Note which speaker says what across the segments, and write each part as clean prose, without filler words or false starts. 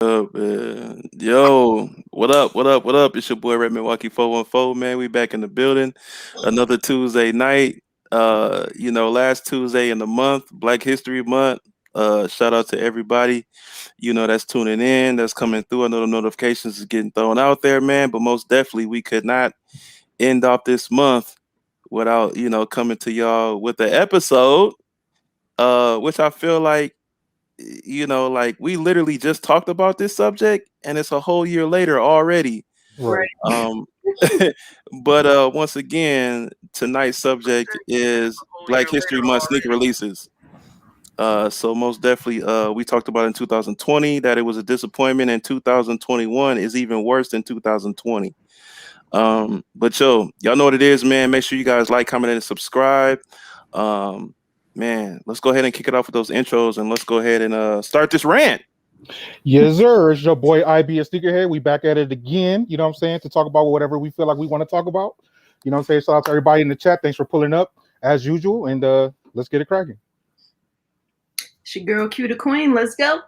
Speaker 1: Up, man. Yo, what up? What up? What up? It's your boy Red Milwaukee 414, man. We back in the building. Another Tuesday night. Last Tuesday in the month, Black History Month. Shout out to everybody, that's tuning in, that's coming through. I know the notifications is getting thrown out there, man. But most definitely we could not end off this month without, coming to y'all with the episode, which I feel like like we literally just talked about this subject and it's a whole year later already.
Speaker 2: Right.
Speaker 1: Um, but once again, tonight's subject is Black History Month sneaker releases. So most definitely, we talked about in 2020 that it was a disappointment, and 2021 is even worse than 2020. But y'all know what it is, man. Make sure you guys like, comment, and subscribe. Um, Man, let's go ahead and kick it off with those intros, and let's go ahead and start this rant.
Speaker 2: Yes, sir. It's your boy IB a Sneakerhead. We back at it again, you know what I'm saying, to talk about whatever we feel like we want to talk about. You know what I'm saying? Shout out to everybody in the chat. Thanks for pulling up as usual. And let's get it cracking.
Speaker 3: It's your girl Q the Queen. Let's go.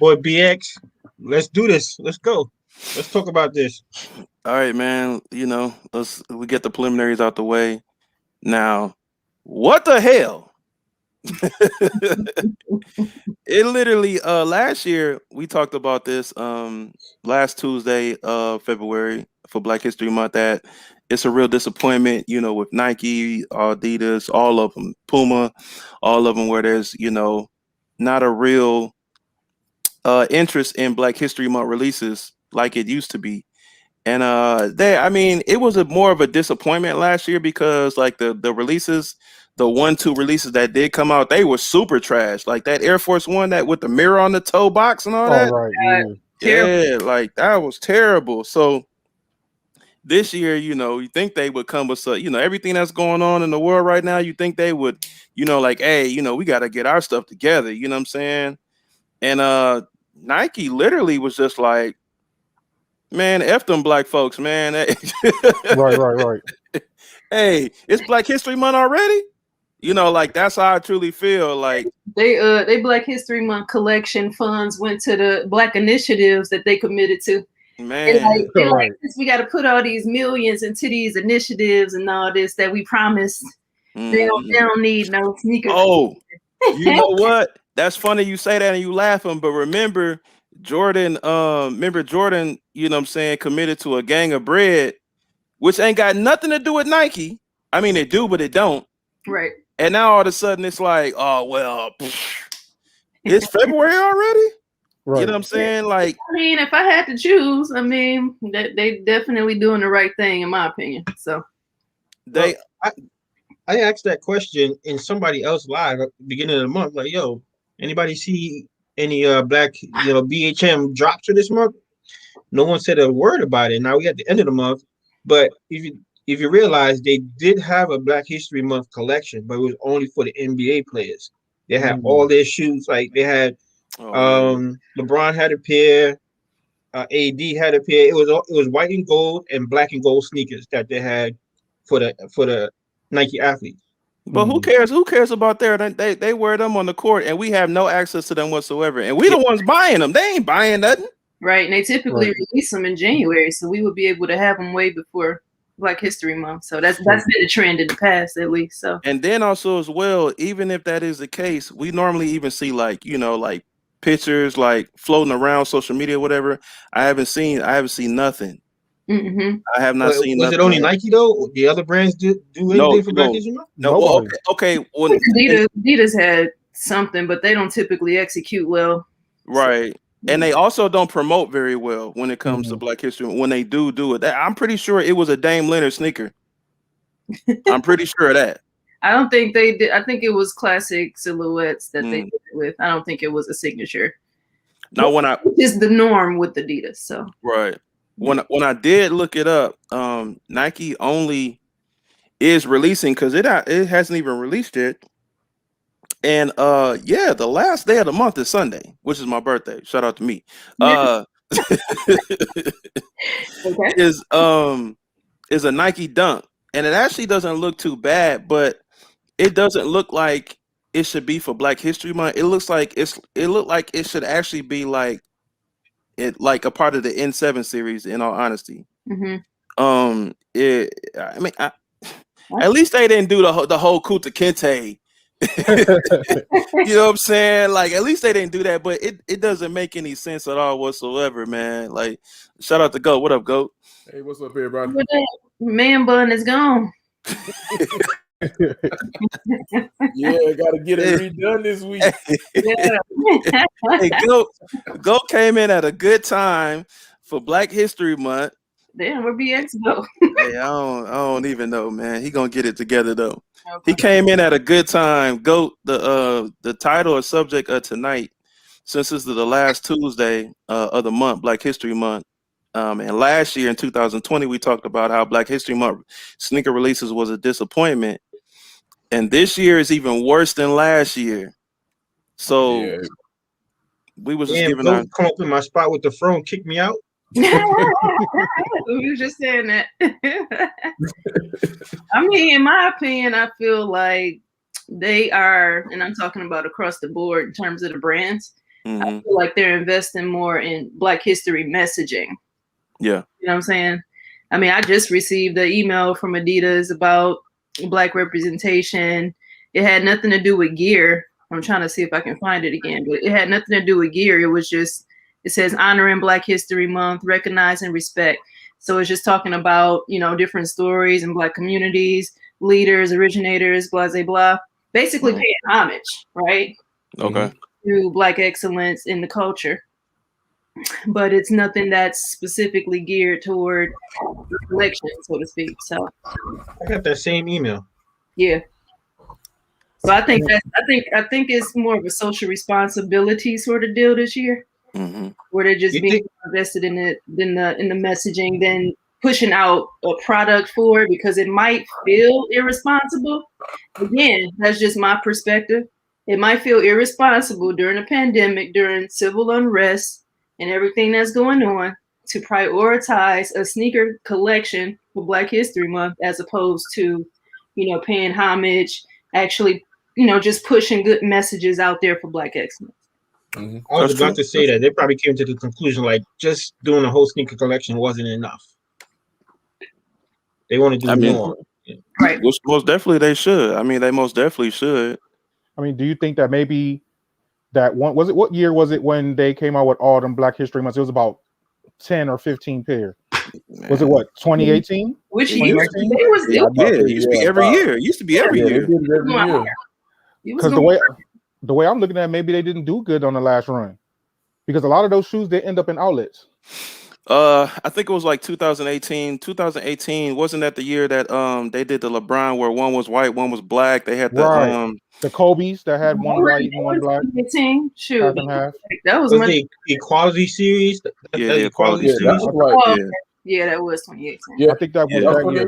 Speaker 4: Boy, BX, let's do this. Let's go. Let's talk about this.
Speaker 1: All right, man. We get the preliminaries out the way. Now, what the hell? It literally last year we talked about this last Tuesday of February for Black History Month, that it's a real disappointment, with Nike, Adidas, all of them, Puma, all of them, where there's, not a real interest in Black History Month releases like it used to be. And it was more of a disappointment last year because like the releases, the 1-2 releases that did come out, they were super trash. Like that Air Force One that with the mirror on the toe box and all that.
Speaker 2: Right.
Speaker 1: Yeah, like that was terrible. So this year, you think they would come with everything that's going on in the world right now. You think they would, like, hey, we got to get our stuff together. You know what I'm saying? And Nike literally was just like, man, F them black folks, man.
Speaker 2: Right.
Speaker 1: Hey, it's Black History Month already. Like that's how I truly feel. Like
Speaker 3: they Black History Month collection funds went to the Black initiatives that they committed to.
Speaker 1: Man,
Speaker 3: like we got to put all these millions into these initiatives and all this that we promised. They don't need no sneakers.
Speaker 1: Oh, you know what? That's funny you say that and you laughing, but remember Jordan, you know what I'm saying, committed to a gang of bread, which ain't got nothing to do with Nike. I mean, it do, but it don't.
Speaker 3: Right.
Speaker 1: And now all of a sudden it's like, oh, well, it's February already?
Speaker 2: Right.
Speaker 1: You know what I'm saying? Like,
Speaker 3: I mean, if I had to choose, they definitely doing the right thing, in my opinion. So
Speaker 4: I asked that question in somebody else live at the beginning of the month. Like, yo, anybody see any black BHM drops for this month? No one said a word about it. Now we at the end of the month, but if you realize they did have a Black History Month collection, but it was only for the NBA players. They had all their shoes, like they had LeBron had a pair, AD had a pair. It was white and gold and black and gold sneakers that they had for the Nike athletes.
Speaker 1: But who cares? Who cares about they wear them on the court and we have no access to them whatsoever. And we the ones buying them. They ain't buying nothing.
Speaker 3: Right. And they typically release them in January. So we would be able to have them way before Black History Month. So that's been a trend in the past, at least. So
Speaker 1: and then also as well, even if that is the case, we normally even see like pictures like floating around social media, whatever. I haven't seen nothing.
Speaker 3: Mm-hmm.
Speaker 1: I have not seen.
Speaker 4: Was it only Nike though? The other brands do anything for Black History Month?
Speaker 1: No. Well, okay. Well,
Speaker 3: Adidas had something, but they don't typically execute well.
Speaker 1: Right. And they also don't promote very well when it comes to Black History. When they do it, I'm pretty sure it was a Dame Leonard sneaker. I'm pretty sure of that.
Speaker 3: I don't think they did. I think it was classic silhouettes that they did it with. I don't think it was a signature.
Speaker 1: Now,
Speaker 3: which is the norm with Adidas. So
Speaker 1: right. When I did look it up, Nike only is releasing because it hasn't even released yet. And the last day of the month is Sunday, which is my birthday. Shout out to me. Is a Nike Dunk, and it actually doesn't look too bad, but it doesn't look like it should be for Black History Month. It looks like it looked like it should actually be like like a part of the N7 series. In all honesty, it. I mean, at least they didn't do the whole Kuta Kinte. You know what I'm saying? Like, at least they didn't do that, but it doesn't make any sense at all whatsoever, man. Like, shout out to Goat. What up, Goat?
Speaker 5: Hey, what's up, everybody?
Speaker 3: Man bun is gone.
Speaker 5: Yeah, got to get it redone this week.
Speaker 3: Yeah.
Speaker 1: Hey, Goat came in at a good time for Black History Month.
Speaker 3: Damn, where BX go?
Speaker 1: Hey, I don't even know, man. He gonna get it together though. Okay. He came in at a good time. Goat, the title or subject of tonight, since this is the last Tuesday of the month, Black History Month. And last year in 2020, we talked about how Black History Month sneaker releases was a disappointment. And this year is even worse than last year. So we was just giving
Speaker 4: out. Come up in my spot with the phone, kick me out.
Speaker 3: We were just saying that. I mean, in my opinion, I feel like they are, and I'm talking about across the board in terms of the brands. I feel like they're investing more in Black history messaging.
Speaker 1: Yeah.
Speaker 3: You know what I'm saying? I mean, I just received an email from Adidas about Black representation. It had nothing to do with gear. I'm trying to see if I can find it again, but it had nothing to do with gear. It was just, it says honoring Black History Month, recognize and respect. So it's just talking about, you know, different stories in Black communities, leaders, originators, blah, blah, blah. Basically paying homage, right?
Speaker 1: Okay.
Speaker 3: To Black excellence in the culture. But it's nothing that's specifically geared toward the collection, so to speak. So
Speaker 4: I got that same email.
Speaker 3: Yeah. So I think it's more of a social responsibility sort of deal this year, where they're just being invested in it, in the messaging, then pushing out a product for it because it might feel irresponsible. Again, that's just my perspective. It might feel irresponsible during a pandemic, during civil unrest, and everything that's going on to prioritize a sneaker collection for Black History Month as opposed to, you know, paying homage, actually, you know, just pushing good messages out there for Black excellence.
Speaker 4: I was about to say that they probably came to the conclusion like just doing a whole sneaker collection wasn't enough. They want to do more.
Speaker 3: Right.
Speaker 1: Most definitely they should. I mean, they most definitely should.
Speaker 2: I mean, do you think that maybe that one was it? What year was it when they came out with all them Black History Months? It was about 10 or 15 pair. Was it what, 2018?
Speaker 3: Which year?
Speaker 1: It used to be every year. It used to be every year.
Speaker 2: Because the way I'm looking at it, maybe they didn't do good on the last run. Because a lot of those shoes they end up in outlets.
Speaker 1: I think it was like 2018. 2018 wasn't that the year that they did the LeBron where one was white, one was black. They had
Speaker 2: the Kobe's that had one white and one black.
Speaker 3: Shoot,
Speaker 2: half and half.
Speaker 3: That was
Speaker 4: the equality series.
Speaker 1: Yeah, the equality series.
Speaker 3: Yeah, that was 2018.
Speaker 2: Yeah, I think that was that year.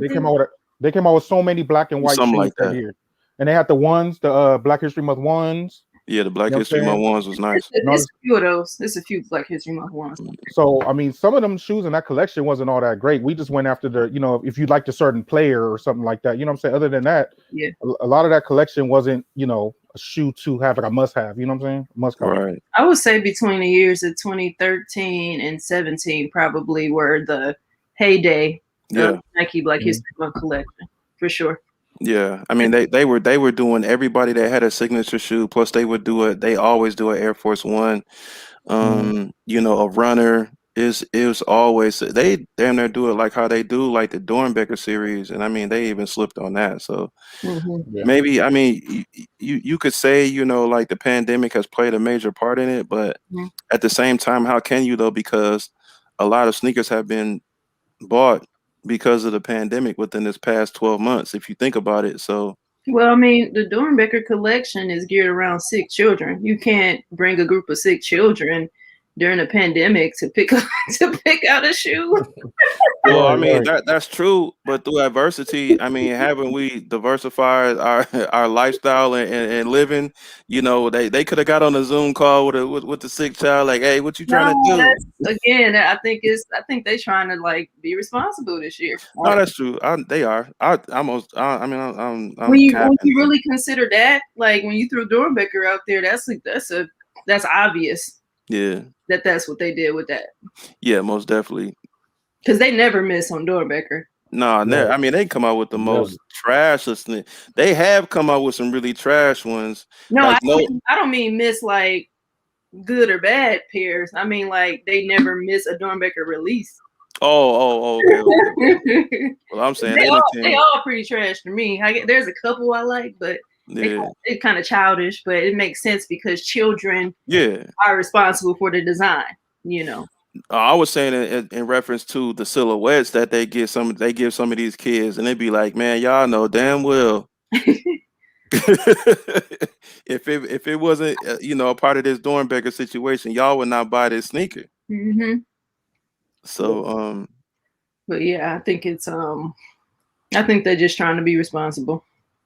Speaker 2: They came out with so many black and white shoes like that year, and they had the ones, the Black History Month ones.
Speaker 1: Yeah, the Black History Month ones was nice.
Speaker 3: There's a few of those. There's a few Black History Month ones.
Speaker 2: So, I mean, some of them shoes in that collection wasn't all that great. We just went after the, you know, if you liked a certain player or something like that, you know what I'm saying? Other than that,
Speaker 3: yeah,
Speaker 2: a lot of that collection wasn't, you know, a shoe to have, like a must have, you know what I'm saying? Must have.
Speaker 1: Right.
Speaker 3: I would say between the years of 2013 and 17 probably were the heyday of Nike Black History Month collection, for sure.
Speaker 1: Yeah, I mean they were doing everybody that had a signature shoe. Plus they would do it. They always do an Air Force One. You know, a runner is always they damn near do it like how they do like the Dornbecker series, and I mean they even slipped on that. So maybe I mean you could say, you know, like the pandemic has played a major part in it, but at the same time, how can you though? Because a lot of sneakers have been bought because of the pandemic within this past 12 months, if you think about it. So,
Speaker 3: well, I mean, the Dornbecker collection is geared around 6 children. You can't bring a group of 6 children during a pandemic to pick out a shoe.
Speaker 1: Well, I mean
Speaker 2: Right.
Speaker 1: that's true, but through adversity, I mean, haven't we diversified our our lifestyle and living? You know, they could have got on a Zoom call with the sick child, like, hey, what you trying to
Speaker 3: No,
Speaker 1: do?
Speaker 3: that's again. I think they're trying to like be responsible this year.
Speaker 1: No, that's true. They are. I mean, I'm
Speaker 3: When
Speaker 1: capping.
Speaker 3: you really consider that, like when you threw Dornbecker out there, that's obvious
Speaker 1: Yeah,
Speaker 3: that that's what they did with that
Speaker 1: yeah, most definitely.
Speaker 3: because they never miss on Dornbecker.
Speaker 1: No,
Speaker 2: Right.
Speaker 1: I mean, they come out with the
Speaker 2: Never.
Speaker 1: most trashest. They have come out with some really trash ones.
Speaker 3: No,
Speaker 1: Like no,
Speaker 3: I don't mean miss like good or bad pairs. I mean like they never miss a Dornbecker release.
Speaker 1: okay, okay. Well, I'm saying
Speaker 3: They all pretty trash to me. There's a couple I like, but
Speaker 1: yeah,
Speaker 3: they kind of childish. But it makes sense because children
Speaker 1: yeah.
Speaker 3: are responsible for the design. You know.
Speaker 1: I was saying in reference to the silhouettes that they give some of these kids, and they be like, man, y'all know damn well if it wasn't a part of this Dornbecker situation, y'all would not buy this sneaker.
Speaker 3: Mm-hmm.
Speaker 1: So
Speaker 3: But yeah, I think they're just trying to be responsible.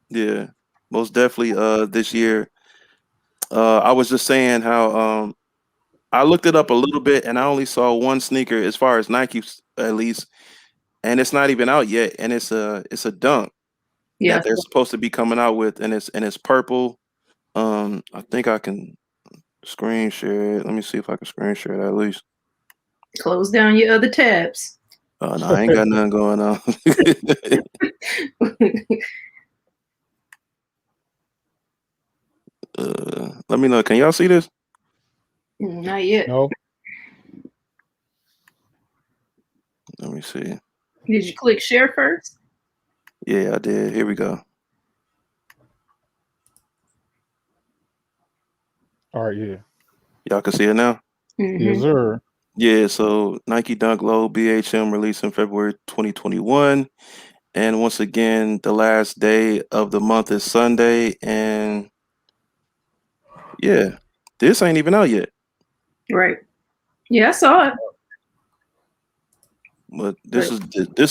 Speaker 1: yeah, most definitely. This year, I was just saying how I looked it up a little bit, and I only saw one sneaker as far as Nike at least, and it's not even out yet, and it's a dunk
Speaker 3: Yeah,
Speaker 1: that they're supposed to be coming out with, and it's purple. I think I can screen share it. Let me see if I can screen share it at least.
Speaker 3: close down your other tabs.
Speaker 1: Oh no, I ain't got nothing going on. Let me know. Can y'all see this?
Speaker 3: Not yet.
Speaker 2: No.
Speaker 1: Let me see.
Speaker 3: Did you click share first?
Speaker 1: Yeah, I did. Here we go.
Speaker 2: All right. Yeah.
Speaker 1: Y'all can see it now.
Speaker 3: Mm-hmm.
Speaker 2: Yes, sir.
Speaker 1: Yeah, so Nike Dunk Low BHM released in February 2021. And once again, the last day of the month is Sunday. And yeah, this ain't even out yet.
Speaker 3: Right. Yeah, I saw it.
Speaker 1: But this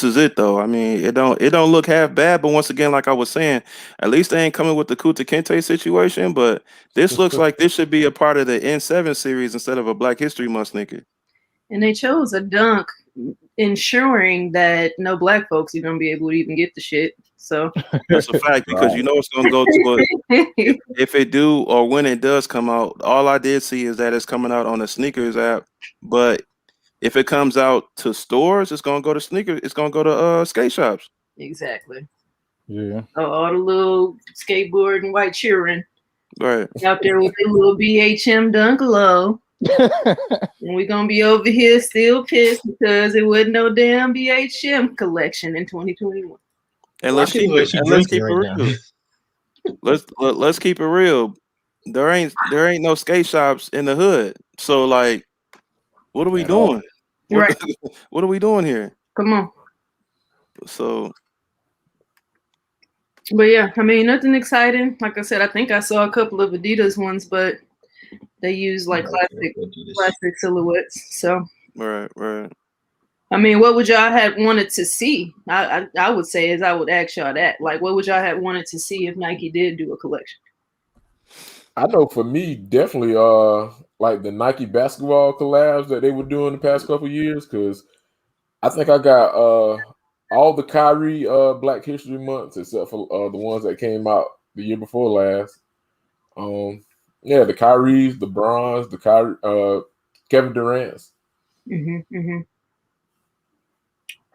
Speaker 1: is it though. I mean, it don't look half bad, but once again, like I was saying, at least they ain't coming with the Kuta Kente situation. But this looks like this should be a part of the N7 series instead of a Black History Month sneaker.
Speaker 3: And they chose a dunk, ensuring that no black folks are gonna be able to even get the shit. So
Speaker 1: That's a fact because you know it's gonna go to it. If it do or when it does come out, all I did see is that it's coming out on the sneakers app. But if it comes out to stores, it's gonna go to sneakers. It's gonna go to skate shops.
Speaker 3: exactly.
Speaker 2: Yeah.
Speaker 3: All the little skateboard and white children
Speaker 1: Right.
Speaker 3: out there with their little BHM dunk low. And we're gonna be over here still pissed because it wasn't no damn BHM collection in 2021.
Speaker 1: And
Speaker 4: Well, I seem like she drinking
Speaker 1: it
Speaker 4: right now.
Speaker 1: real. Let's keep it real. There ain't no skate shops in the hood. So like, what are we
Speaker 5: At all.
Speaker 1: doing? What,
Speaker 3: Right.
Speaker 1: what are we doing here?
Speaker 3: Come on.
Speaker 1: So
Speaker 3: But yeah, I mean nothing exciting. Like I said, I think I saw a couple of Adidas ones, but they use like classic silhouettes. So
Speaker 1: right.
Speaker 3: I mean, what would y'all have wanted to see? I would say is I would ask y'all that. Like, what would y'all have wanted to see if Nike did do a collection?
Speaker 5: I know for me, definitely like the Nike basketball collabs that they were doing the past couple years, because I think I got all the Kyrie Black History Months except for the ones that came out the year before last. Yeah, the Kyries, the Bronze, the Kyrie, Kevin Durant's.
Speaker 3: Mm-hmm.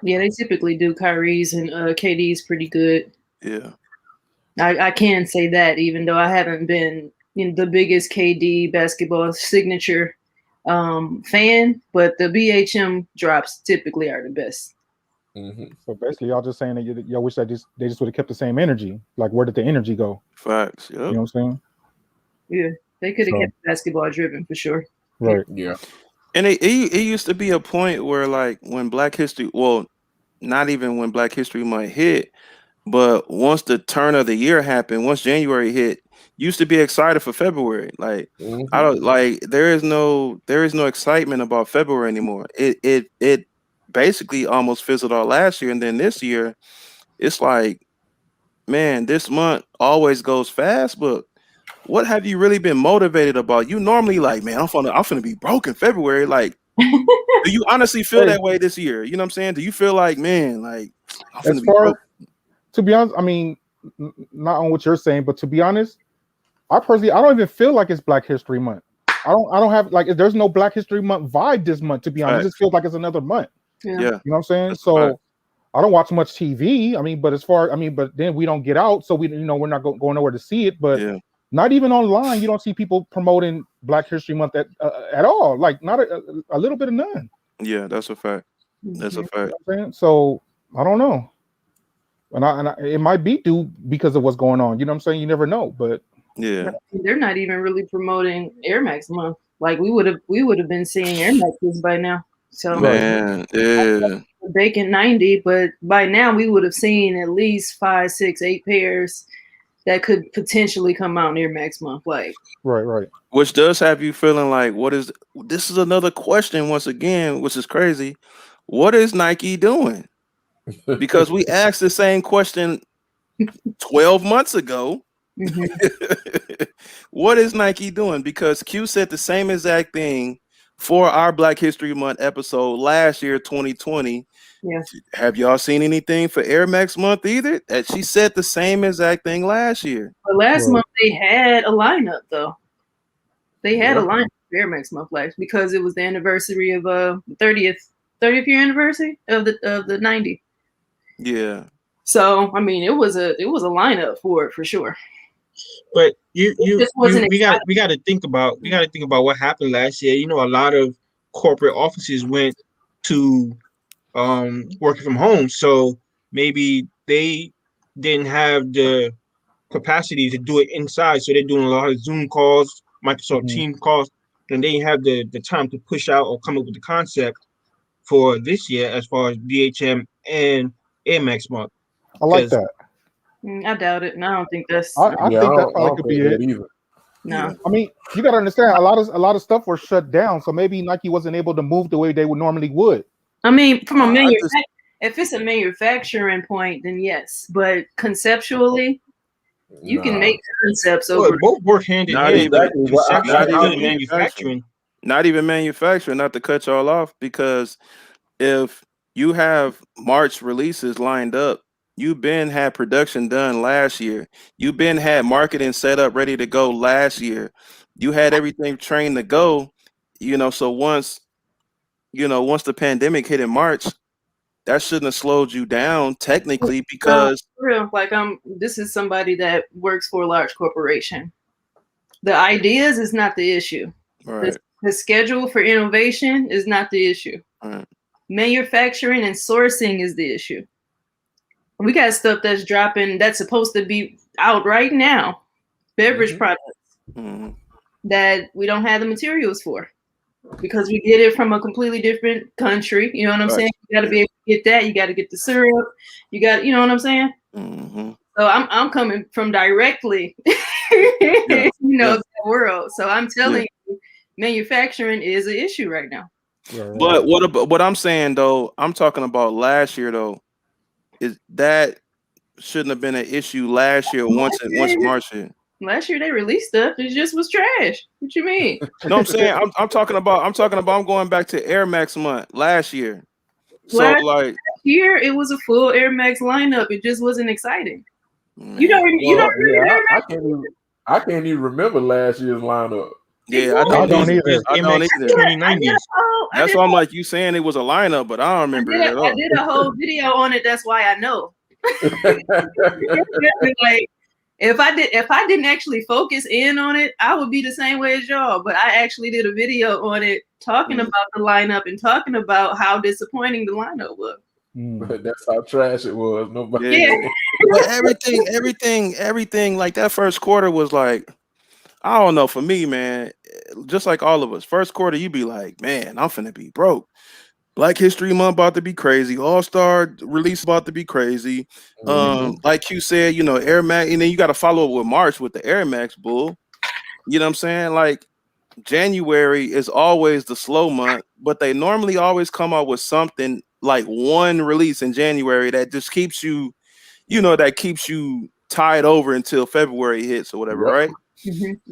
Speaker 3: Yeah, they typically do Kyrie's and KD's pretty good.
Speaker 1: Yeah.
Speaker 3: I can say that, even though I haven't been the biggest KD basketball signature fan, but the BHM drops typically are the best.
Speaker 5: Mm-hmm.
Speaker 2: So basically, y'all just saying that y'all wish that they just would have kept the same energy. Like, where did the energy go?
Speaker 1: Facts. Yep.
Speaker 2: You know what I'm saying?
Speaker 3: Yeah, they could have kept basketball driven for sure.
Speaker 2: Right.
Speaker 5: Yeah.
Speaker 1: And it used to be a point where like when Black History, well, not even when Black History Month hit, but once the turn of the year happened, once January hit, used to be excited for February. Like
Speaker 5: Mm-hmm.
Speaker 1: I don't like there is no excitement about February anymore. It basically almost fizzled out last year, and then this year it's like, man, this month always goes fast, but what have you really been motivated about? You normally like, man, I'm finna be broke in February. Like, do you honestly feel
Speaker 2: Hey,
Speaker 1: that way this year? You know what I'm saying? Do you feel like, man, like I'm
Speaker 2: as
Speaker 1: finna be
Speaker 2: far
Speaker 1: broke?
Speaker 2: to be honest, I mean, not on what you're saying, but to be honest, I don't even feel like it's Black History Month. I don't have like there's no Black History Month vibe this month. To be honest, it just
Speaker 1: Facts.
Speaker 2: feels like it's another month.
Speaker 3: Yeah.
Speaker 1: Yeah,
Speaker 2: You know what I'm saying?
Speaker 1: that's a fact.
Speaker 2: So I don't watch much TV. I mean, but as far I mean, but then we don't get out, so we we're not going nowhere to see it. But
Speaker 1: Yeah,
Speaker 2: not even online, you don't see people promoting Black History Month at all. Like not a little bit of none.
Speaker 1: yeah, that's a fact. That's a
Speaker 3: Mhm.
Speaker 1: fact.
Speaker 2: You know what I'm saying? So I don't know, and it might be due because of what's going on. You know what I'm saying? You never know, but
Speaker 1: Yeah,
Speaker 3: They're not even really promoting Air Max month. Like we would have been seeing Air Maxes by now. So
Speaker 2: right.
Speaker 1: man, yeah,
Speaker 3: Bacon 90, but by now we would have seen at least 5, 6, 8 pairs that could potentially come out in Air Max month. Like
Speaker 2: Right.
Speaker 1: which does have you feeling like, what is this? Is another question once again, which is crazy. What is Nike doing? Because we asked the same question 12 months ago.
Speaker 3: mhm,
Speaker 1: What is Nike doing? Because Q said the same exact thing for our Black History Month episode last year, 2020.
Speaker 3: yeah.
Speaker 1: Have y'all seen anything for Air Max month either? She said the same exact thing last year.
Speaker 3: But last
Speaker 2: Right.
Speaker 3: month they had a lineup though. They had a
Speaker 5: Yeah.
Speaker 3: lineup for Air Max month last because it was the anniversary of 30th year anniversary of the 90.
Speaker 1: Yeah.
Speaker 3: So I mean it was a lineup for it for sure.
Speaker 4: But
Speaker 3: It just wasn't exciting.
Speaker 4: we got to think about what happened last year. You know, a lot of corporate offices went to working from home, so maybe they didn't have the capacity to do it inside. So they're doing a lot of Zoom calls, Microsoft
Speaker 2: Mhm.
Speaker 4: Team calls, and they have the time to push out or come up with the concept for this year as far as BHM and Air Max month.
Speaker 2: I like
Speaker 4: Because
Speaker 2: that.
Speaker 3: I doubt it. And I don't think that's
Speaker 2: I
Speaker 5: Yeah,
Speaker 2: think that
Speaker 5: I
Speaker 2: probably
Speaker 5: don't
Speaker 2: could be
Speaker 5: think
Speaker 2: it.
Speaker 5: that either.
Speaker 3: no.
Speaker 2: I mean, you got to understand a lot of stuff was shut down, so maybe Nike wasn't able to move the way they would normally would.
Speaker 3: I mean, from a
Speaker 1: I just
Speaker 3: if it's a manufacturing point, then yes. But conceptually, you can
Speaker 5: Nah.
Speaker 3: make concepts
Speaker 4: well,
Speaker 3: over.
Speaker 4: both work hand in
Speaker 1: not
Speaker 4: hand, but
Speaker 1: even
Speaker 5: Exactly. Well,
Speaker 4: conception
Speaker 1: not
Speaker 4: is still
Speaker 1: even
Speaker 4: the
Speaker 1: manufacturing.
Speaker 4: manufacturing.
Speaker 1: Not even manufacturing, not to cut y'all off, because if you have March releases lined up, you've been had production done last year. You've been had marketing set up ready to go last year. You had everything trained to go, so once the pandemic hit in March, that shouldn't have slowed you down technically because
Speaker 3: For real, like this is somebody that works for a large corporation. The ideas is not the issue.
Speaker 1: right,
Speaker 3: The schedule for innovation is not the issue.
Speaker 1: right.
Speaker 3: Manufacturing and sourcing is the issue. We got stuff that's dropping that's supposed to be out right now, beverage
Speaker 5: Mhm.
Speaker 3: products
Speaker 1: Mhm.
Speaker 3: that we don't have the materials for because we get it from a completely different country. You know what I'm saying?
Speaker 1: Facts.
Speaker 3: You got to be able to get that. You got to get the syrup. You know what I'm saying?
Speaker 1: Mhm.
Speaker 3: So I'm coming from directly,
Speaker 1: Yeah, yeah,
Speaker 3: that world. So I'm
Speaker 1: yeah.
Speaker 3: telling you, manufacturing is an issue right now.
Speaker 1: But what I'm saying though, I'm talking about last year though, is that shouldn't have been an issue last year once March hit.
Speaker 3: Last year they released stuff. It just was trash. What you mean?
Speaker 1: No, I'm saying I'm going back to Air Max month last year. So
Speaker 3: Last
Speaker 1: like,
Speaker 3: year it was a full Air Max lineup. It just wasn't exciting. You
Speaker 1: man,
Speaker 3: don't
Speaker 5: Well,
Speaker 3: remember
Speaker 5: yeah,
Speaker 3: Air Max?
Speaker 5: I can't even remember last year's lineup.
Speaker 1: yeah, I
Speaker 2: I
Speaker 1: don't
Speaker 2: don't
Speaker 1: either.
Speaker 2: either.
Speaker 1: I
Speaker 4: Air
Speaker 1: don't
Speaker 4: Max
Speaker 1: either.
Speaker 4: 2090s.
Speaker 1: That's why I'm like, you saying it was a lineup, but I don't remember it at
Speaker 3: I
Speaker 1: all.
Speaker 3: did a whole video on it. That's why I know. Like if I didn't actually focus in on it, I would be the same way as y'all. But I actually did a video on it talking
Speaker 1: Mm.
Speaker 3: about the lineup and talking about how disappointing the lineup was.
Speaker 5: That's how trash it was. Nobody.
Speaker 3: Yeah.
Speaker 1: But everything like that first quarter was like, I don't know, for me, man, just like all of us, first quarter, you be like, man, I'm finna be broke. Black History Month about to be crazy. All-Star release about to be crazy. Like you said, Air Max, and then you got to follow up with March with the Air Max bull. You know what I'm saying? Like January is always the slow month, but they normally always come out with something like one release in January that just keeps you, that keeps you tied over until February hits or whatever, right?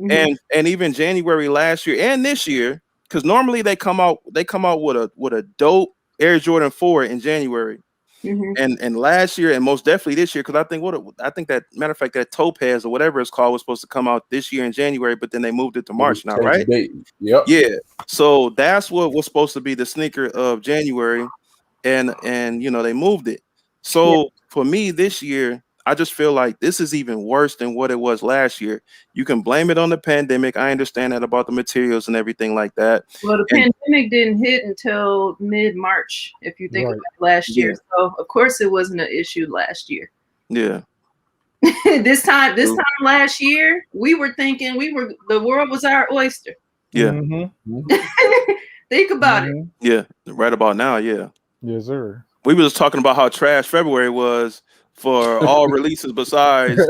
Speaker 1: And even January last year and this year, because normally they come out with a dope Air Jordan 4 in January. And last year and most definitely this year, because I think that matter of fact that Topaz or whatever it's called was supposed to come out this year in January, but then they moved it to March now, right?
Speaker 5: Yep.
Speaker 1: Yeah. So that's what was supposed to be the sneaker of January, and they moved it. So for me this year, I just feel like this is even worse than what it was last year. You can blame it on the pandemic. I understand that about the materials and everything like that.
Speaker 3: Well, the pandemic didn't hit until mid-March, if you think about last year. So of course it wasn't an issue last year.
Speaker 1: Yeah.
Speaker 3: this time last year, we were thinking the world was our oyster.
Speaker 1: Yeah.
Speaker 3: Think about it.
Speaker 1: Yeah. Right about now, yeah.
Speaker 2: Yes, sir.
Speaker 1: We were just talking about how trash February was for all releases besides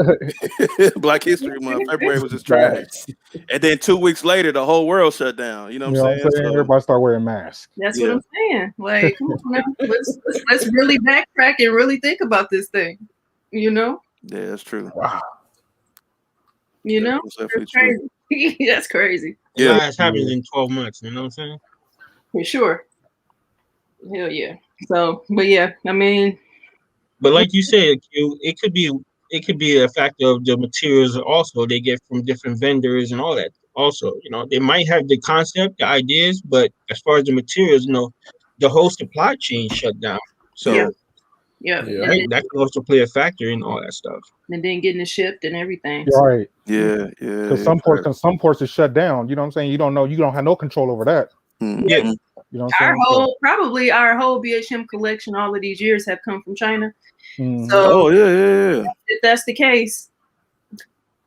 Speaker 1: Black History Month. February was just trash. And then 2 weeks later, the whole world shut down. You know what I'm saying? So,
Speaker 2: everybody start wearing masks.
Speaker 3: That's what I'm saying. Like, let's really backtrack and really think about this thing.
Speaker 1: Yeah, that's true.
Speaker 2: Wow.
Speaker 3: That's crazy. That's crazy.
Speaker 4: Yeah, it's happening in 12 months. You know what I'm saying?
Speaker 3: For sure. Hell yeah. So, but yeah, I mean,
Speaker 4: but like you said, it could be a factor of the materials also they get from different vendors and all that. Also, they might have the concept, the ideas, but as far as the materials, the whole supply chain shut down. So
Speaker 3: yeah.
Speaker 4: Right? That can also play a factor in all that stuff.
Speaker 3: And then getting it shipped and everything.
Speaker 2: Right.
Speaker 1: Yeah.
Speaker 2: Because some ports are shut down. You know what I'm saying? You don't have no control over that.
Speaker 4: Yeah.
Speaker 2: You know what I'm saying?
Speaker 3: Probably our whole BHM collection all of these years have come from China.
Speaker 1: So yeah.
Speaker 3: If that's the case.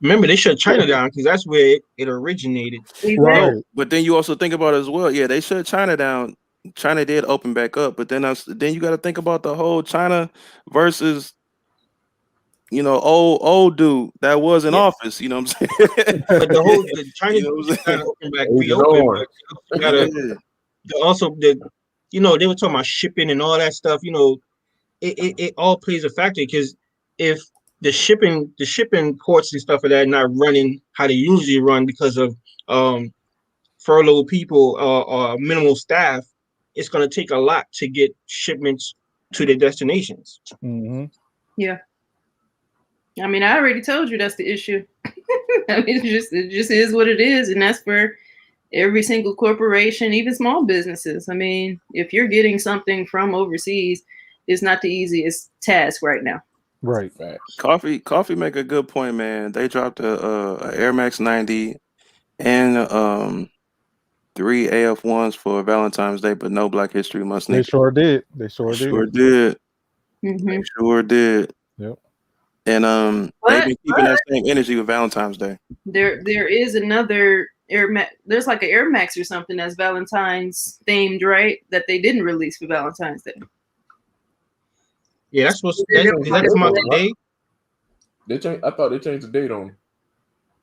Speaker 4: Remember, they shut China down because that's where it originated.
Speaker 2: Right.
Speaker 1: But then you also think about it as well. Yeah, they shut China down. China did open back up, but then you got to think about the whole China versus old dude that was in office. You know what I'm saying?
Speaker 4: But the China got to open back, reopen. But also they were talking about shipping and all that stuff. It all plays a factor because if the shipping ports and stuff like that are not running how they usually run because of furloughed people or minimal staff, it's going to take a lot to get shipments to their destinations.
Speaker 3: Yeah. I mean, I already told you that's the issue. I mean, it just is what it is, and that's for every single corporation, even small businesses. I mean, if you're getting something from overseas, it's not the easiest task right now.
Speaker 2: Right.
Speaker 1: Coffee make a good point, man. They dropped a Air Max 90 and 3 AF1s for Valentine's Day, but no Black History Month sneakers.
Speaker 2: They sure did. They sure did.
Speaker 1: They sure did.
Speaker 2: Yep.
Speaker 1: And they've been keeping that same energy with Valentine's Day.
Speaker 3: There is another Air Max. There's like an Air Max or something that's Valentine's themed, right? That they didn't release for Valentine's Day.
Speaker 4: Yeah, that's supposed to come out today.
Speaker 5: I thought they changed the date on them.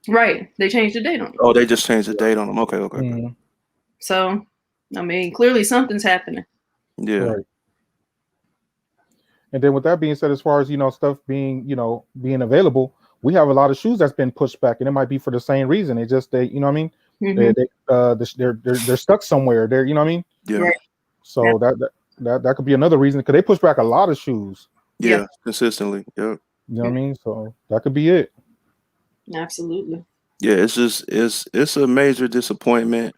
Speaker 3: Right, they changed the date on them.
Speaker 1: Oh, they just changed the date on them. Okay.
Speaker 3: So, I mean, clearly something's happening.
Speaker 1: Yeah.
Speaker 2: Right. And then with that being said, as far as stuff being being available, we have a lot of shoes that's been pushed back, and it might be for the same reason. It's just they, you know what I mean? They're stuck somewhere. They're, you know what I mean?
Speaker 1: Yeah.
Speaker 3: Right.
Speaker 2: So that could be another reason because they push back a lot of shoes.
Speaker 1: Yeah, consistently. Yep.
Speaker 2: You know what I mean? So that could be it.
Speaker 3: Absolutely.
Speaker 1: Yeah, it's a major disappointment,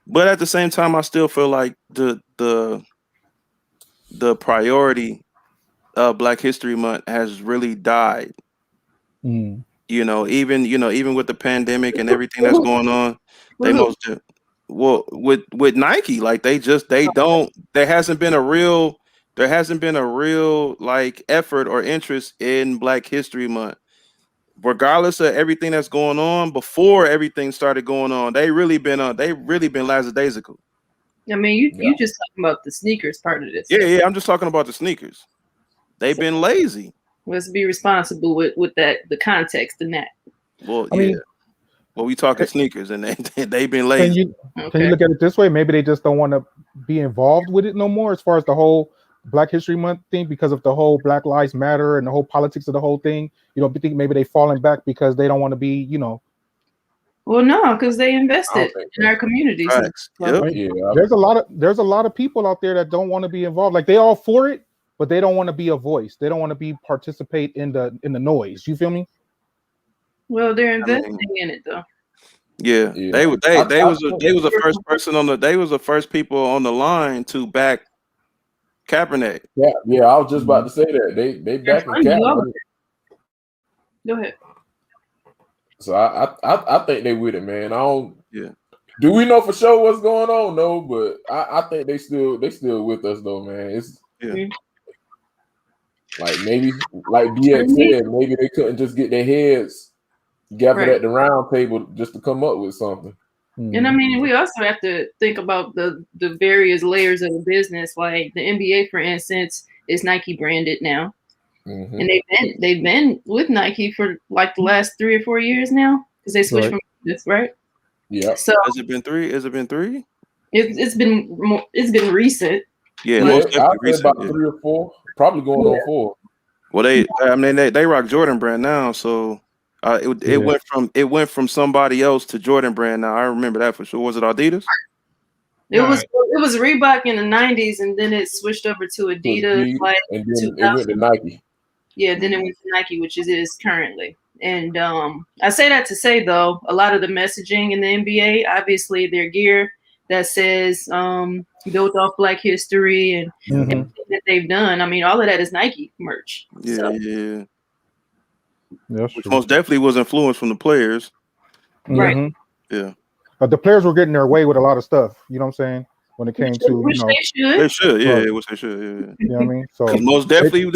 Speaker 1: but at the same time, I still feel like the priority of Black History Month has really died. Even with the pandemic and everything that's going on, they with Nike, like there hasn't been a real like effort or interest in Black History Month. Regardless of everything that's going on, before everything started going on, they really been lackadaisical.
Speaker 3: I mean, you just talking about the sneakers part of this.
Speaker 1: Yeah. I'm just talking about the sneakers. They've been lazy.
Speaker 3: Let's be responsible with that, the context in that.
Speaker 1: Well, well, we talking sneakers, and they've been
Speaker 2: Can
Speaker 1: lazy.
Speaker 2: you look at it this way? Maybe they just don't want to be involved with it no more, as far as the whole Black History Month thing, because of the whole Black Lives Matter and the whole politics of the whole thing. You know, think maybe they falling back because they don't want to be, you know.
Speaker 3: Well, no, because they invested in our communities.
Speaker 1: Yep.
Speaker 2: There's a lot of people out there that don't want to be involved. Like, they all for it, but they don't want to be a voice. They don't want to participate in the noise. You feel me?
Speaker 3: Well, they're investing in it though.
Speaker 1: Yeah. They was the first person on the. They was the first people on the line to back Kaepernick.
Speaker 5: Yeah. I was just about to say that they backing Kaepernick.
Speaker 3: Go ahead.
Speaker 5: So I think they with it, man. I don't.
Speaker 1: Yeah.
Speaker 5: Do we know for sure what's going on? No, but I think they still with us though, man. It's like maybe like DX said, maybe they couldn't just get their heads gathered at the round table just to come up with something.
Speaker 3: And I mean, we also have to think about the various layers of the business. Like the NBA, for instance, is Nike branded now. And they've been with Nike for like the last 3 or 4 years now, because they switched from this, right?
Speaker 5: Yeah.
Speaker 3: So
Speaker 1: has it been 3? Has it been 3?
Speaker 3: It's been recent.
Speaker 1: Yeah, most definitely recent.
Speaker 5: About 3 or 4, probably going on 4.
Speaker 1: Well, they rock Jordan brand now, so it went from somebody else to Jordan brand now. I remember that for sure. Was it Adidas?
Speaker 3: It was Reebok in the 90s, and then it switched over to Adidas,
Speaker 5: and then it went to Nike.
Speaker 3: Yeah, then it went to Nike, which it is currently. And I say that to say, though, a lot of the messaging in the NBA, obviously their gear that says built off Black history and everything that they've done. I mean, all of that is Nike merch.
Speaker 1: Yeah. Which most definitely was influenced from the players.
Speaker 3: Right.
Speaker 1: Yeah.
Speaker 2: But the players were getting their way with a lot of stuff. You know what I'm saying? When it came to,
Speaker 3: which
Speaker 1: they should, which they should, yeah.
Speaker 2: You know what I mean? So
Speaker 1: most definitely,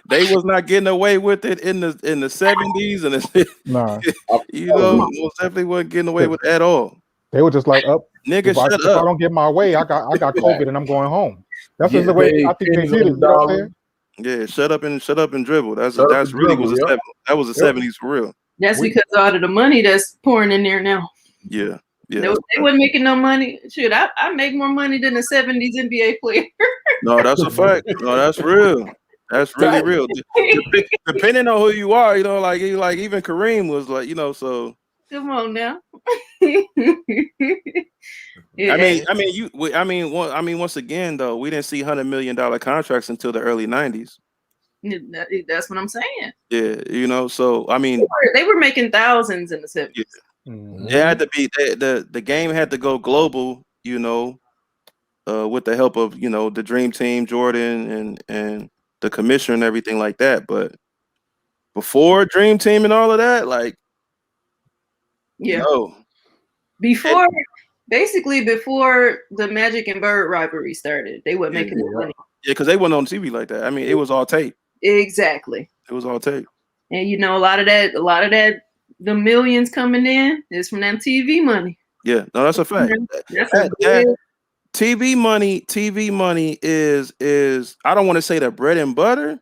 Speaker 1: they was not getting away with it in the 70s and most definitely wasn't getting away with it at all.
Speaker 2: They were just like,
Speaker 1: nigga,
Speaker 2: if I don't get my way, I got COVID and I'm going home. That's just the way I think they did it. You know what I'm saying?
Speaker 1: Yeah, shut up and dribble. That's really was a 70s for real.
Speaker 3: That's because out of the money that's pouring in there now.
Speaker 1: Yeah.
Speaker 3: They wasn't making no money. Shoot, I make more money than a 70s NBA player.
Speaker 1: No, that's a fact. No, that's real. That's really real. Depending on who you are, like even Kareem was like, so.
Speaker 3: Come on now.
Speaker 1: Once again though, we didn't see $100 million contracts until the early 90s.
Speaker 3: That's what I'm saying.
Speaker 1: Yeah, so I mean,
Speaker 3: they were making thousands in the 70s.
Speaker 1: Yeah. It had to be the game had to go global, with the help of the Dream Team, Jordan, and the commissioner and everything like that. But before Dream Team and all of that,
Speaker 3: before the Magic and Bird rivalry started, they weren't making money.
Speaker 1: Yeah, because they weren't on TV like that. I mean, it was all tape.
Speaker 3: Exactly.
Speaker 1: It was all tape.
Speaker 3: And a lot of that. The millions coming in is from that TV money.
Speaker 1: Yeah, no, that's a fact. TV money is I don't want to say the bread and butter,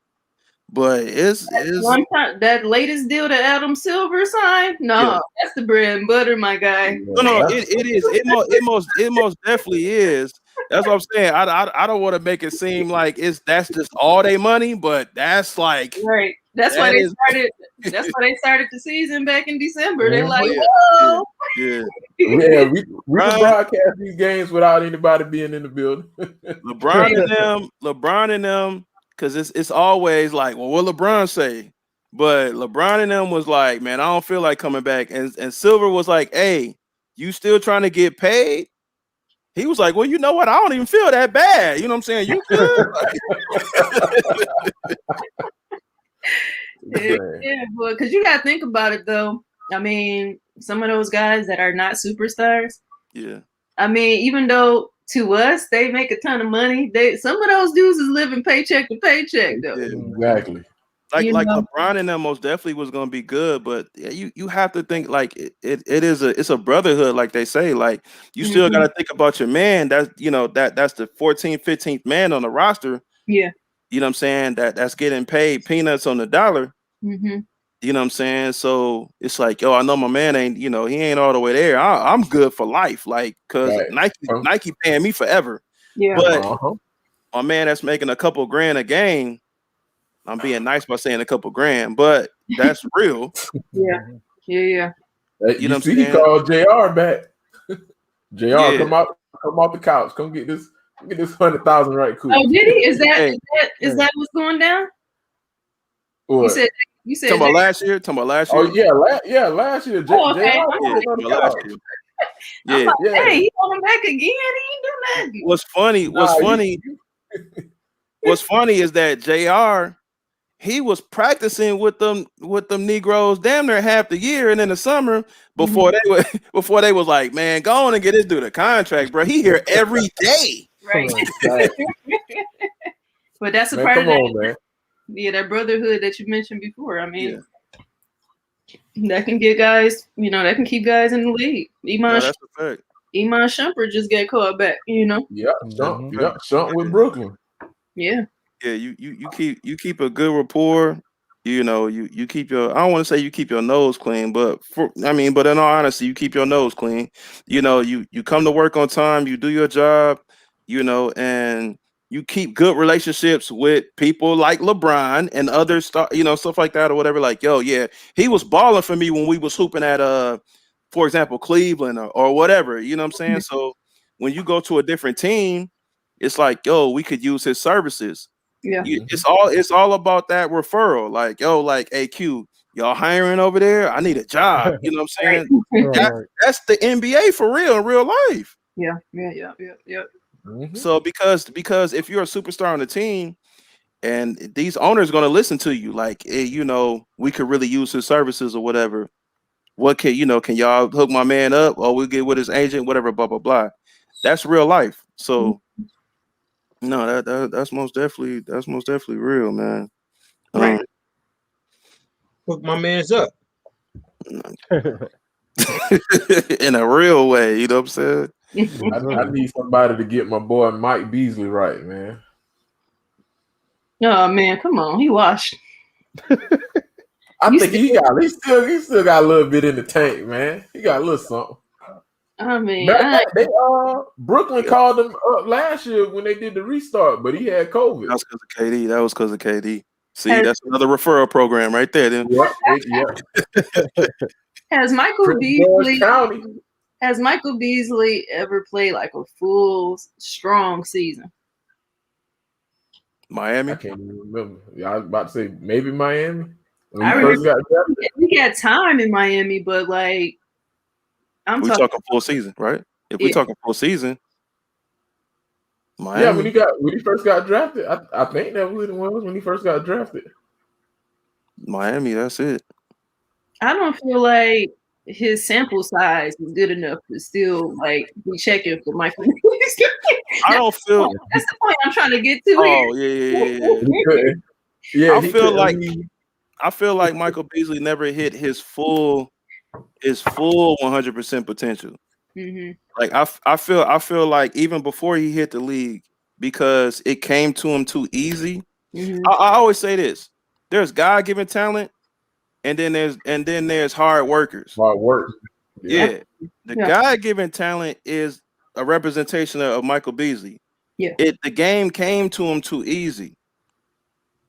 Speaker 1: but is
Speaker 3: one time that latest deal that Adam Silver signed. No, that's the bread and butter, my guy.
Speaker 1: No, it is. It most definitely is. That's what I'm saying. I don't want to make it seem like that's just all they money, but that's like
Speaker 3: right. That's why they started. That's why they started the season back in December. They're like, whoa.
Speaker 5: Yeah. We can broadcast these games without anybody being in the building.
Speaker 1: LeBron and them, because it's always like, well, what LeBron say? But LeBron and them was like, man, I don't feel like coming back. And Silver was like, hey, you still trying to get paid? He was like, well, you know what? I don't even feel that bad. You know what I'm saying? You good?
Speaker 3: Yeah, because you gotta think about it though. I mean, some of those guys that are not superstars.
Speaker 1: Yeah.
Speaker 3: I mean, even though to us they make a ton of money, some of those dudes is living paycheck to paycheck though.
Speaker 5: Yeah, exactly.
Speaker 1: like
Speaker 3: You
Speaker 1: like
Speaker 3: know?
Speaker 1: LeBron and them most definitely was gonna be good, but yeah, you have to think like it is it's a brotherhood, like they say. Like you still
Speaker 3: Mhm.
Speaker 1: gotta think about your man. That's that's the 14th, 15th man on the roster.
Speaker 3: Yeah.
Speaker 1: You know what I'm saying? That's getting paid peanuts on the dollar.
Speaker 3: Mm-hmm.
Speaker 1: You know what I'm saying? So it's like, yo, I know my man ain't, he ain't all the way there. I'm good for life, like, cause
Speaker 5: Right.
Speaker 1: Nike paying me forever.
Speaker 3: Yeah.
Speaker 1: But
Speaker 5: Uh-huh.
Speaker 1: my man that's making a couple grand a game, I'm being nice by saying a couple grand, but that's real.
Speaker 3: Yeah. Yeah.
Speaker 1: You know
Speaker 5: You
Speaker 1: what
Speaker 5: see,
Speaker 1: I'm
Speaker 5: he
Speaker 1: saying?
Speaker 5: called JR back. JR,
Speaker 1: Yeah.
Speaker 5: come off the couch. Come get this 100,000 right quick.
Speaker 3: Oh, did he? Is that
Speaker 1: Hey,
Speaker 3: is that what's going down? You
Speaker 5: What?
Speaker 3: said
Speaker 1: talking about last year. Talking about last
Speaker 5: Oh
Speaker 1: year.
Speaker 5: yeah, last year.
Speaker 3: Oh,
Speaker 5: JR
Speaker 3: okay.
Speaker 5: was
Speaker 1: Yeah,
Speaker 5: sitting on
Speaker 1: talking
Speaker 5: the
Speaker 1: about last
Speaker 5: couch.
Speaker 1: year.
Speaker 3: I'm
Speaker 1: Yeah.
Speaker 3: like,
Speaker 5: Yeah.
Speaker 3: hey, he want him back again. He ain't do nothing.
Speaker 1: What's funny?
Speaker 5: Nah,
Speaker 1: What's funny is that Jr. He was practicing with them Negroes damn near half the year, and in the summer before they was like, man, go on and get this dude a contract, bro. He here every day.
Speaker 3: Right.
Speaker 5: Right.
Speaker 3: But that's a
Speaker 5: Man,
Speaker 3: part
Speaker 5: come
Speaker 3: of that.
Speaker 5: on, man.
Speaker 3: Yeah, that brotherhood that you mentioned before. I mean,
Speaker 1: Yeah.
Speaker 3: that can get guys, that can keep guys in the league.
Speaker 1: No, that's a fact.
Speaker 3: Iman Shumpert just got caught back,
Speaker 5: Yeah, something with Brooklyn.
Speaker 3: Yeah.
Speaker 1: Yeah, you keep a good rapport. You keep your, I don't want to say you keep your nose clean, but but in all honesty, you keep your nose clean. You come to work on time, you do your job, and you keep good relationships with people like LeBron and other stuff like that or whatever. Like, yo, yeah, he was balling for me when we was hooping at for example, Cleveland or whatever. You know what I'm saying? So when you go to a different team, it's like, yo, we could use his services.
Speaker 3: Yeah.
Speaker 1: It's all about that referral. Like, yo, like AQ, y'all hiring over there? I need a job. You know what I'm saying?
Speaker 2: Right.
Speaker 1: That's the NBA for real in real life.
Speaker 3: Yeah.
Speaker 1: So because if you're a superstar on the team and these owners going to listen to you, like, hey, we could really use his services or whatever. What can y'all hook my man up, or we'll get with his agent, whatever, blah blah blah. That's real life. So no, that's most definitely real, man.
Speaker 3: Right.
Speaker 4: Hook my man's up.
Speaker 1: In a real way, you know what I'm saying?
Speaker 5: I need somebody to get my boy Mike Beasley right, man.
Speaker 3: Oh man, come on, he washed.
Speaker 5: I think he still got a little bit in the tank, man. He got a little something.
Speaker 3: I mean,
Speaker 5: Brooklyn called him up last year when they did the restart, but he had COVID.
Speaker 1: That was because of KD. See, that's another referral program right there. Then.
Speaker 3: Has Michael Beasley ever played like a full strong season?
Speaker 1: Miami?
Speaker 5: I can't even remember. Yeah, I was about to say maybe Miami. When
Speaker 3: I
Speaker 5: he first got drafted.
Speaker 3: He had time in Miami, but like
Speaker 1: we talking full season, right? If we talking full season, Miami.
Speaker 5: Yeah, when he first got drafted, I think that was when he first got drafted.
Speaker 1: Miami, that's it.
Speaker 3: I don't feel like his sample size is good enough to still like be checking for Michael.
Speaker 1: I don't feel
Speaker 3: that's the point I'm trying to get to.
Speaker 1: Oh
Speaker 3: here.
Speaker 1: Yeah. I feel like Michael Beasley never hit his full 100% potential.
Speaker 3: Mm-hmm.
Speaker 1: Like I feel like even before he hit the league, because it came to him too easy.
Speaker 3: Mm-hmm.
Speaker 1: I always say this: there's God-given talent, and then there's hard workers.
Speaker 5: Hard work.
Speaker 1: Yeah. The God-given talent is a representation of Michael Beasley.
Speaker 3: Yeah.
Speaker 1: The game came to him too easy.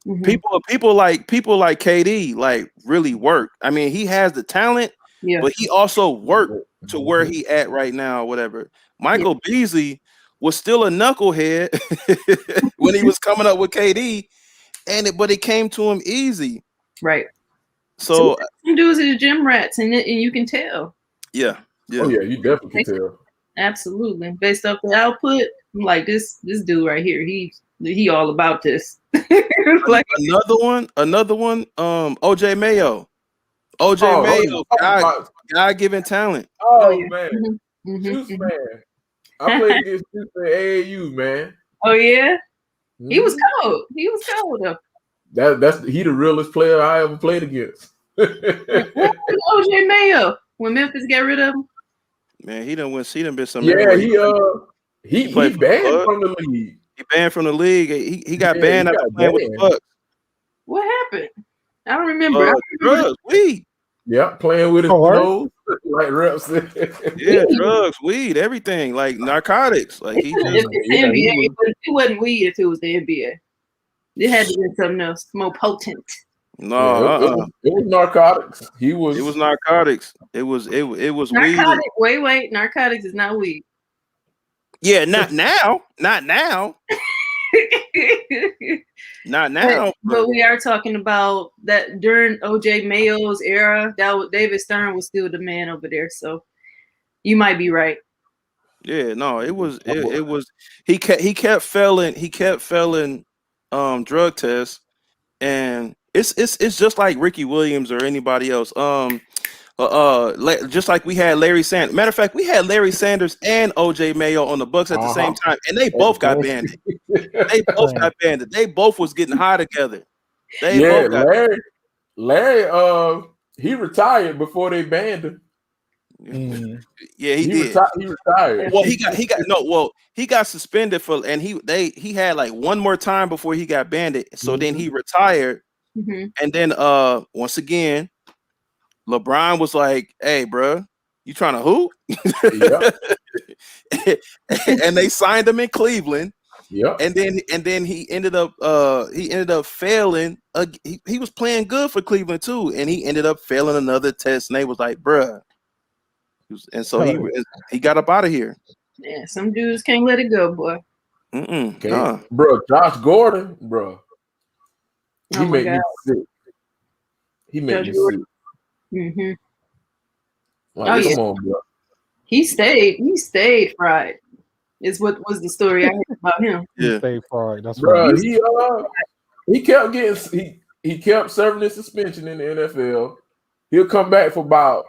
Speaker 3: Mm-hmm.
Speaker 1: People like KD like really work. I mean, he has the talent, but he also worked to where he at right now, or whatever. Michael Beasley was still a knucklehead when he was coming up with KD, but it came to him easy.
Speaker 3: Right.
Speaker 1: So
Speaker 3: some dudes are gym rats, and you can tell.
Speaker 1: Yeah.
Speaker 5: Oh yeah, you definitely can tell.
Speaker 3: Absolutely. Based off the output, I'm like this dude right here, he all about this.
Speaker 1: Like another one, OJ Mayo. God-given talent.
Speaker 5: Man. Juice Man. I played against Juice Man AAU, man.
Speaker 3: Oh yeah? He was cold. Though.
Speaker 5: he the realest player I ever played against.
Speaker 3: What happened to OJ Mayo when Memphis got rid of him?
Speaker 1: Man, he done been some
Speaker 5: Yeah,
Speaker 1: everywhere.
Speaker 5: he
Speaker 1: played for the
Speaker 5: banned
Speaker 1: Bucks.
Speaker 5: from the league.
Speaker 1: He banned from the league. He got
Speaker 5: Yeah,
Speaker 1: banned
Speaker 5: he
Speaker 1: after
Speaker 5: got
Speaker 1: playing with the
Speaker 5: banned.
Speaker 1: Bucks.
Speaker 3: What happened? I don't remember.
Speaker 1: Drugs, weed.
Speaker 5: Yeah, playing with his
Speaker 2: Oh, word?
Speaker 5: nose, like Rep said.
Speaker 1: Yeah,
Speaker 3: Weed.
Speaker 1: drugs, weed, everything, like narcotics. Like he
Speaker 3: If
Speaker 1: just
Speaker 3: it's the NBA,
Speaker 5: he was-
Speaker 3: it wasn't weed if it was the NBA. It had to be something else, more potent.
Speaker 1: no,
Speaker 5: it was narcotics. He was.
Speaker 1: It was narcotics. It was weed.
Speaker 3: Narcotic. Wait. Narcotics is not weed.
Speaker 1: Yeah, not now. Not now. Not now.
Speaker 3: But we are talking about that during OJ Mayo's era. That was, David Stern was still the man over there. So you might be right.
Speaker 1: Yeah, no, it was he kept failing drug tests, and it's just like Ricky Williams or anybody else. Just like we had Larry Sanders. Matter of fact, we had Larry Sanders and OJ Mayo on the Bucks at the same time, and they both got banned. They both got banned. They both was getting high together.
Speaker 5: Larry, he retired before they banned him.
Speaker 1: Yeah, he did.
Speaker 5: He retired.
Speaker 1: Well, he got suspended for, and he had like one more time before he got banned. So then he retired, and then once again, LeBron was like, "Hey, bro, you trying to hoop?" And they signed him in Cleveland.
Speaker 5: Yeah,
Speaker 1: and then he ended up failing. He was playing good for Cleveland too, and he ended up failing another test. And they was like, "Bruh," and so he got up out of here.
Speaker 3: Yeah, some dudes can't let it go, boy.
Speaker 1: Nah.
Speaker 5: Bro, Josh Gordon, bro, he made me sick. He made me sick. Like, come on, bro.
Speaker 3: He stayed fried. Is what was the story I heard about him.
Speaker 2: He stayed fried. That's
Speaker 5: bro.
Speaker 2: right.
Speaker 5: He kept getting he kept serving his suspension in the NFL. He'll come back for about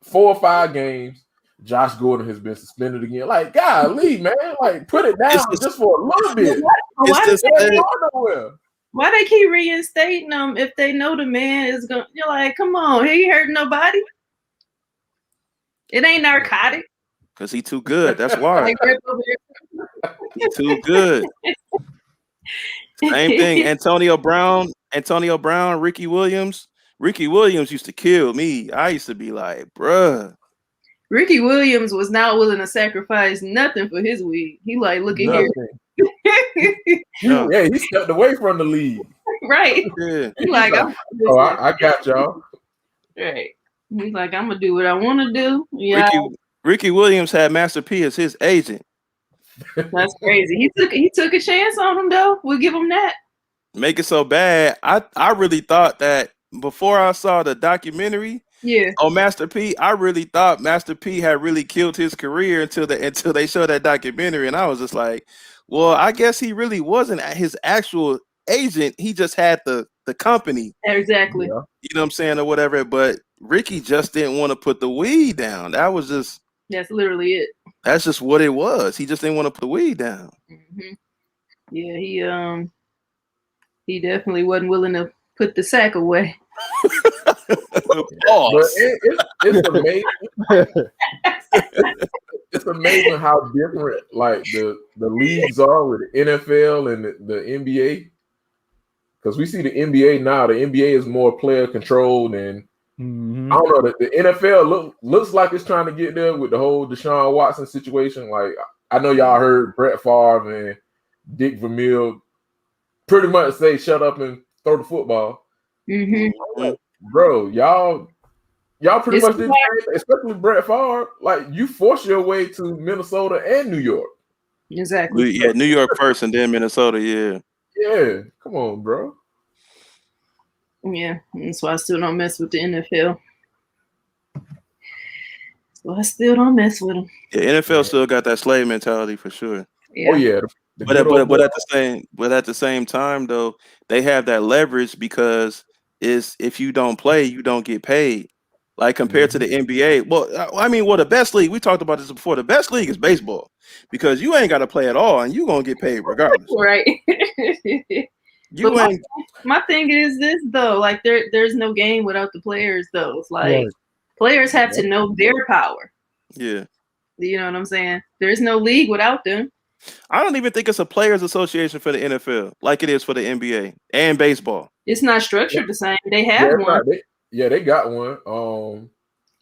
Speaker 5: 4 or 5 games. Josh Gordon has been suspended again. Like, golly, man, like put it down just for a little bit.
Speaker 3: Why they keep reinstating them if they know the man is going? You're like, come on, he ain't hurt nobody. It ain't narcotic.
Speaker 1: Because he too good. That's why. He too good. Same thing. Antonio Brown, Ricky Williams. Ricky Williams used to kill me. I used to be like, bruh.
Speaker 3: Ricky Williams was not willing to sacrifice nothing for his weed. He like, look at here.
Speaker 5: Yeah, he stepped away from the league.
Speaker 3: Right.
Speaker 1: Yeah.
Speaker 3: He like,
Speaker 5: I got y'all.
Speaker 3: Right. He's like, I'm gonna do what I want to do. Yeah.
Speaker 1: Ricky Williams had Master P as his agent.
Speaker 3: That's crazy. He took a chance on him though. We'll give him that.
Speaker 1: Make it so bad. I really thought that before I saw the documentary on Master P, I really thought Master P had really killed his career until they showed that documentary, and I was just like, well, I guess he really wasn't his actual agent. He just had the company.
Speaker 3: Exactly.
Speaker 1: You know what I'm saying, or whatever. But Ricky just didn't want to put the weed down.
Speaker 3: That's literally it.
Speaker 1: That's just what it was. He just didn't want to put the weed down.
Speaker 3: Yeah, he definitely wasn't willing to put the sack away.
Speaker 5: It's amazing. It's amazing how different like the leagues are with the NFL and the NBA. Because we see the NBA now. The NBA is more player controlled, and I don't know. The NFL looks like it's trying to get there with the whole Deshaun Watson situation. Like, I know y'all heard Brett Favre and Dick Vermeil pretty much say, "Shut up and throw the football." Like, bro, y'all pretty much did, especially Brett Favre. Like, you force your way to Minnesota and New York.
Speaker 3: Exactly.
Speaker 1: Yeah, New York first and then Minnesota. Yeah.
Speaker 5: Yeah, come on, bro.
Speaker 3: Yeah, that's why I still don't mess with the NFL. So I still don't mess with them.
Speaker 1: Yeah, NFL still got that slave mentality for sure.
Speaker 3: Yeah.
Speaker 5: Oh yeah.
Speaker 1: But at the same time though, they have that leverage because if you don't play, you don't get paid. Like compared to the NBA. Well, the best league, we talked about this before. The best league is baseball because you ain't got to play at all and you're gonna get paid regardless.
Speaker 3: Right.
Speaker 1: You ain't.
Speaker 3: My thing is this though, like there's no game without the players though. It's like players have to know their power.
Speaker 1: Yeah.
Speaker 3: You know what I'm saying? There's no league without them.
Speaker 1: I don't even think it's a players association for the NFL like it is for the NBA and baseball.
Speaker 3: It's not structured the same. They have one.
Speaker 5: They got one.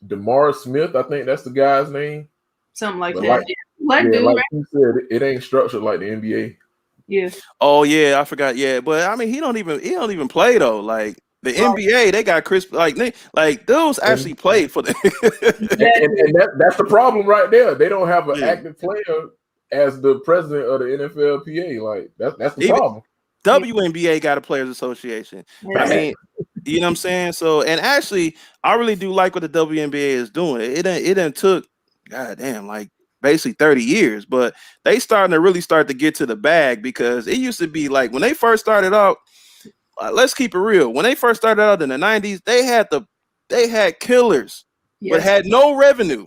Speaker 5: DeMar Smith, I think that's the guy's name.
Speaker 3: Something like
Speaker 5: But
Speaker 3: that.
Speaker 5: Like you said, it ain't structured like the NBA.
Speaker 3: Yeah.
Speaker 1: Oh yeah, I forgot. Yeah, but I mean, he don't even play though. Like the NBA, they got Chris. Like those actually played for the.
Speaker 5: and that's the problem right there. They don't have an active player as the president of the NFLPA. Like that's the problem.
Speaker 1: WNBA got a players association. But I mean, you know what I'm saying? So, and actually, I really do like what the WNBA is doing. It done took, goddamn, like basically 30 years, but they starting to really start to get to the bag, because it used to be like when they first started out, let's keep it real. When they first started out in the 90s, they had killers, but had no revenue.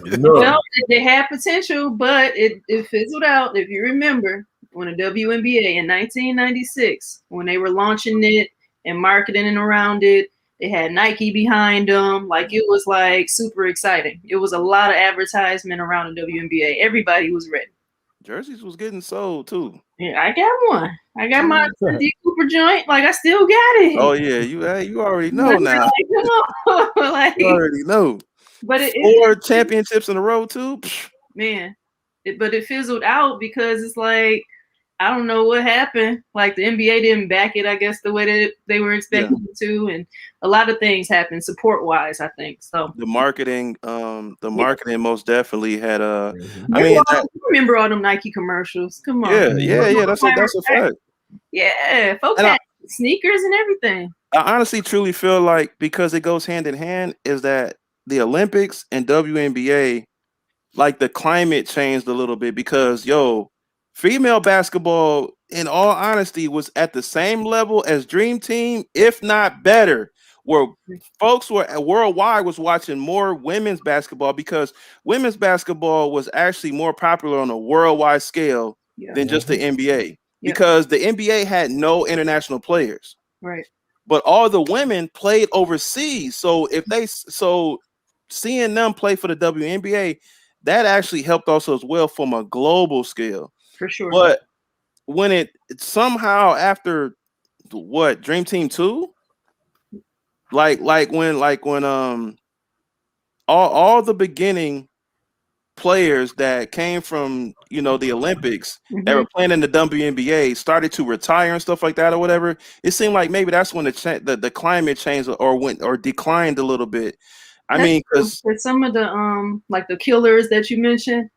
Speaker 3: Well, they had potential, but it fizzled out. If you remember, when the WNBA in 1996, when they were launching it and marketing around it, they had Nike behind them. Like, it was like super exciting. It was a lot of advertisement around the WNBA. Everybody was ready.
Speaker 1: Jerseys was getting sold too.
Speaker 3: Yeah, I got one. I got my Cynthia Cooper joint. Like, I still got it.
Speaker 1: Oh yeah, you already know now.
Speaker 3: Like,
Speaker 1: you already know. But 4 championships in a row too.
Speaker 3: Man, but it fizzled out because it's like, I don't know what happened. Like, the NBA didn't back it, I guess, the way that they were expecting it to, and a lot of things happened support-wise, I think. So
Speaker 1: the marketing most definitely had a.
Speaker 3: I mean, I remember all them Nike commercials. Come on,
Speaker 1: yeah. That's a fact.
Speaker 3: Yeah, folks had sneakers and everything.
Speaker 1: I honestly, truly feel like, because it goes hand in hand, is that the Olympics and WNBA, like, the climate changed a little bit, because female basketball, in all honesty, was at the same level as Dream Team, if not better, where folks were worldwide was watching more women's basketball, because women's basketball was actually more popular on a worldwide scale than just the NBA, because the NBA had no international players.
Speaker 3: Right.
Speaker 1: But all the women played overseas. So seeing them play for the WNBA, that actually helped also as well from a global scale.
Speaker 3: For sure.
Speaker 1: But when it somehow, after Dream Team 2, like when all the beginning players that came from the Olympics that were playing in the WNBA started to retire and stuff like that or whatever, it seemed like maybe that's when the climate changed or declined a little bit. I mean, because
Speaker 3: some of the like the killers that you mentioned,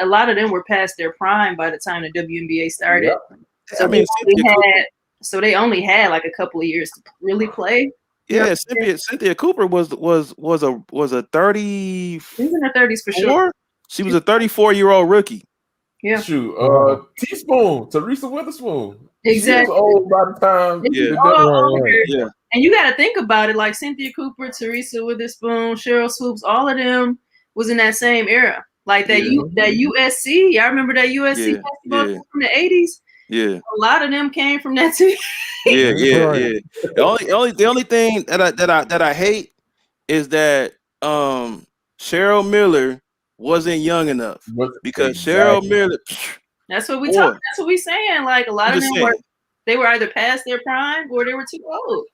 Speaker 3: a lot of them were past their prime by the time the WNBA started. Yeah. So they only had like a couple of years to really play.
Speaker 1: Yeah, Cynthia Cooper was a 30.
Speaker 3: She's in her 30s for sure.
Speaker 1: She was a 34-year-old rookie.
Speaker 3: Yeah.
Speaker 5: Shoot, Teaspoon, Teresa Witherspoon.
Speaker 3: Exactly.
Speaker 5: She was old by the time.
Speaker 1: Yeah.
Speaker 3: And you got to think about it, like Cynthia Cooper, Teresa Witherspoon, Cheryl Swoops, all of them was in that same era. Like that USC. Y'all remember that USC basketball from the 80s? Yeah. A lot of them came from that too.
Speaker 1: Yeah. The only thing that I hate is that Cheryl Miller wasn't young enough, because Cheryl Miller.
Speaker 3: That's what we saying. Like, a lot of them were either past their prime or they were too old.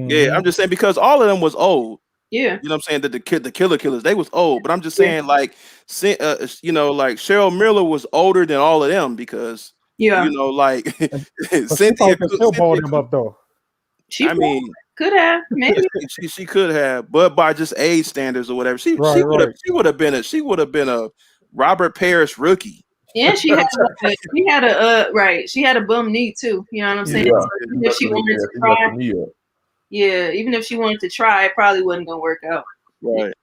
Speaker 1: Yeah, I'm just saying, because all of them was old.
Speaker 3: Yeah,
Speaker 1: you know what I'm saying, that the killers, they was old, but I'm just saying, like, like Cheryl Miller was older than all of them, because like
Speaker 2: Cynthia still balled him up though.
Speaker 3: Could have, maybe
Speaker 1: she could have, but by just age standards or whatever, she would have been a Robert Parrish rookie.
Speaker 3: Yeah, she had a bum knee too. You know what I'm saying?
Speaker 5: Yeah.
Speaker 3: So even if she wanted to try, even if she wanted to try, it probably wasn't gonna work out.
Speaker 1: Right.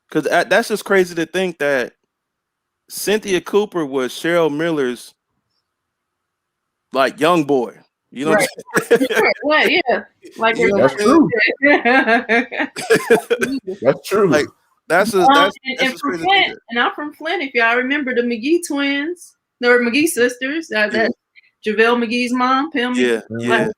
Speaker 1: Because that's just crazy to think that Cynthia Cooper was Cheryl Miller's, like, young boy. You know what I'm saying?
Speaker 3: Well, yeah. Like,
Speaker 5: that's true. That's true.
Speaker 1: Like, that's
Speaker 3: from Flint, and I'm from Flint. If y'all remember the McGee twins, they were McGee sisters. JaVale McGee's mom, Pam
Speaker 1: Yeah,
Speaker 3: McGee.
Speaker 1: yeah.
Speaker 3: Like,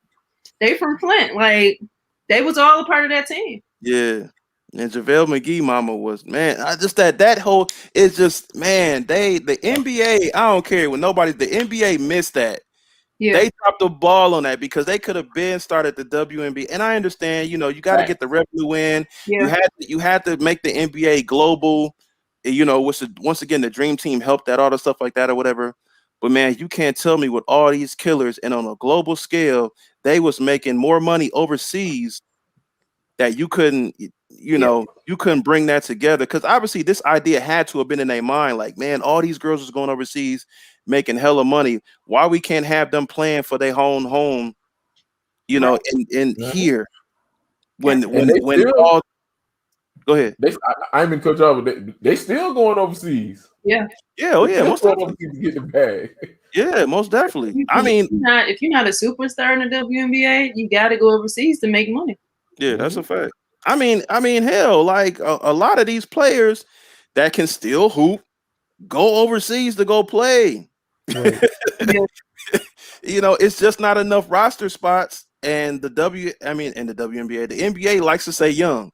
Speaker 3: they from Flint. Like, they was all a part of that team.
Speaker 1: Yeah. And JaVale McGee mama was, man, I just that whole, it's just, man, the NBA, I don't care what nobody, the NBA missed that.
Speaker 3: Yeah.
Speaker 1: They dropped the ball on that because they could have been started the WNBA. And I understand, you got to get the revenue in.
Speaker 3: Yeah.
Speaker 1: You had to make the NBA global. Which once again, the dream team helped that, all the stuff like that or whatever. But man, you can't tell me with all these killers and on a global scale, they was making more money overseas that you couldn't, you couldn't bring that together. Because obviously this idea had to have been in their mind. Like, man, all these girls was going overseas making hella money. Why we can't have them playing for their own home, in here when all. Go ahead.
Speaker 5: I ain't been cut off, but they still going overseas.
Speaker 3: Yeah.
Speaker 1: Yeah. Oh yeah. Most definitely
Speaker 5: to get the bag.
Speaker 1: Yeah, most definitely. I mean,
Speaker 3: if you're not a superstar in the WNBA, you got to go overseas to make money.
Speaker 1: Yeah, that's a fact. I mean, hell, like a lot of these players that can still hoop go overseas to go play.
Speaker 2: Right.
Speaker 1: It's just not enough roster spots. And the WNBA, the NBA likes to say young.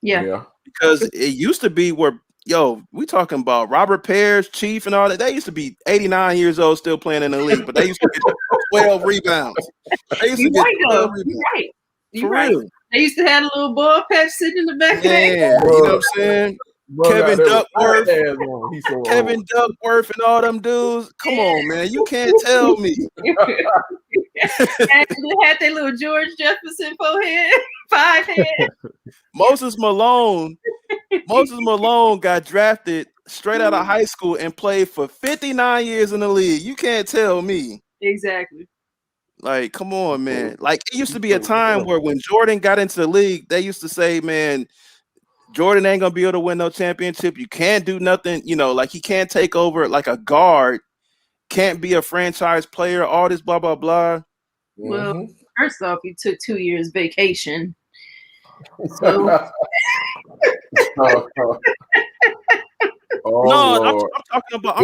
Speaker 3: Yeah.
Speaker 1: Because it used to be where, we talking about Robert Pears, Chief, and all that. They used to be 89 years old still playing in the league, but they used to get 12 rebounds. They used to get 12 rebounds.
Speaker 3: You're right.
Speaker 1: For real.
Speaker 3: They used to have a little ball patch sitting in the back of their
Speaker 1: head. You know what I'm saying? Kevin Duckworth, and all them dudes. Come on, man. You can't tell me.
Speaker 3: And they had their little George Jefferson 5 head.
Speaker 1: Moses Malone got drafted straight out of high school and played for 59 years in the league. You can't tell me.
Speaker 3: Exactly.
Speaker 1: Like, come on, man. Like, it used to be a time where when Jordan got into the league, they used to say, man, Jordan ain't gonna be able to win no championship. You can't do nothing, like he can't take over like a guard, can't be a franchise player, all this blah blah blah.
Speaker 3: Well, first off, he took 2 years vacation. So
Speaker 1: I'm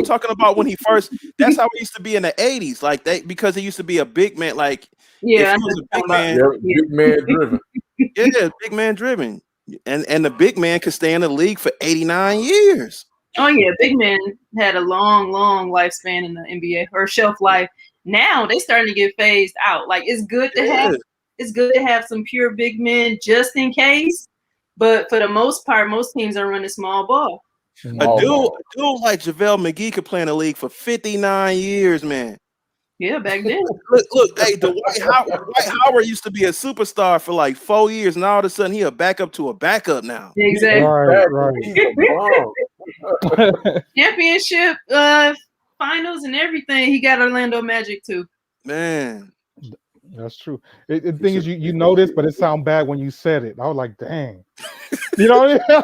Speaker 1: talking about when he first. That's how it used to be in the 80s. Like because he used to be a big man. Like
Speaker 3: yeah,
Speaker 1: if he was a big man,
Speaker 5: big man driven.
Speaker 1: Yeah, big man driven. And the big man could stay in the league for 89 years.
Speaker 3: Oh yeah, big man had a long lifespan in the NBA or shelf life. Now they starting to get phased out. Like it's good to have some pure big men just in case, but for the most part, most teams are running small ball.
Speaker 1: A dude like JaVale McGee could play in the league for 59 years, man.
Speaker 3: Yeah, back then.
Speaker 1: Look, hey, Dwight Howard used to be a superstar for like 4 years, and all of a sudden he a backup to a backup now.
Speaker 3: Exactly.
Speaker 2: Right.
Speaker 3: Championship finals and everything. He got Orlando Magic too.
Speaker 1: Man.
Speaker 2: That's true. The thing is, you know this, but it sounds bad when you said it. I was like, dang. You know what I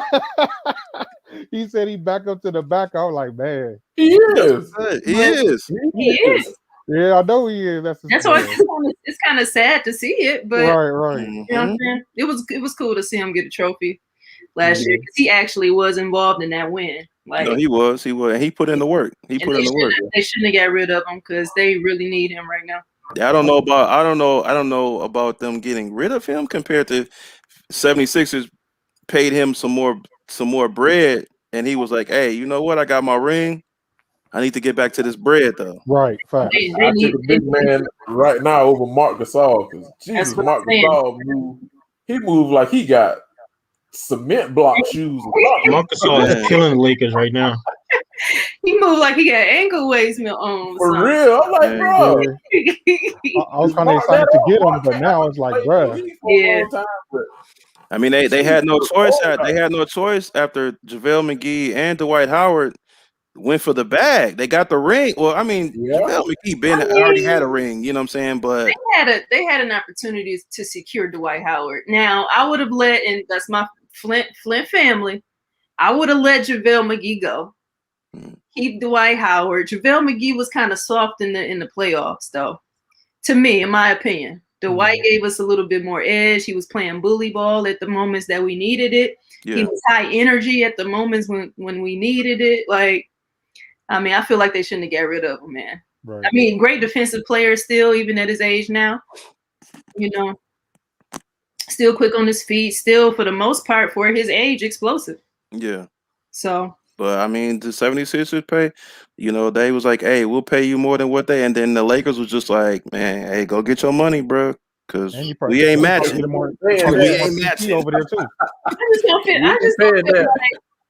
Speaker 2: mean? He said he back up to the back. I was like, man.
Speaker 5: He is.
Speaker 3: He is.
Speaker 2: Yeah, I know he is.
Speaker 3: That's why it's kind of sad to see it, but
Speaker 2: right.
Speaker 3: You know what I'm saying? It was cool to see him get a trophy last year because he actually was involved in that win. Like,
Speaker 1: no, he was. He put in the work. They
Speaker 3: shouldn't have got rid of him because they really need him right now.
Speaker 1: Yeah, I don't know about them getting rid of him compared to 76ers paid him some more bread, and he was like, hey, you know what? I got my ring. I need to get back to this bread though.
Speaker 2: Right. Fact.
Speaker 5: I take a big man right now over Marc Gasol because Jesus, Marc Gasol moved like he got cement block shoes.
Speaker 4: Marc Gasol is killing the Lakers right now.
Speaker 3: He moved like he got ankle weights on.
Speaker 5: For real, I'm like, bro.
Speaker 2: I was kind of excited to get him, but now it's like, bro.
Speaker 3: Yeah.
Speaker 1: I mean, they had no choice. They had no choice after JaVale McGee and Dwight Howard went for the bag. They got the ring. Well, I mean, JaVale McGee already had a ring. You know what I'm saying? But
Speaker 3: they had an opportunity to secure Dwight Howard. Now, I would have and that's my Flint family. I would have let JaVale McGee go. Keep Dwight Howard. JaVale McGee was kind of soft in the playoffs, though. To me, in my opinion, Dwight gave us a little bit more edge. He was playing bully ball at the moments that we needed it. Yeah. He was high energy at the moments when we needed it. Like, I mean, I feel like they shouldn't have got rid of him, man.
Speaker 2: Right.
Speaker 3: I mean, great defensive player still, even at his age now. You know, still quick on his feet, still for the most part for his age, explosive.
Speaker 1: Yeah.
Speaker 3: So,
Speaker 1: but I mean, the 76ers pay, they was like, hey, we'll pay you more than what they, and then the Lakers was just like, man, hey, go get your money, bro, because
Speaker 2: And
Speaker 1: we ain't
Speaker 2: probably get
Speaker 1: matching.
Speaker 2: him more.
Speaker 1: We
Speaker 2: More
Speaker 1: ain't
Speaker 2: CP
Speaker 1: matching.
Speaker 2: over there too.
Speaker 3: I just don't feel.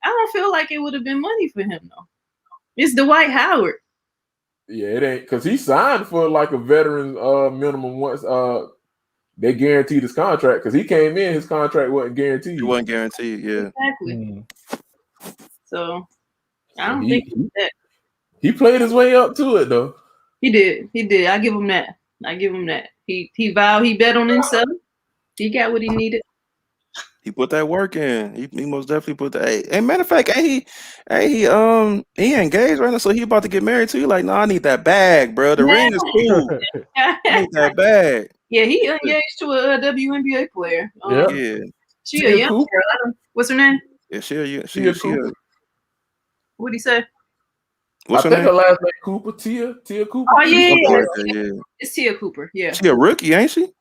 Speaker 3: I don't feel like it would have been money for him though. It's Dwight Howard.
Speaker 5: Yeah, it ain't because he signed for like a veteran minimum once they guaranteed his contract because he came in, his contract wasn't guaranteed.
Speaker 1: It wasn't guaranteed, yeah.
Speaker 3: Exactly. So I don't think that
Speaker 5: he played his way up to it though.
Speaker 3: He did. I give him that. He vowed, he bet on himself. He got what he needed.
Speaker 1: He put that work in. He most definitely put that. Hey, matter of fact, he engaged right now, so he about to get married too. He like, no, I need that bag, bro. The ring is cool. I need that bag.
Speaker 3: Yeah, he engaged to a WNBA player.
Speaker 1: Yeah.
Speaker 3: She a young girl. What's her name?
Speaker 1: Yeah, she.
Speaker 3: What'd he say?
Speaker 1: What's her
Speaker 5: name?
Speaker 1: Her
Speaker 5: last name Cooper. Tia Cooper.
Speaker 3: Oh yeah.
Speaker 1: Yeah.
Speaker 3: It's Tia Cooper. Yeah.
Speaker 1: She a rookie, ain't she?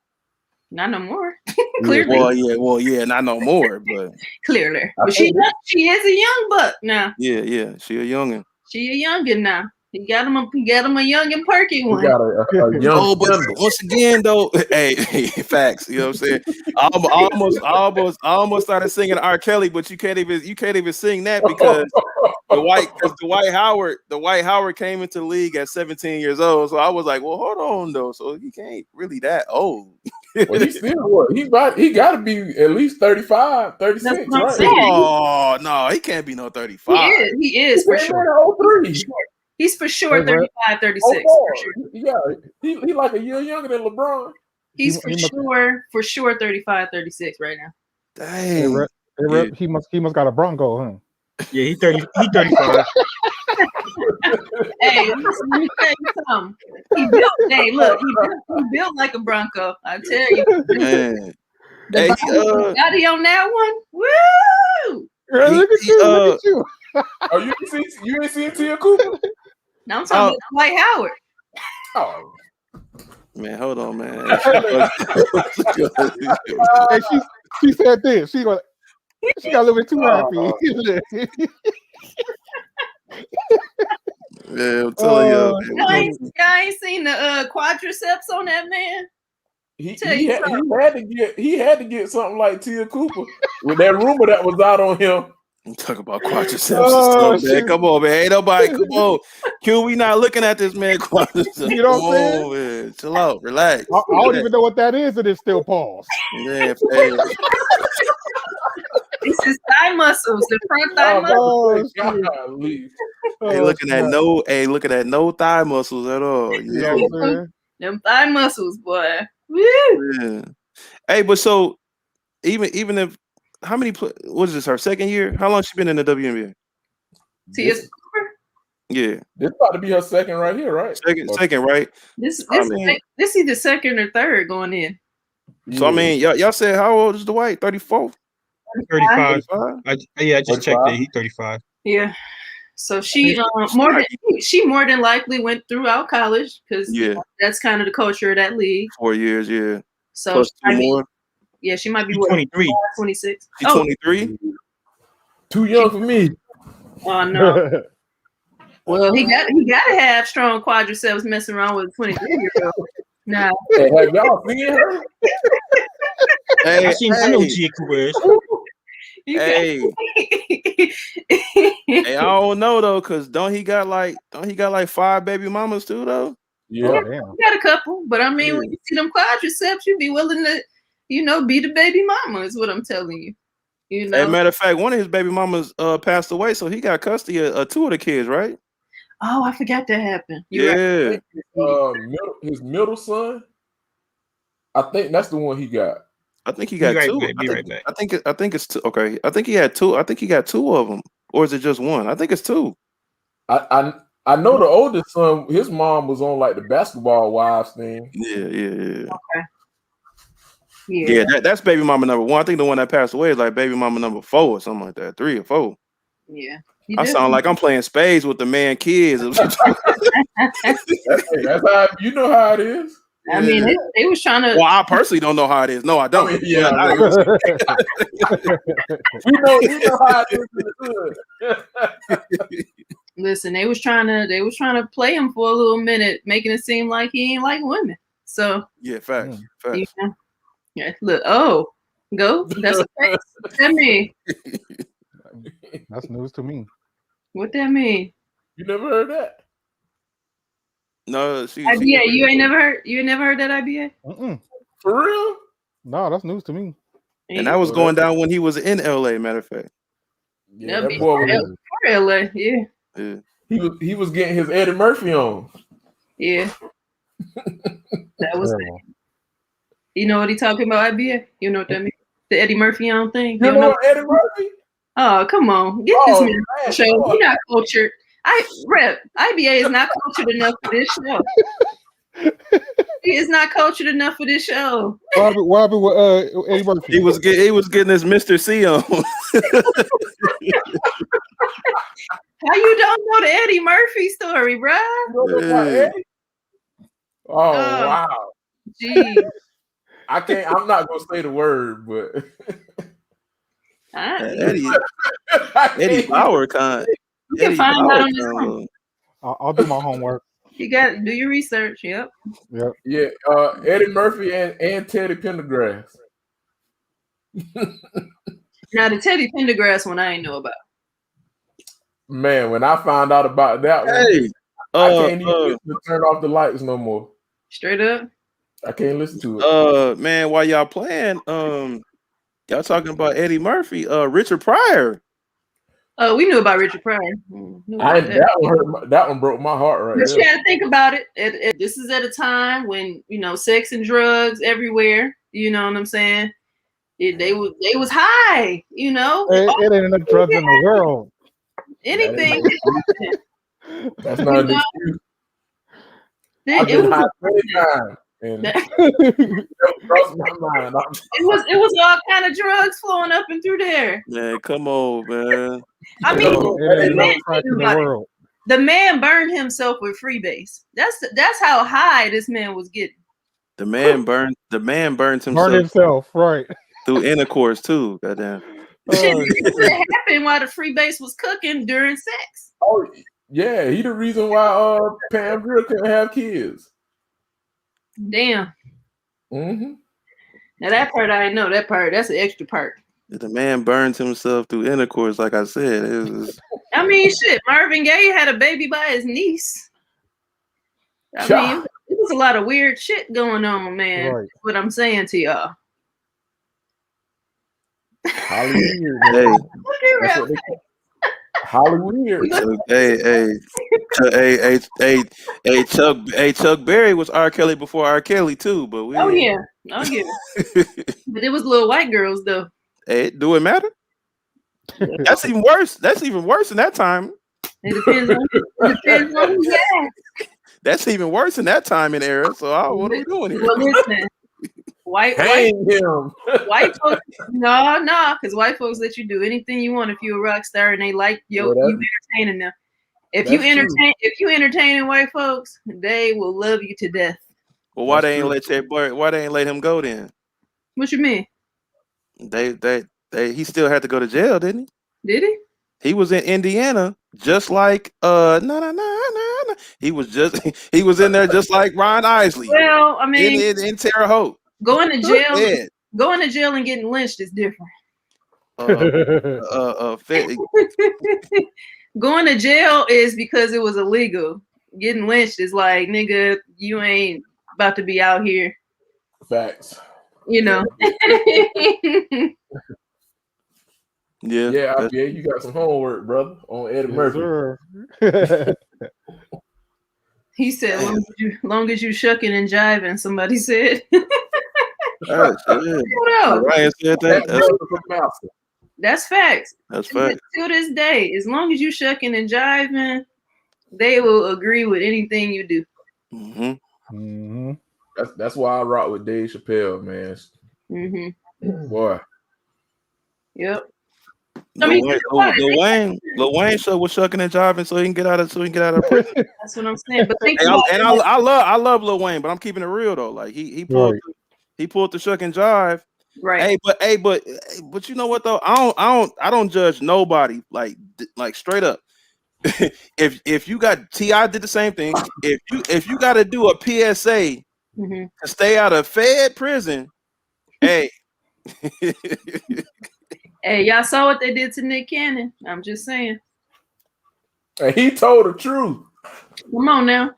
Speaker 3: Not no more. Clearly.
Speaker 1: Well, yeah, not no more, but
Speaker 3: clearly. But she is a young buck now.
Speaker 1: Yeah, she a youngin.
Speaker 3: She a youngin now. He got him a young and perky one.
Speaker 5: He got a young.
Speaker 1: Oh, but once again though, hey, facts. You know what I'm saying? I almost started singing R. Kelly, but you can't even sing that because Dwight Howard came into the league at 17 years old. So I was like, well, hold on though. So he can't really that old.
Speaker 5: Well, he still what? He got to be at least 35, 36, right?
Speaker 1: Oh no, he can't be no 35.
Speaker 3: He is for sure. He's for sure 35, 36. For sure.
Speaker 5: Yeah, he like a year younger than LeBron.
Speaker 3: He's for sure 35, 36 right now.
Speaker 1: Dang.
Speaker 2: He must got a Bronco, huh?
Speaker 4: Yeah, he 35.
Speaker 3: Hey, let me tell you something. He built like a Bronco. I tell you.
Speaker 1: Man.
Speaker 3: The body on that one. Woo!
Speaker 2: Look at you.
Speaker 5: Oh, you ain't seen Tia Cooper?
Speaker 3: Now I'm talking about Dwight Howard.
Speaker 5: Oh.
Speaker 1: Man, hold on, man.
Speaker 2: Hey, she said this. She got a little bit too happy.
Speaker 1: Yeah, I'm telling you.
Speaker 3: Y'all ain't seen the quadriceps on that man.
Speaker 5: He had to get something like Tia Cooper with that rumor that was out on him.
Speaker 1: I'm talking about quadriceps and stuff, man. Come on, man. Ain't nobody. Come on, Q. We not looking at this man. Quadriceps.
Speaker 2: You know what I'm saying?
Speaker 1: Man. Chill out, relax.
Speaker 2: I don't even know what that is, and it's still pause.
Speaker 1: Yeah,
Speaker 3: it's his thigh muscles, the front thigh muscles.
Speaker 1: Looking at no thigh muscles at all. Yeah,
Speaker 2: you know what I'm saying?
Speaker 3: Them thigh muscles, boy. Woo!
Speaker 1: Yeah. Hey, but so even if how many? What is this? Her second year? How long she been in the WNBA?
Speaker 3: Tia Cooper?
Speaker 1: Yeah,
Speaker 5: this about to be her second right here, right?
Speaker 1: Second, right?
Speaker 3: This is the second or third going in.
Speaker 1: So I mean, y'all said how old is Dwight? 34?
Speaker 4: 35. I just checked it. He's 35.
Speaker 3: Yeah. So she more than likely went throughout college because that's kind of the culture of that league.
Speaker 1: 4 years, yeah.
Speaker 3: So
Speaker 1: plus 2 more.
Speaker 3: Yeah, she might be
Speaker 4: 23.
Speaker 3: 26.
Speaker 1: She's 23?
Speaker 5: Too young for me.
Speaker 3: Oh no. Well, he got to have strong quadriceps messing around with a 23-year-old. Nah.
Speaker 5: Hey, have y'all seen her?
Speaker 4: I know who Tia Cooper is.
Speaker 1: Hey, I don't know though, cause don't he got like 5 baby mamas too though?
Speaker 5: Yeah,
Speaker 3: he got a couple, but I mean, when you see them quadriceps, you'd be willing to, be the baby mama. Is what I'm telling you.
Speaker 1: As a matter of fact, one of his baby mamas passed away, so he got custody of 2 of the kids, right?
Speaker 3: Oh, I forgot that happened.
Speaker 1: You're
Speaker 3: right.
Speaker 5: His middle son, I think that's the one he got.
Speaker 1: I think he got 2.
Speaker 4: Right back.
Speaker 1: I think it's 2. Okay, I think he had 2. I think he got 2 of them, or is it just 1? I think it's 2.
Speaker 5: I know the oldest son. His mom was on like the Basketball Wives thing.
Speaker 1: Yeah.
Speaker 3: Okay.
Speaker 1: Yeah, that's baby mama number 1. I think the one that passed away is like baby mama number 4 or something like that, 3 or 4.
Speaker 3: Yeah.
Speaker 1: I sound like I'm playing spades with the man kids.
Speaker 5: That's how you know how it is.
Speaker 3: I mean, they was trying to.
Speaker 1: Well, I personally don't know how it is. No, I don't.
Speaker 5: I mean, yeah, we know how it is in the hood.
Speaker 3: Listen, they was trying to play him for a little minute, making it seem like he ain't like women. So
Speaker 1: yeah, facts.
Speaker 3: You know, yeah, look, go. That's a fact. What that mean?
Speaker 2: That's news to me.
Speaker 3: What that mean?
Speaker 5: You never heard that?
Speaker 1: No,
Speaker 3: IBA, you ain't never heard that IBA?
Speaker 5: For real?
Speaker 2: No, that's news to me.
Speaker 1: And that was going down when he was in LA, matter of fact.
Speaker 5: Yeah, that boy was
Speaker 3: in LA, yeah.
Speaker 5: He was getting his Eddie Murphy on.
Speaker 3: Yeah. That was it. You know what he talking about, IBA? You know what that means? The Eddie Murphy on thing?
Speaker 5: You know Eddie Murphy?
Speaker 3: Oh, come on. Get this man on the show. He's not cultured. IBA is not cultured enough for this show. He is not cultured enough for this show.
Speaker 2: What happened with Eddie Murphy?
Speaker 1: He was getting his Mr. C on.
Speaker 3: How you don't know the Eddie Murphy story, bro?
Speaker 5: Oh wow.
Speaker 3: Geez.
Speaker 5: I'm not gonna say the word, but
Speaker 1: Eddie Bauer kind.
Speaker 3: You can find out on his own.
Speaker 2: I'll do my homework.
Speaker 3: You got to do your research. Yep.
Speaker 5: Yeah. Eddie Murphy and Teddy Pendergrass.
Speaker 3: Now the Teddy Pendergrass one I ain't know about.
Speaker 5: Man, when I found out about that one, I can't even listen to Turn Off the Lights no more.
Speaker 3: Straight up.
Speaker 5: I can't listen to it.
Speaker 1: Man, while y'all playing, y'all talking about Eddie Murphy, Richard Pryor.
Speaker 3: Oh, we knew about Richard Pryor.
Speaker 5: That one broke my heart right
Speaker 3: there.
Speaker 5: there.
Speaker 3: But you gotta think about it. This is at a time when sex and drugs everywhere. You know what I'm saying? They was high.
Speaker 2: It ain't enough drugs in the world.
Speaker 3: Anything.
Speaker 5: That's not an excuse. I've been high many times. And it
Speaker 3: was all kind of drugs flowing up and through there.
Speaker 1: Man, come on, man.
Speaker 3: I mean, the man burned himself with freebase. That's how high this man was getting.
Speaker 1: The man burned himself.
Speaker 2: Burned himself, right?
Speaker 1: Through intercourse too. Goddamn.
Speaker 3: It happened while the freebase was cooking during sex.
Speaker 5: Oh yeah, he the reason why Pam Grier couldn't have kids.
Speaker 3: Damn.
Speaker 5: Mm-hmm.
Speaker 3: Now that part I know. That's an extra part.
Speaker 1: The man burns himself through intercourse, like I said. It was...
Speaker 3: I mean, shit. Marvin Gaye had a baby by his niece. I mean, it was a lot of weird shit going on, man. Right. What I'm saying to y'all.
Speaker 5: Hollywood. Hollywood.
Speaker 1: Chuck Berry was R. Kelly before R. Kelly too, but
Speaker 3: Oh yeah. But it was little white girls though.
Speaker 1: Hey, do it matter? That's even worse. That's even worse in that time.
Speaker 3: It depends on who you ask.
Speaker 1: That's even worse in that time and era. So what are we doing here?
Speaker 3: Well, listen. White folks, no, because white folks let you do anything you want if you're a rock star and they like you entertaining them. If you entertaining white folks, they will love you to death.
Speaker 1: Well, why they ain't let him go then?
Speaker 3: What you mean?
Speaker 1: He still had to go to jail, didn't he?
Speaker 3: Did he?
Speaker 1: He was in Indiana, just like He was in there just like Ron Isley.
Speaker 3: Well, I mean,
Speaker 1: in Terre Haute.
Speaker 3: Going to jail and getting lynched is different. Going to jail is because it was illegal. Getting lynched is like, nigga, you ain't about to be out here.
Speaker 5: Facts.
Speaker 3: Yeah.
Speaker 5: Yeah, you got some homework, brother, on Eddie Murphy.
Speaker 3: He said, long as you shucking and jiving, somebody said.
Speaker 1: Ryan said that.
Speaker 3: That's facts.
Speaker 1: That's facts.
Speaker 3: To this day, as long as you shucking and jiving, they will agree with anything you do.
Speaker 1: Mm-hmm.
Speaker 5: Mm-hmm. That's why I rock with Dave Chappelle, man.
Speaker 3: Mm-hmm.
Speaker 5: Boy.
Speaker 3: Yep. I mean,
Speaker 1: Lil Wayne show was shucking and jiving so he can get out of prison.
Speaker 3: That's what I'm saying. But think
Speaker 1: Hey,
Speaker 3: about it.
Speaker 1: I love Lil Wayne, but I'm keeping it real though. Like he pulled the shuck and jive.
Speaker 3: Right.
Speaker 1: But you know what though? I don't judge nobody like straight up. if you got T.I. did the same thing. If you got to do a PSA to stay out of Fed prison, hey.
Speaker 3: Hey, y'all saw what they did to Nick Cannon. I'm just saying.
Speaker 5: And he told the truth.
Speaker 3: Come on now.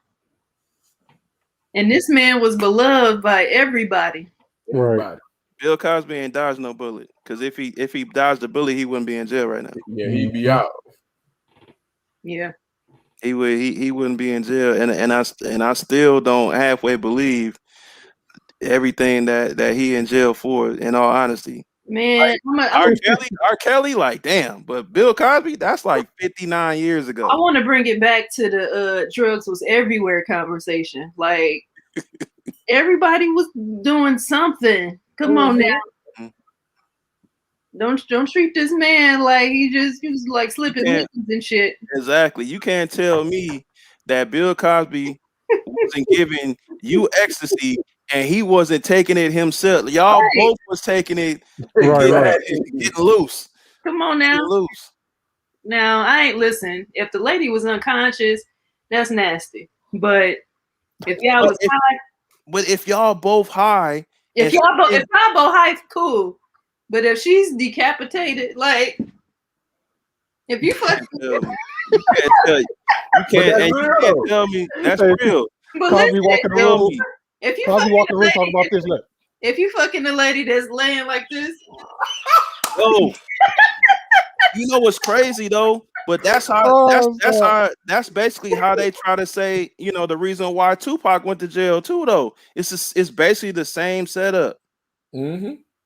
Speaker 3: And this man was beloved by everybody.
Speaker 2: Right.
Speaker 1: Bill Cosby ain't dodged no bullet. Because if he dodged a bullet, he wouldn't be in jail right now.
Speaker 5: Yeah, he'd be out.
Speaker 3: Yeah.
Speaker 1: He wouldn't be in jail. And I still don't halfway believe everything that he in jail for, in all honesty.
Speaker 3: Man,
Speaker 1: R. Kelly, like damn, but Bill Cosby, that's like 59 years ago.
Speaker 3: I want to bring it back to the drugs was everywhere conversation. Like everybody was doing something. Come on now. Don't treat this man like he was like slipping liquids and shit.
Speaker 1: Exactly. You can't tell me that Bill Cosby wasn't giving you ecstasy and he wasn't taking it himself. Y'all both was taking it, getting loose.
Speaker 3: Come on now.
Speaker 1: Loose.
Speaker 3: Now I ain't listen. If the lady was unconscious, that's nasty. But if y'all was high,
Speaker 1: but if y'all both high,
Speaker 3: if y'all both high, cool. But if she's decapitated, like if you fucking
Speaker 1: you can't tell me that's real.
Speaker 3: But
Speaker 2: Cosby walking the room.
Speaker 3: If you
Speaker 2: Cosby walking the room talking about this, look.
Speaker 3: If you fucking the lady that's laying like this,
Speaker 1: yo, you know what's crazy though? But that's that's basically how they try to say, you know, the reason why Tupac went to jail too, though. It's basically the same setup.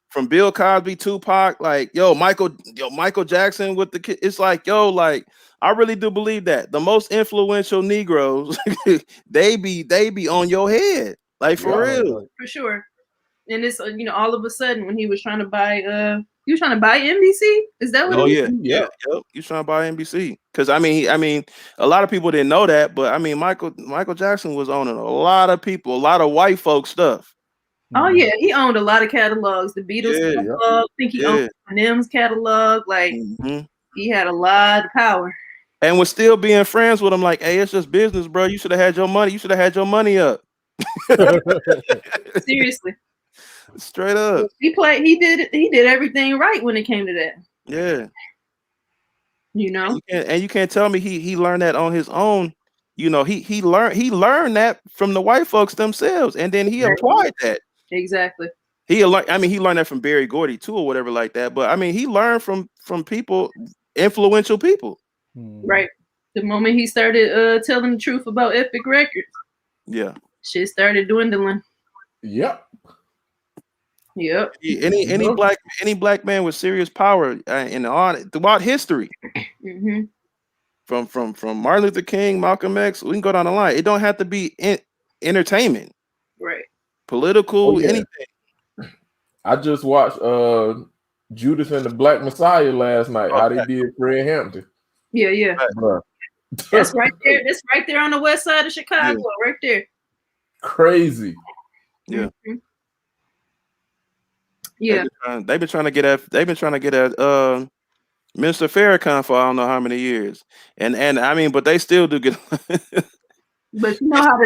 Speaker 1: From Bill Cosby, Tupac, like Michael Jackson with the kid. It's like, like I really do believe that the most influential Negroes, they be on your head, like for real,
Speaker 3: for sure. And it's all of a sudden when he was trying to buy NBC. Is that what?
Speaker 1: Yeah. He's trying to buy NBC because I mean a lot of people didn't know that, but I mean Michael Jackson was owning a lot of people, a lot of white folk stuff.
Speaker 3: Oh yeah, he owned a lot of catalogs. The Beatles catalog. I think he owned Eminem's catalog. Like he had a lot of power.
Speaker 1: And was still being friends with him. Like, hey, it's just business, bro. You should have had your money. You should have had your money up.
Speaker 3: Seriously.
Speaker 1: Straight up.
Speaker 3: He did everything right when it came to that.
Speaker 1: Yeah.
Speaker 3: You know.
Speaker 1: And you can't tell me he learned that on his own. You know, he learned that from the white folks themselves, and then he applied that.
Speaker 3: Exactly.
Speaker 1: He learned that from Berry Gordy too, or whatever like that. But I mean, he learned from people, influential people.
Speaker 3: Right. The moment he started telling the truth about Epic Records, shit started dwindling.
Speaker 1: Any black man with serious power throughout history, from Martin Luther King, Malcolm X, we can go down the line. It don't have to be entertainment,
Speaker 3: right?
Speaker 1: Political, anything.
Speaker 5: I just watched Judas and the Black Messiah last night. How they did Fred Hampton.
Speaker 3: Yeah. That's right there. That's right there on the west side of Chicago, right there.
Speaker 5: Crazy.
Speaker 1: Yeah.
Speaker 3: Yeah.
Speaker 1: They've been trying to get at Mr. Farrakhan for I don't know how many years. And I mean, but they still do get
Speaker 3: But you know how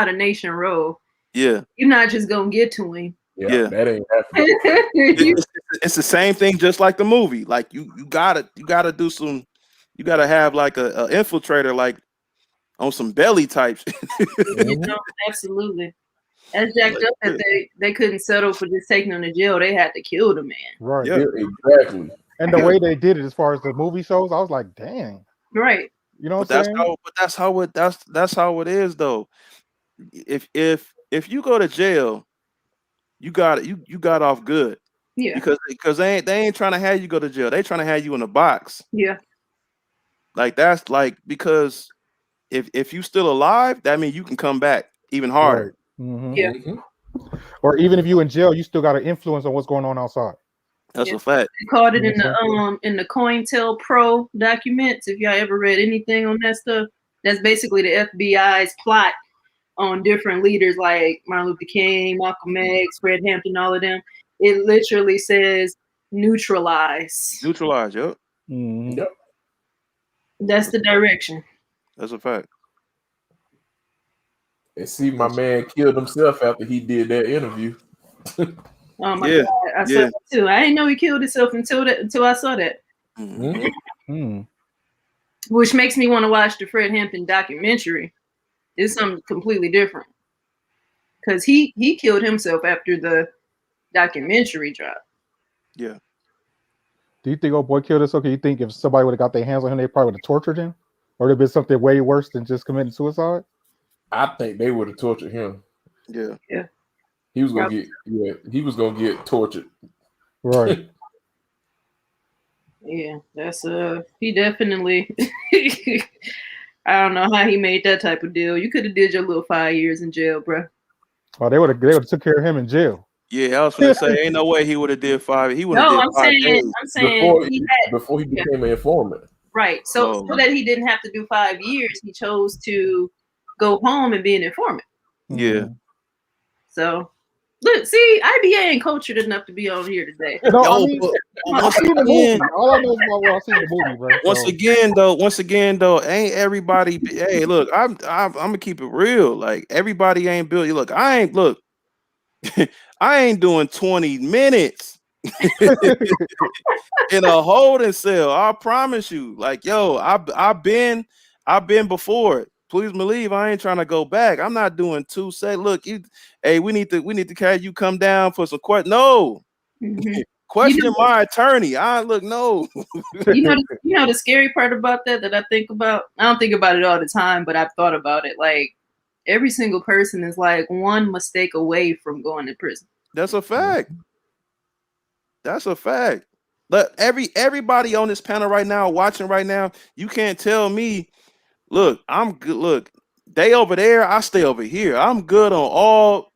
Speaker 3: the nation roll.
Speaker 1: Yeah.
Speaker 3: You're not just gonna get to him.
Speaker 5: Yeah. That ain't happening.
Speaker 1: It's the same thing, just like the movie. Like you gotta do some, you gotta have like a infiltrator, like on some belly types.
Speaker 3: Absolutely. That's jacked up that they couldn't settle for just taking him to jail. They had to kill the man.
Speaker 2: Right.
Speaker 5: Yeah, exactly.
Speaker 2: And the way they did it, as far as the movie shows, I was like, dang.
Speaker 3: Right.
Speaker 2: You know what I'm saying?
Speaker 1: That's how it is though. If you go to jail, you got off good.
Speaker 3: Yeah.
Speaker 1: Because they ain't trying to have you go to jail. They trying to have you in a box.
Speaker 3: Yeah.
Speaker 1: Like that's like, because if you still alive, that means you can come back even harder.
Speaker 2: Right.
Speaker 3: Yeah.
Speaker 2: Or even if you in jail, you still got an influence on what's going on outside.
Speaker 1: That's a fact.
Speaker 3: They called it in the COINTELPRO documents. If y'all ever read anything on that stuff, that's basically the FBI's plot on different leaders like Martin Luther King, Malcolm X, Fred Hampton, all of them. It literally says neutralize.
Speaker 1: Neutralize, yep.
Speaker 5: Yep.
Speaker 3: That's the direction.
Speaker 1: That's a fact.
Speaker 5: And see, my man killed himself after he did that interview.
Speaker 3: Oh my God, I saw that too. I didn't know he killed himself until I saw that. Which makes me want to watch the Fred Hampton documentary. It's something completely different. Because he killed himself after the documentary dropped.
Speaker 1: Yeah.
Speaker 2: Do you think old boy killed himself? Do you think if somebody would have got their hands on him, they probably would have tortured him? Or would have been something way worse than just committing suicide?
Speaker 5: I think they would have tortured him.
Speaker 1: Yeah.
Speaker 3: Yeah.
Speaker 5: He was gonna get tortured.
Speaker 2: Right.
Speaker 3: Yeah, that's he definitely I don't know how he made that type of deal. You could have did your little 5 years in jail, bro.
Speaker 2: Oh, they would have took care of him in jail.
Speaker 1: Yeah, I was gonna say, ain't no way he would have did 5. He would have did 5 days.
Speaker 3: I'm saying
Speaker 5: before he became an informant.
Speaker 3: Right. So that he didn't have to do 5 years, he chose to go home and be an informant.
Speaker 1: Yeah.
Speaker 3: So look, see, IBA ain't cultured enough to be on here today.
Speaker 2: No, I mean, I've seen the movie. All I know is about I've seen the movie, bro.
Speaker 1: Once again though, ain't everybody. Hey, look, I'm gonna keep it real. Like everybody ain't built. Look, I ain't doing 20 minutes in a holding cell. I promise you. Like, yo, I've been before it. Please believe I ain't trying to go back. I'm not doing 2 seconds. Look, we need to have you come down for some question. No. Question my attorney. No.
Speaker 3: you know the scary part about that I think about. I don't think about it all the time, but I've thought about it. Like every single person is like one mistake away from going to prison.
Speaker 1: That's a fact. That's a fact. But everybody on this panel right now, watching right now, you can't tell me. Look, I'm good. Look, they over there, I stay over here. I'm good on all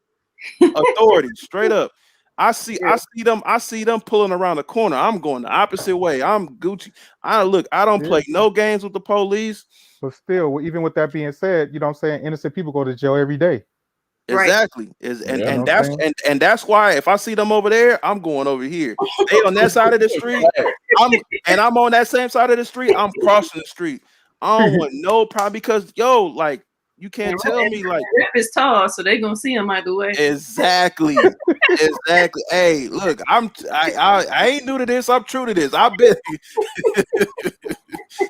Speaker 1: authority, straight up. I see them pulling around the corner. I'm going the opposite way. I'm Gucci. I don't play no games with the police.
Speaker 2: But still, even with that being said, you know what I'm saying? Innocent people go to jail every day.
Speaker 1: Exactly. And that's why if I see them over there, I'm going over here. They on that side of the street. I'm on that same side of the street. I'm crossing the street. I don't want no problem because like you can't tell me like
Speaker 3: Rip is tall, so they gonna see him either way.
Speaker 1: Exactly. Hey, look, I ain't new to this. I'm true to this. I've been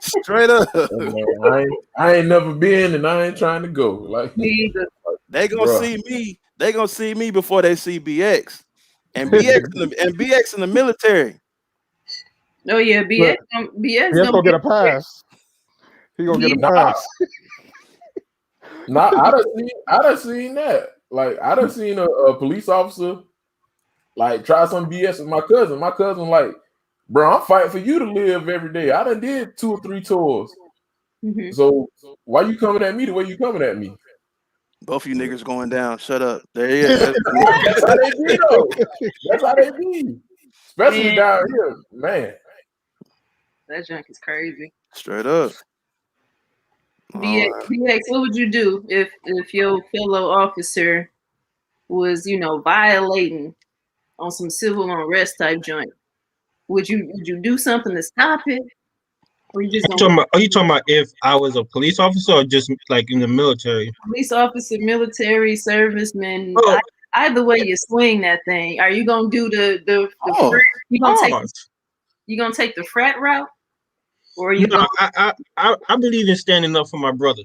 Speaker 1: straight up.
Speaker 5: I ain't never been, and I ain't trying to go. Like
Speaker 1: they gonna see me. They gonna see me before they see BX, and BX in the military.
Speaker 3: Oh yeah, BX
Speaker 2: gonna get a pass. He gonna get a pass.
Speaker 5: Nah, I done seen that. Like I done seen a police officer like try some BS with my cousin. My cousin like, bro, I'm fighting for you to live every day. I done did 2 or 3 tours. So why you coming at me the way you coming at me?
Speaker 1: Both of you niggas going down. Shut up. There he is.
Speaker 5: That's how they be though. That's how they be. Especially down here, man.
Speaker 3: That junk is crazy.
Speaker 1: Straight up.
Speaker 3: BX, what would you do if your fellow officer was, violating on some civil unrest type joint? Would you do something to stop it? Or you just
Speaker 4: are you talking about if I was a police officer or just like in the military?
Speaker 3: Police officer, military, serviceman. Either way you swing that thing. Are you gonna do the you gonna take the frat route? Or are you
Speaker 4: I believe in standing up for my brother.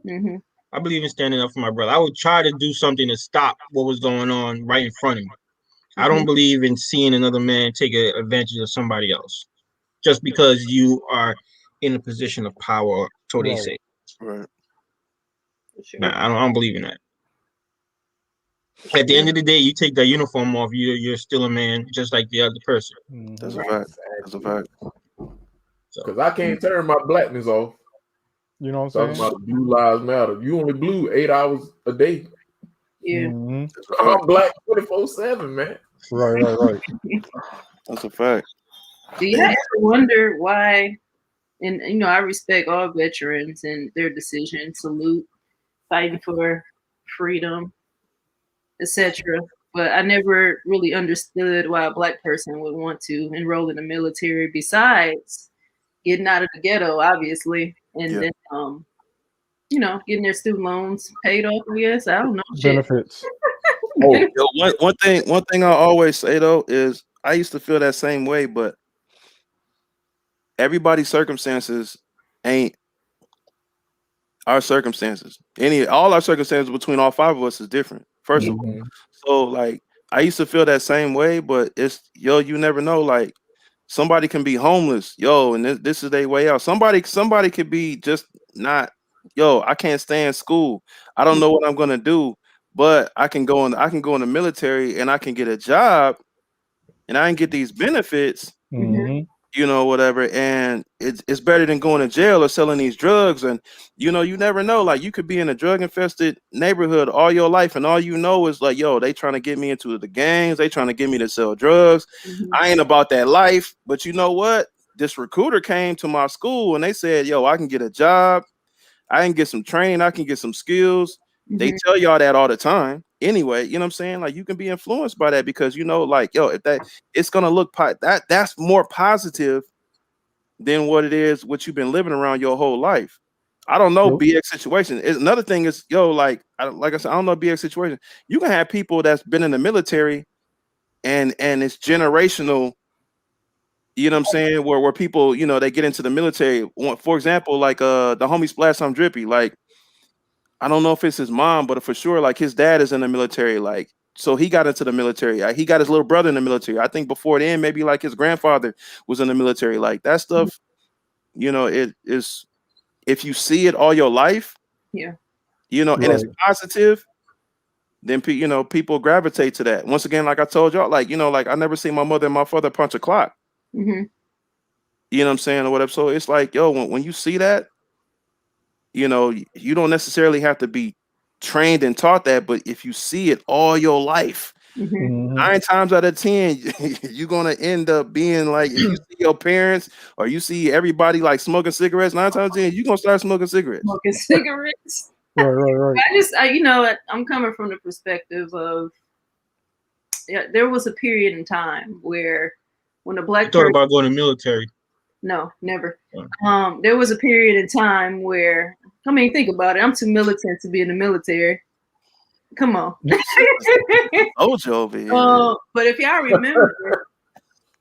Speaker 3: Mm-hmm.
Speaker 4: I believe in standing up for my brother. I would try to do something to stop what was going on right in front of me. Mm-hmm. I don't believe in seeing another man take advantage of somebody else just because you are in a position of power, so they say.
Speaker 1: Right.
Speaker 3: Sure.
Speaker 4: Nah, I don't believe in that. At the end of the day, you take that uniform off, you're still a man, just like the other person.
Speaker 1: That's a fact. That's a fact.
Speaker 5: Because I can't turn my blackness off.
Speaker 2: You know what I'm saying?
Speaker 5: Talking about Blue Lives Matter. You only blue 8 hours a day.
Speaker 3: Yeah.
Speaker 2: Mm-hmm.
Speaker 5: I'm black 24/7, man.
Speaker 2: Right.
Speaker 1: That's a fact.
Speaker 3: Do you ever wonder why? And I respect all veterans and their decision, salute, fighting for freedom, etc. But I never really understood why a black person would want to enroll in the military. Besides getting out of the ghetto, obviously, and then getting their student loans paid off. I guess I don't know shit.
Speaker 2: Benefits.
Speaker 5: Oh,
Speaker 1: Yo, one thing I always say though is I used to feel that same way, but everybody's circumstances ain't our circumstances. All our circumstances between all five of us is different. First of all,
Speaker 5: mhm.
Speaker 1: so like I used to feel that same way, but you never know. Like somebody can be homeless, and this is their way out. Somebody could be just not, I can't stay in school. I don't know what I'm gonna do, but I can go in the military and I can get a job and I can get these benefits,
Speaker 2: Mm-hmm.
Speaker 1: whatever. And it's better than going to jail or selling these drugs. And you never know. Like you could be in a drug infested neighborhood all your life, and all you know is like, they trying to get me into the gangs. They trying to get me to sell drugs. I ain't about that life. But you know what? This recruiter came to my school and they said, I can get a job. I can get some training. I can get some skills. They tell y'all that all the time. Anyway, you know what I'm saying? Like you can be influenced by that because like, if it's gonna look that's more positive than what you've been living around your whole life. I don't know
Speaker 2: Yep.
Speaker 1: BX situation. Another thing is, like I said, I don't know BX situation. You can have people that's been in the military and it's generational. You know what I'm saying? Where people, they get into the military. For example, like the homie Splash Some Drippy. Like I don't know if it's his mom, but for sure, like his dad is in the military. Like so, he got into the military. He got his little brother in the military. I think before then, maybe like his grandfather was in the military. Like that stuff, it is. If you see it all your life,
Speaker 3: Yeah.
Speaker 1: And it's
Speaker 2: Right.
Speaker 1: positive, then people gravitate to that. Once again, like I told y'all, like like I never seen my mother and my father punch a clock.
Speaker 3: Mm-hmm.
Speaker 1: You know what I'm saying or whatever. So it's like, when you see that, you don't necessarily have to be trained and taught that, but if you see it all your life,
Speaker 3: Mm-hmm.
Speaker 2: Mm-hmm.
Speaker 1: 9 times out of 10, you're gonna end up being like, if you see your parents or you see everybody like smoking cigarettes, 9 times out of 10, you're gonna start smoking cigarettes.
Speaker 3: Smoking cigarettes.
Speaker 2: Right.
Speaker 3: I'm coming from the perspective of, there was a period in time where when a
Speaker 4: You
Speaker 3: black
Speaker 4: thought
Speaker 3: person,
Speaker 4: about going to military.
Speaker 3: no, never.
Speaker 4: Oh.
Speaker 3: There was a period in time where, I mean, think about it. I'm too militant to be in the military. Come on.
Speaker 1: Ojo over here.
Speaker 3: But if y'all remember,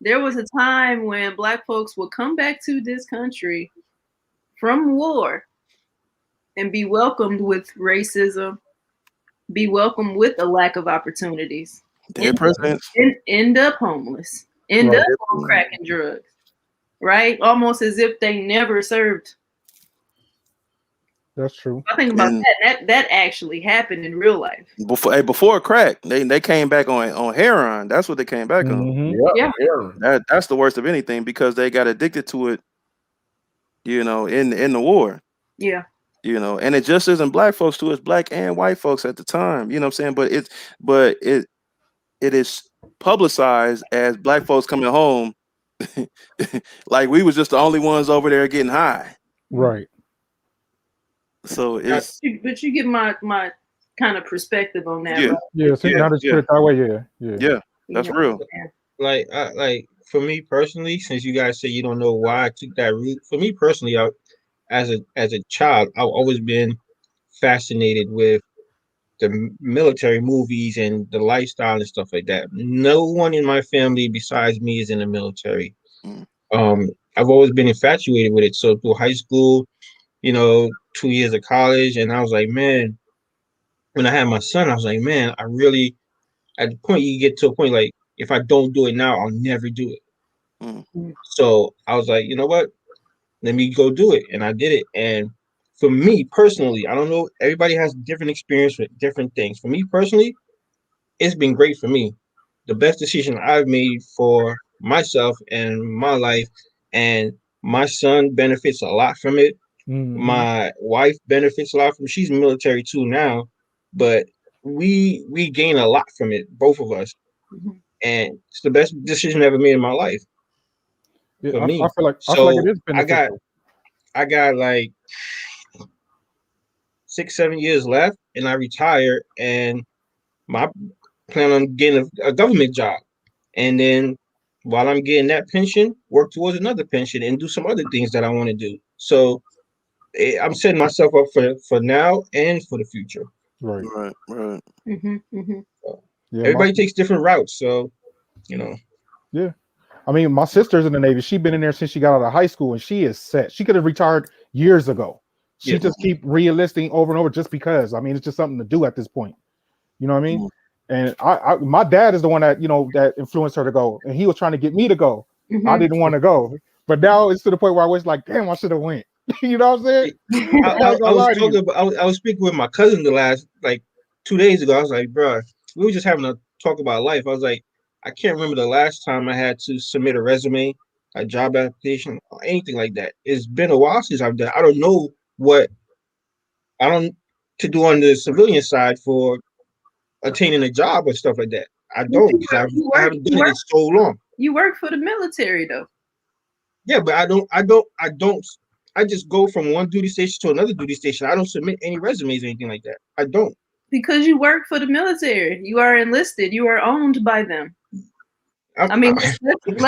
Speaker 3: there was a time when black folks would come back to this country from war and be welcomed with racism, be welcomed with a lack of opportunities,
Speaker 1: Dead presidents.
Speaker 3: end up homeless, end
Speaker 2: Right.
Speaker 3: up on crack and drugs, right? Almost as if they never served.
Speaker 2: That's true.
Speaker 3: I think about
Speaker 1: And
Speaker 3: that actually happened in real life.
Speaker 1: before crack, they came back on heroin. That's what they came back on.
Speaker 2: Mm-hmm.
Speaker 3: Yeah.
Speaker 1: That's the worst of anything because they got addicted to it, in the war.
Speaker 3: Yeah.
Speaker 1: And it just isn't black folks too, it's black and white folks at the time. You know what I'm saying? But it is publicized as black folks coming home like we was just the only ones over there getting high.
Speaker 2: Right.
Speaker 1: So it's
Speaker 3: But you get my kind of perspective on that,
Speaker 1: yeah,
Speaker 3: right?
Speaker 2: Yeah. See, now that you put it that way, yeah.
Speaker 1: yeah, that's real.
Speaker 4: Like for me personally, since you guys say you don't know why I took that route, for me personally, as a child, I've always been fascinated with the military movies and the lifestyle and stuff like that. No one in my family besides me is in the military.
Speaker 1: Mm.
Speaker 4: I've always been infatuated with it. So through high school, 2 years of college, and I was like, man, when I had my son, I was like, man, I really, at the point you get to a point like, if I don't do it now, I'll never do it.
Speaker 1: Mm.
Speaker 4: So I was like, you know what? Let me go do it. And I did it. And for me personally, I don't know, everybody has different experience with different things. For me personally, it's been great for me. The best decision I've made for myself and my life, and my son benefits a lot from it.
Speaker 2: Mm-hmm.
Speaker 4: My wife benefits a lot from it. She's military too now, but we gain a lot from it, both of us. and it's the best decision I ever made in my life
Speaker 2: Yeah,
Speaker 4: for
Speaker 2: I
Speaker 4: me.
Speaker 2: feel like
Speaker 4: So
Speaker 2: it is beneficial.
Speaker 4: I got like 6-7 years left, and I retire, and my plan on getting a government job, and then while I'm getting that pension, work towards another pension and do some other things that I want to do. So I'm setting myself up for now and for the future.
Speaker 2: Right.
Speaker 1: Right.
Speaker 2: Yeah.
Speaker 4: Everybody takes different routes, so you know.
Speaker 2: Yeah. I mean, my sister's in the Navy. She's been in there since she got out of high school, and she is set. She could have retired years ago. She
Speaker 4: Yeah.
Speaker 2: just keep re-enlisting over and over just because. I mean, it's just something to do at this point. You know what I mean?
Speaker 1: Mm.
Speaker 2: And my dad is the one that that influenced her to go, and he was trying to get me to go. I didn't want to go, but now it's to the point where I was like, damn, I should have went. You know what I'm saying?
Speaker 4: I was talking about. I was speaking with my cousin the last like 2 days ago. I was like, bro, we were just having a talk about life. I was like, I can't remember the last time I had to submit a resume, a job application, or anything like that. It's been a while since I've done. I don't know what I don't to do on the civilian side for attaining a job or stuff like that. I don't because I haven't done it in so long.
Speaker 3: You work for the military though.
Speaker 4: Yeah, but I don't. I just go from one duty station to another duty station. I don't submit any resumes or anything like that. I don't.
Speaker 3: Because you work for the military. You are enlisted. You are owned by them. I mean, let's no,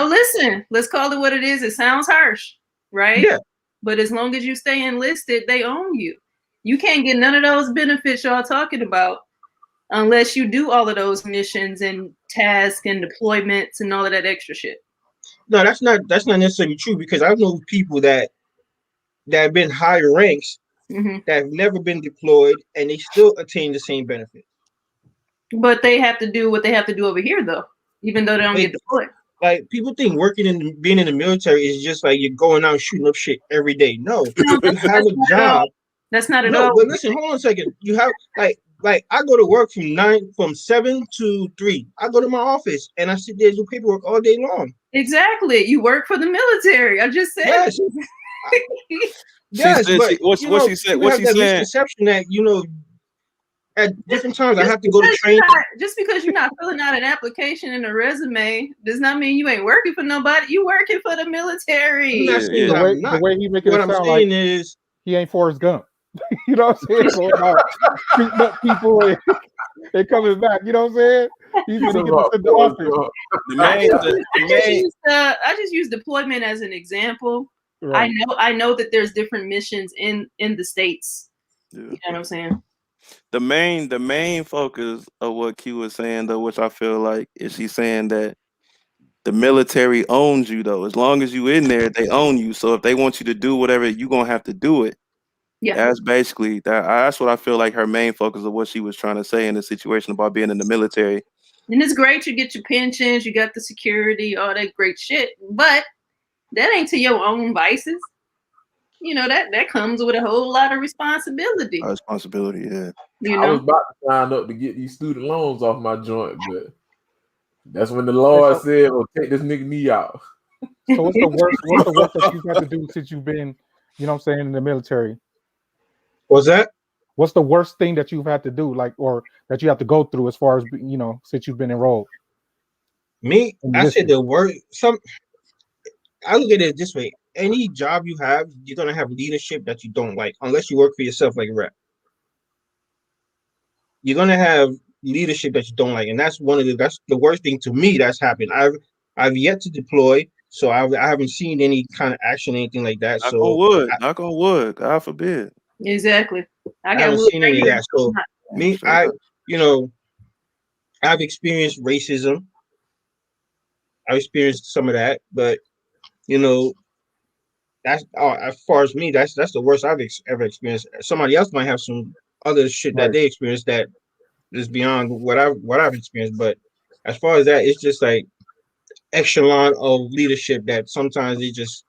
Speaker 3: listen. Let's call it what it is. It sounds harsh, right?
Speaker 4: Yeah.
Speaker 3: But as long as you stay enlisted, they own you. You can't get none of those benefits y'all talking about unless you do all of those missions and tasks and deployments and all of that extra shit.
Speaker 4: No, that's not necessarily true because I know people that have been higher ranks that have never been deployed and they still attain the same benefit.
Speaker 3: But they have to do what they have to do over here, though, even though they don't get deployed.
Speaker 4: Like people think being in the military is just like you're going out shooting up shit every day. No, you have a job.
Speaker 3: That's not at all.
Speaker 4: But listen, hold on a second. You have like I go to work from 7 to 3. I go to my office and I sit there and do paperwork all day long.
Speaker 3: Exactly. You work for the military. I just said.
Speaker 4: Yes.
Speaker 1: Yes, but what she said? What she said?
Speaker 4: Misconception that at different times I have to go to training.
Speaker 3: Just because you're not filling out an application and a resume does not mean you ain't working for nobody. You working for the military.
Speaker 2: The way he making it sound like
Speaker 4: is
Speaker 2: he ain't Forrest Gump. You know what I'm saying? Going out shooting up people and coming back. You know what I'm saying? He's gonna get us in the office.
Speaker 3: I just use deployment as an example. Right. I know that there's different missions in the states. Yeah. You know what I'm saying?
Speaker 1: The main focus of what Q was saying, though, which I feel like is she's saying that the military owns you, though. As long as you in there, they own you. So if they want you to do whatever, you're gonna have to do it. Yeah, that's basically that. That's what I feel like her main focus of what she was trying to say in the situation about being in the military.
Speaker 3: And it's great you get your pensions, you got the security, all that great shit, but that ain't to your own vices. You know, that comes with a whole lot of responsibility.
Speaker 1: Responsibility, yeah.
Speaker 3: You know?
Speaker 5: I was about to sign up to get these student loans off my joint, but that's when the Lord said, "Oh, take this nigga knee out."
Speaker 2: So what's the worst that you've had to do since you've been, you know what I'm saying, in the military?
Speaker 4: What's that?
Speaker 2: What's the worst thing that you've had to do, like, or that you have to go through as far as, you know, since you've been enrolled?
Speaker 4: Me, I said the word. I look at it this way: any job you have, you're gonna have leadership that you don't like, unless you work for yourself like a rep. You're gonna have leadership that you don't like, and that's the worst thing to me that's happened. I've yet to deploy, so I haven't seen any kind of action, anything like that.
Speaker 1: Knock on wood, God forbid.
Speaker 3: Exactly.
Speaker 4: I haven't seen any of that. So me, I've experienced racism. I've experienced some of that, but that's as far as me, that's the worst I've ever experienced. Somebody else might have some other shit that they experienced that is beyond what I've experienced. But as far as that, it's just like echelon of leadership that sometimes they just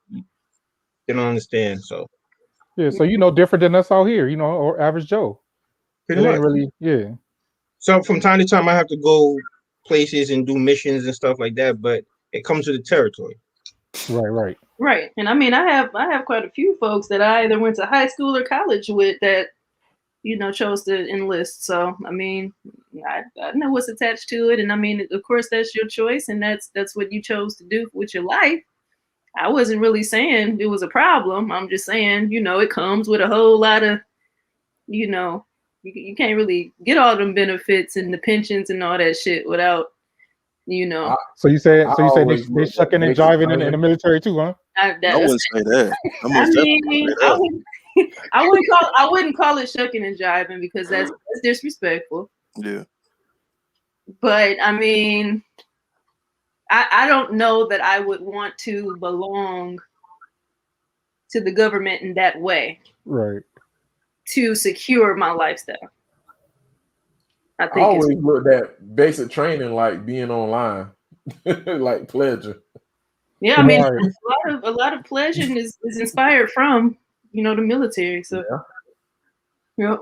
Speaker 4: don't understand. So
Speaker 2: so different than us out here, or average Joe.
Speaker 4: Pretty much.
Speaker 2: Really, yeah.
Speaker 4: So from time to time, I have to go places and do missions and stuff like that, but it comes to the territory.
Speaker 3: Right. And I mean, I have quite a few folks that I either went to high school or college with that chose to enlist. So I mean, I know what's attached to it, and I mean, of course, that's your choice, and that's what you chose to do with your life. I wasn't really saying it was a problem. I'm just saying, it comes with a whole lot of, you can't really get all them benefits and the pensions and all that shit without,
Speaker 2: So you said
Speaker 5: I
Speaker 2: they
Speaker 5: always
Speaker 2: they
Speaker 5: looked at
Speaker 2: shucking and
Speaker 5: basic
Speaker 2: jiving in the
Speaker 5: training.
Speaker 2: military too, huh?
Speaker 1: I
Speaker 3: that's,
Speaker 1: wouldn't say that. I
Speaker 3: I
Speaker 1: most definitely
Speaker 3: mean,
Speaker 1: wouldn't say that.
Speaker 3: I wouldn't call it shucking and jiving because that's disrespectful.
Speaker 1: Yeah.
Speaker 3: But I mean, I don't know that I would want to belong to the government in that way.
Speaker 2: Right.
Speaker 3: To secure my lifestyle. I
Speaker 5: I
Speaker 3: think
Speaker 5: always looked at basic training like being online, like pledging.
Speaker 3: yeah, I mean,
Speaker 2: Right.
Speaker 3: a lot of pledging is inspired from, the military. So yeah.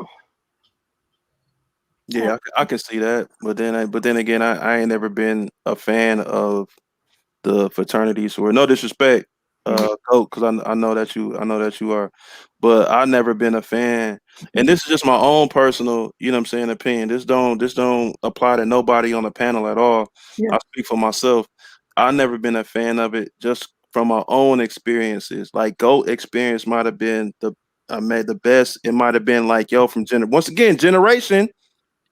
Speaker 1: Yeah, I can see that, but then again, I ain't never been a fan of the fraternities. Or no disrespect, Coke, because I know that you are, but I never been a fan. And this is just my own personal, you know what I'm saying, opinion. This don't apply to nobody on the panel at all.
Speaker 3: Yeah.
Speaker 1: I speak for myself. I never been a fan of it, just from my own experiences. Like GOAT experience might have been I made the best. It might have been like from once again generation.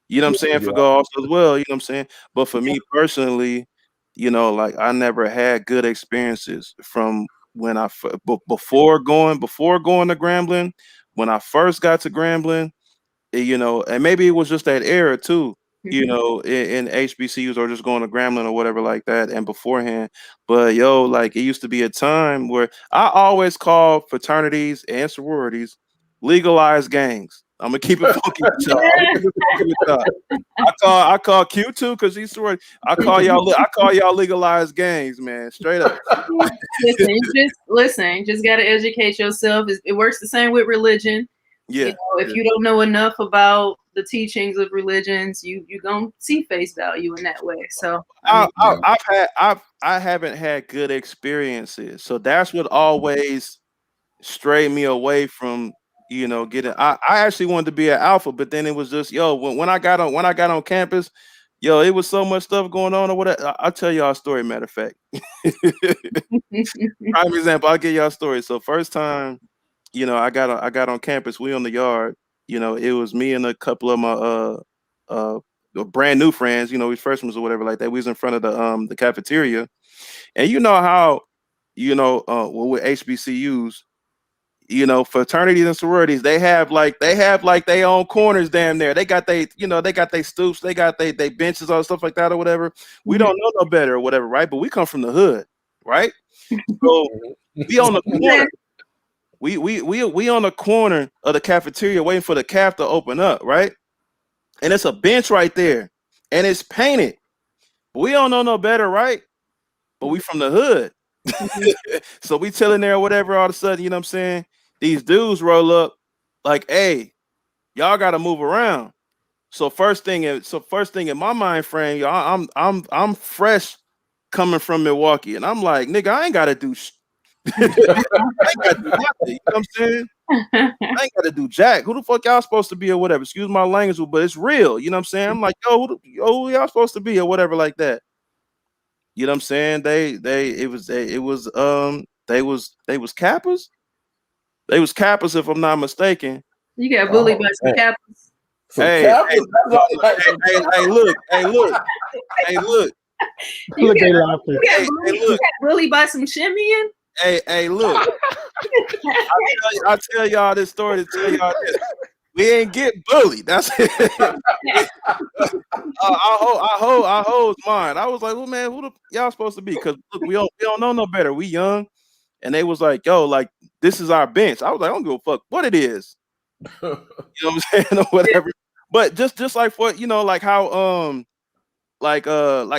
Speaker 1: You know what I'm saying? For
Speaker 5: Yeah.
Speaker 1: golf as well, you know what I'm saying? But for me personally, like I never had good experiences from when before going to Grambling, when I first got to Grambling, and maybe it was just that era too, in HBCUs or just going to Grambling or whatever like that, and beforehand. But like it used to be a time where I always call fraternities and sororities legalized gangs. I'm gonna keep it funky with y'all. I'm gonna keep it funky with y'all. I call Q2 because he's sorority. I call y'all legalized gangs, man. Straight up.
Speaker 3: Listen, you just gotta educate yourself. It works the same with religion.
Speaker 1: Yeah.
Speaker 3: If you don't know enough about the teachings of religions, you gonna see face value in that way. So
Speaker 1: I haven't had good experiences, so that's what always strayed me away from getting. I actually wanted to be an alpha, but then it was just when I got on campus, it was so much stuff going on or whatever. I'll tell y'all a story. Matter of fact, prime example. I'll give y'all a story. So first time, I got on campus. We on the yard. It was me and a couple of my brand new friends. We freshmen or whatever like that. We was in front of the cafeteria, and you know how with HBCUs. Fraternities and sororities, they have like their own corners damn there. They got they stoops, they got they benches or stuff like that or whatever. We don't know no better or whatever, right? But we come from the hood, right? So we on the corner. We on the corner of the cafeteria waiting for the caf to open up, right? And it's a bench right there, and it's painted. We don't know no better, right? But we from the hood. So we chilling there or whatever, all of a sudden, you know what I'm saying? These dudes roll up like, hey, y'all gotta move around. So first thing in my mind frame, y'all, I'm fresh coming from Milwaukee, and I'm like, nigga, I ain't gotta do I ain't gotta do nothing, you know what I'm saying? I ain't gotta do jack. Who the fuck y'all supposed to be or whatever? Excuse my language, but it's real, you know what I'm saying? I'm like, who y'all supposed to be or whatever like that. You know what I'm saying? They was Kappas. They was Kappas if I'm not mistaken.
Speaker 3: You got bullied by some Kappas.
Speaker 5: Some Kappas?
Speaker 1: Look.
Speaker 3: You
Speaker 2: Look, they
Speaker 3: got
Speaker 2: laughing.
Speaker 3: bullied by some Shimeon.
Speaker 1: Hey, look. I tell y'all this story to tell y'all this. We ain't get bullied. That's it. I hold mine. I was like, well, man, who the y'all supposed to be? Because look, we don't know no better. We young, and they was like, yo, like this is our bench. I was like, I don't give a fuck what it is. You know what I'm saying or whatever. But just like for like how like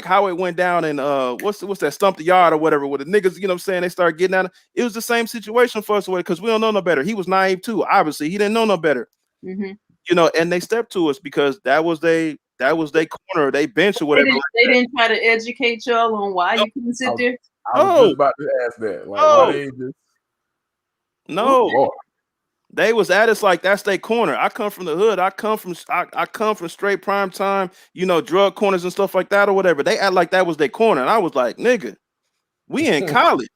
Speaker 1: how it went down and what's that stump the yard or whatever with the niggas, you know what I'm saying, they started getting out. It was the same situation for us because we don't know no better. He was naive too, obviously. He didn't know no better. And they stepped to us because that was they corner, they bench or whatever.
Speaker 3: They didn't try to educate y'all on why you couldn't sit there.
Speaker 5: I was just about to ask that. Like, why they just
Speaker 1: no. They was at us like that's their corner. I come from the hood. I come from straight prime time, drug corners and stuff like that or whatever. They act like that was their corner. And I was like, nigga, we in college.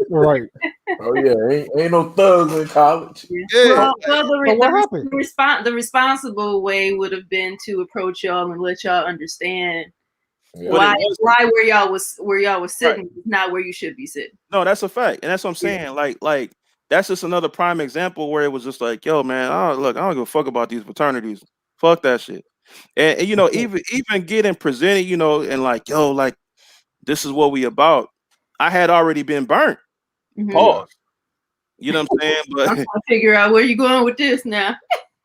Speaker 2: Right.
Speaker 5: Oh yeah, ain't no thugs in college.
Speaker 1: Yeah.
Speaker 3: Well,
Speaker 2: what happened?
Speaker 3: the responsible way would have been to approach y'all and let y'all understand
Speaker 5: Yeah.
Speaker 3: why where y'all was sitting is not where you should be sitting.
Speaker 1: No, that's a fact. And that's what I'm saying. Like that's just another prime example where it was just like, yo, man, look, I don't give a fuck about these fraternities. Fuck that shit. And even getting presented, and like, yo, like this is what we about. I had already been burnt.
Speaker 3: Mm-hmm.
Speaker 1: Pause. You know what I'm saying? But
Speaker 3: I'm trying to figure out where you going with this now.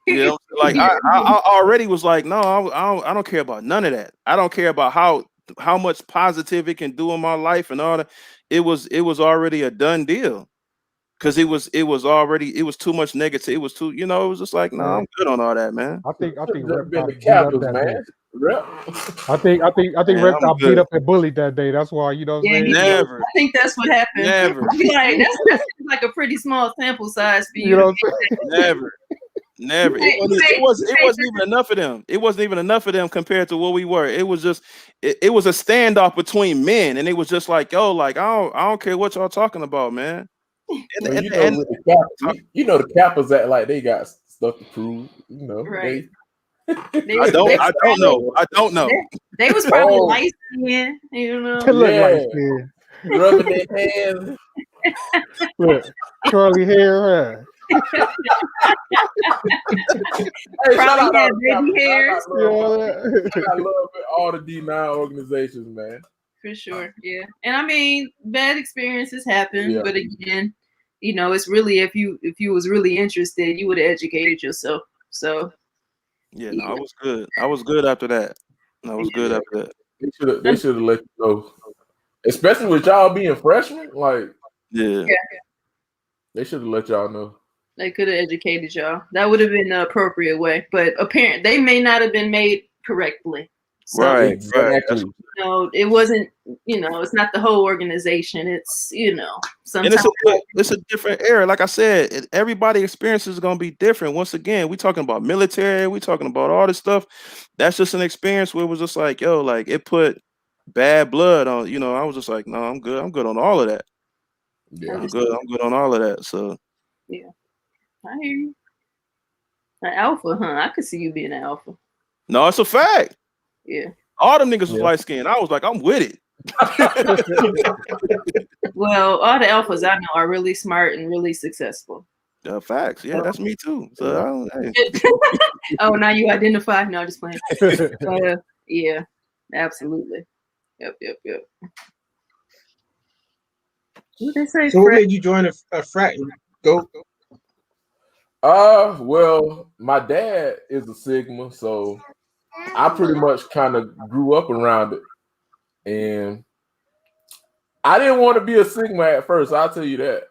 Speaker 1: Like I already was like, no, I don't care about none of that. I don't care about how much positive it can do in my life and all that. It was already a done deal. Cause it was too much negative. It was too, it was just like, no, I'm good on all that, man.
Speaker 2: I think Rep
Speaker 5: been
Speaker 2: got
Speaker 5: the
Speaker 2: beat up
Speaker 5: Capitals,
Speaker 2: that
Speaker 5: man.
Speaker 2: day.
Speaker 5: Rep.
Speaker 2: I think
Speaker 1: Man,
Speaker 2: Rep
Speaker 1: I'm
Speaker 2: got
Speaker 1: good.
Speaker 2: beat up and bullied that day. That's why, you know what I'm saying?
Speaker 1: Never.
Speaker 3: I think that's what happened.
Speaker 1: Never.
Speaker 3: Like that's like a pretty small sample size for you.
Speaker 2: You know what I'm saying?
Speaker 1: Never. It wasn't even enough of them. It wasn't even enough of them compared to what we were. It was just it was a standoff between men, and it was just like, yo, like I don't care what y'all talking about, man.
Speaker 5: Well, with the Kappas, the Kappas act like they got stuff to prove.
Speaker 3: Right.
Speaker 1: I don't know.
Speaker 3: They was probably light skinned,
Speaker 2: Light skin.
Speaker 5: Rubbing their hands.
Speaker 2: Look, curly hair.
Speaker 5: Hey,
Speaker 3: probably had baby hairs.
Speaker 5: I love all the D9 organizations, man.
Speaker 3: For sure, yeah. And I mean, bad experiences happen, but again, it's really if you was really interested, you would have educated yourself. So
Speaker 1: yeah, no, I was good. I was good after that. After that.
Speaker 5: They should have let you know, especially with y'all being freshmen. Like,
Speaker 1: yeah.
Speaker 5: They should have let y'all know.
Speaker 3: They could have educated y'all. That would have been the appropriate way. But apparently, they may not have been made correctly. So,
Speaker 1: right.
Speaker 5: Exactly.
Speaker 3: It wasn't. It's not the whole organization. It's sometimes
Speaker 1: and it's a different era. Like I said, everybody's experience is gonna be different. Once again, we talking about military. We talking about all this stuff. That's just an experience where it was just like, yo, like it put bad blood on. I was just like, no, I'm good. I'm good on all of that.
Speaker 5: Yeah,
Speaker 1: I'm good on all of that. So
Speaker 3: yeah, I hear you. An alpha, huh? I could see you being an alpha.
Speaker 1: No, it's a fact.
Speaker 3: Yeah.
Speaker 1: All them niggas was light skinned. I was like, I'm with it.
Speaker 3: Well, all the alphas I know are really smart and really successful.
Speaker 1: Facts. Yeah, that's me too. So hey.
Speaker 3: Oh, now you identify? No, I'm just playing. Yeah, absolutely. Yep. What they say?
Speaker 4: So what made you join a frat and go?
Speaker 5: Well, my dad is a Sigma, so I pretty much kind of grew up around it. And I didn't want to be a Sigma at first, I'll tell you that.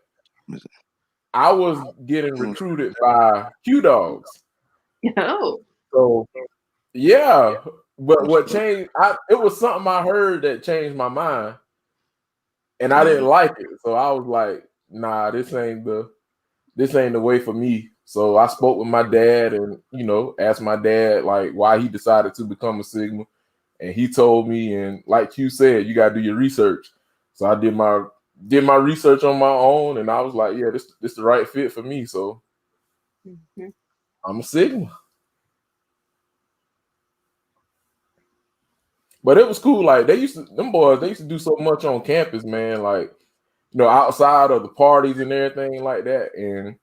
Speaker 5: I was getting recruited by Q Dogs.
Speaker 3: Oh.
Speaker 5: So yeah. But what changed, it was something I heard that changed my mind. And I didn't like it. So I was like, nah, this ain't the way for me. So I spoke with my dad and, asked my dad like why he decided to become a Sigma. And he told me, and like you said, you gotta do your research. So I did my research on my own, and I was like, yeah, this the right fit for me. So I'm a Sigma. But it was cool. Like them boys used to do so much on campus, man. Like, outside of the parties and everything like that. And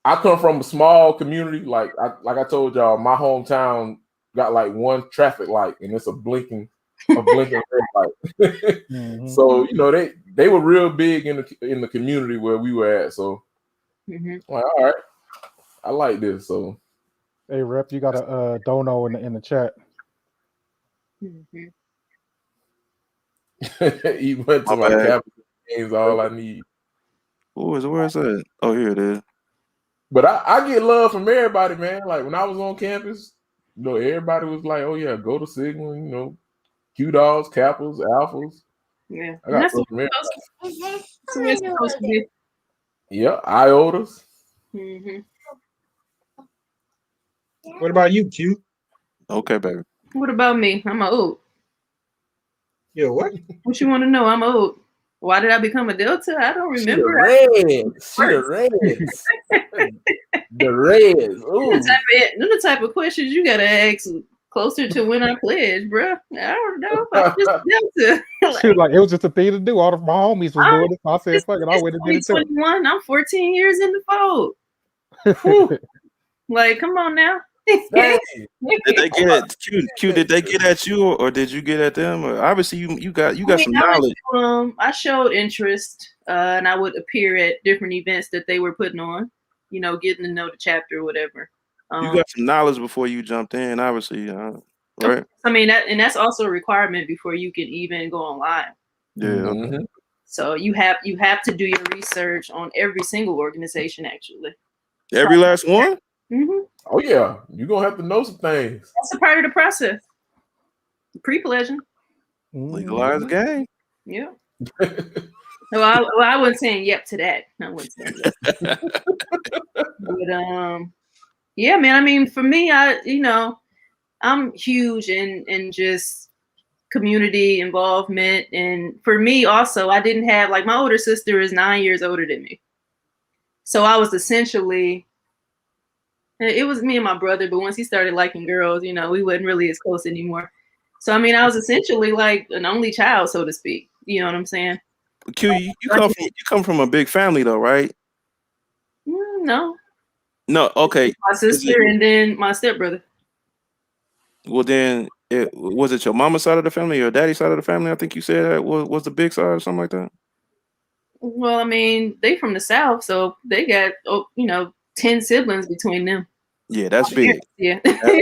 Speaker 5: I come from a small community. Like I told y'all, my hometown got like one traffic light, and it's a blinking red light. So they were real big in the community where we were at. So like, all right, I like this. So
Speaker 2: hey, Rep, you got a dono in the chat.
Speaker 5: He went to my campus games. All I need.
Speaker 1: Where is that? Oh, here it is.
Speaker 5: But I get love from everybody, man. Like when I was on campus, everybody was like, "Oh yeah, go to Sigma." Q Dogs, Kappas, Alphas.
Speaker 3: Yeah,
Speaker 5: I got
Speaker 3: that's what it's supposed to be.
Speaker 5: Yeah, IOTAs.
Speaker 3: Mm-hmm.
Speaker 4: What about you, Q?
Speaker 1: Okay, baby.
Speaker 3: What about me? I'm old.
Speaker 4: Yo, what?
Speaker 3: What you want to know? I'm old. Why did I become a Delta? I don't
Speaker 5: See the
Speaker 3: remember.
Speaker 5: Reds. See the Reds. The Reds. Ooh.
Speaker 3: Them the type of questions you gotta ask closer to when I pledged, bro. I don't know. I'm just Delta.
Speaker 2: She was like, it was just a thing to do. All of my homies was doing it. So I said, fuck it, I went and did it too.
Speaker 3: 2021. I'm 14 years in the fold. Like, come on now.
Speaker 5: Dang.
Speaker 1: Did they get at Q? Did they get at you, or did you get at them? Or obviously, you got some knowledge.
Speaker 3: I showed interest, and I would appear at different events that they were putting on. You know, getting to know the chapter or whatever.
Speaker 1: You got some knowledge before you jumped in, obviously, right?
Speaker 3: I mean, that's also a requirement before you can even go online.
Speaker 1: Yeah.
Speaker 5: Mm-hmm.
Speaker 3: So you have to do your research on every single organization, actually.
Speaker 1: Every last one.
Speaker 3: Mm-hmm.
Speaker 5: Oh yeah, you're gonna have to know some things.
Speaker 3: That's a part of the process. Pre-pledging.
Speaker 1: Legalize the game.
Speaker 3: Yeah. Well, I wasn't saying yep to that. I wasn't saying yep. But yeah, man. I mean, for me, I'm huge in just community involvement, and for me also, I didn't have, like, my older sister is 9 years older than me, so I was essentially, it was me and my brother, but once he started liking girls, we wasn't really as close anymore. So I mean, I was essentially like an only child, so to speak. You know what I'm saying?
Speaker 1: Q, you come from a big family though, right?
Speaker 3: No.
Speaker 1: No, okay.
Speaker 3: My sister and then my stepbrother.
Speaker 1: Well, then, was it your mama's side of the family or your daddy's side of the family? I think you said that was the big side or something like that.
Speaker 3: Well, I mean, they from the South, so they got 10 siblings between them.
Speaker 1: Yeah, that's big.
Speaker 3: Yeah.
Speaker 1: That's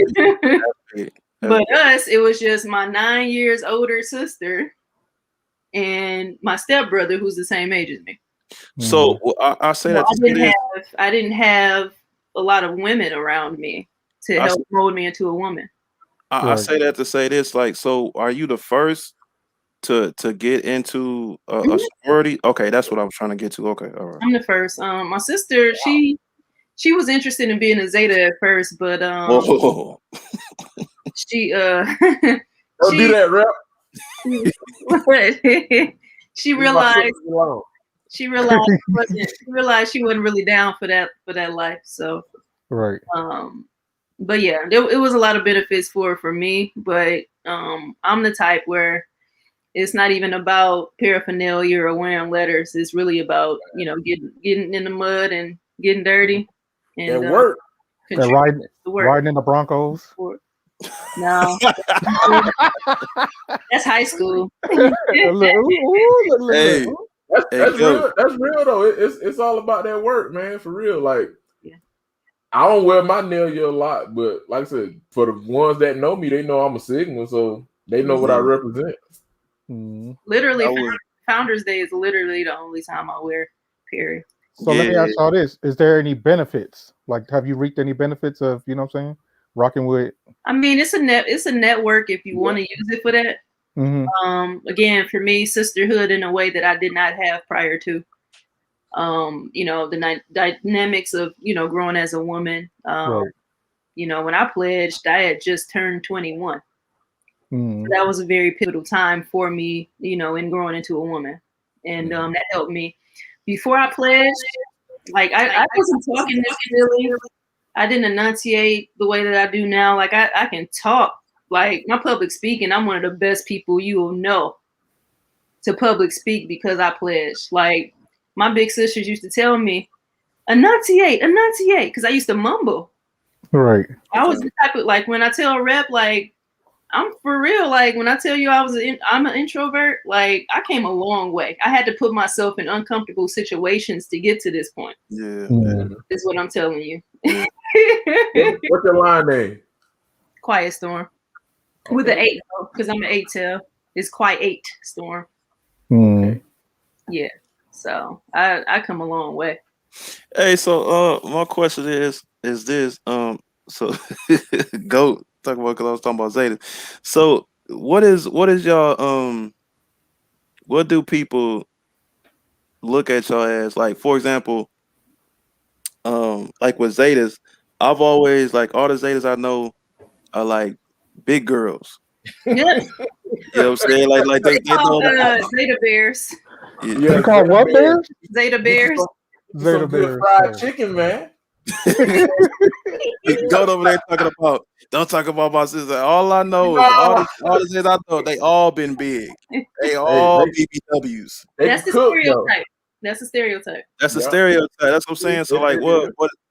Speaker 1: big.
Speaker 3: But us, it was just my 9 years older sister and my stepbrother, who's the same age as me.
Speaker 1: So I say that
Speaker 3: I didn't have a lot of women around me to help mold me into a woman.
Speaker 1: I say that to say this, like, so are you the first to get into a sorority? Okay, that's what I was trying to get to. Okay, all right.
Speaker 3: I'm the first. My sister, she was interested in being a Zeta at first, but she
Speaker 5: don't do that, rep.
Speaker 3: She realized she wasn't really down for that life. So
Speaker 2: right.
Speaker 3: But yeah, it was a lot of benefits for me. But I'm the type where it's not even about paraphernalia or wearing letters. It's really about getting in the mud and getting dirty and
Speaker 5: work.
Speaker 2: And riding in the Broncos.
Speaker 3: No, that's high school.
Speaker 5: Hey, that's real. That's real though. It's all about that work, man. For real. Like, I don't wear my nail gear a lot, but like I said, for the ones that know me, they know I'm a Sigma, so they know what I represent.
Speaker 3: Literally, Founders Day is literally the only time I wear. Period.
Speaker 2: So let me ask y'all this: is there any benefits? Like, have you reaped any benefits of what I'm saying? Rocking with.
Speaker 3: I mean, it's a network if you want to use it for that.
Speaker 2: Mm-hmm.
Speaker 3: Again, for me, sisterhood in a way that I did not have prior to. The dynamics of growing as a woman.
Speaker 2: Right.
Speaker 3: When I pledged, I had just turned 21.
Speaker 2: Mm-hmm.
Speaker 3: So that was a very pivotal time for me, in growing into a woman, and that helped me. Before I pledged, like I wasn't talking this really. I didn't enunciate the way that I do now. Like I can talk. Like my public speaking, I'm one of the best people you will know to public speak because I pledged. Like my big sisters used to tell me, enunciate, because I used to mumble.
Speaker 2: Right.
Speaker 3: I was the type of, like, when I tell a rep, like, I'm for real. Like when I tell you I'm an introvert, like I came a long way. I had to put myself in uncomfortable situations to get to this point.
Speaker 1: Yeah.
Speaker 3: Is what I'm telling you.
Speaker 5: What's your line name?
Speaker 3: Quiet Storm. With the 8, because I'm an 8 tail. It's Quiet Storm.
Speaker 2: Okay.
Speaker 3: Yeah. So I come a long way.
Speaker 1: Hey, so my question is this so go talk about, because I was talking about Zeta. So what is y'all what do people look at y'all as? Like, for example, like with Zetas, I've always like all the Zetas I know are like big girls.
Speaker 3: Yeah,
Speaker 1: You know what I'm saying? Like they know
Speaker 3: called
Speaker 1: like
Speaker 3: Zeta Bears.
Speaker 1: yeah.
Speaker 2: You
Speaker 5: Yeah,
Speaker 2: call what bears?
Speaker 3: Zeta Bears.
Speaker 5: get some
Speaker 2: Zeta
Speaker 5: good
Speaker 2: bears.
Speaker 5: fried chicken, man.
Speaker 1: You go over there talking about don't talk about my sister. All I know is
Speaker 5: No.
Speaker 1: all the Zetas I know, they all been big. They
Speaker 5: Hey,
Speaker 1: all BBWs.
Speaker 5: they
Speaker 3: That's
Speaker 5: can
Speaker 3: the
Speaker 5: cook though.
Speaker 3: stereotype. That's the stereotype.
Speaker 1: That's a
Speaker 5: Yeah,
Speaker 1: stereotype. That's what I'm saying. So like
Speaker 5: it is.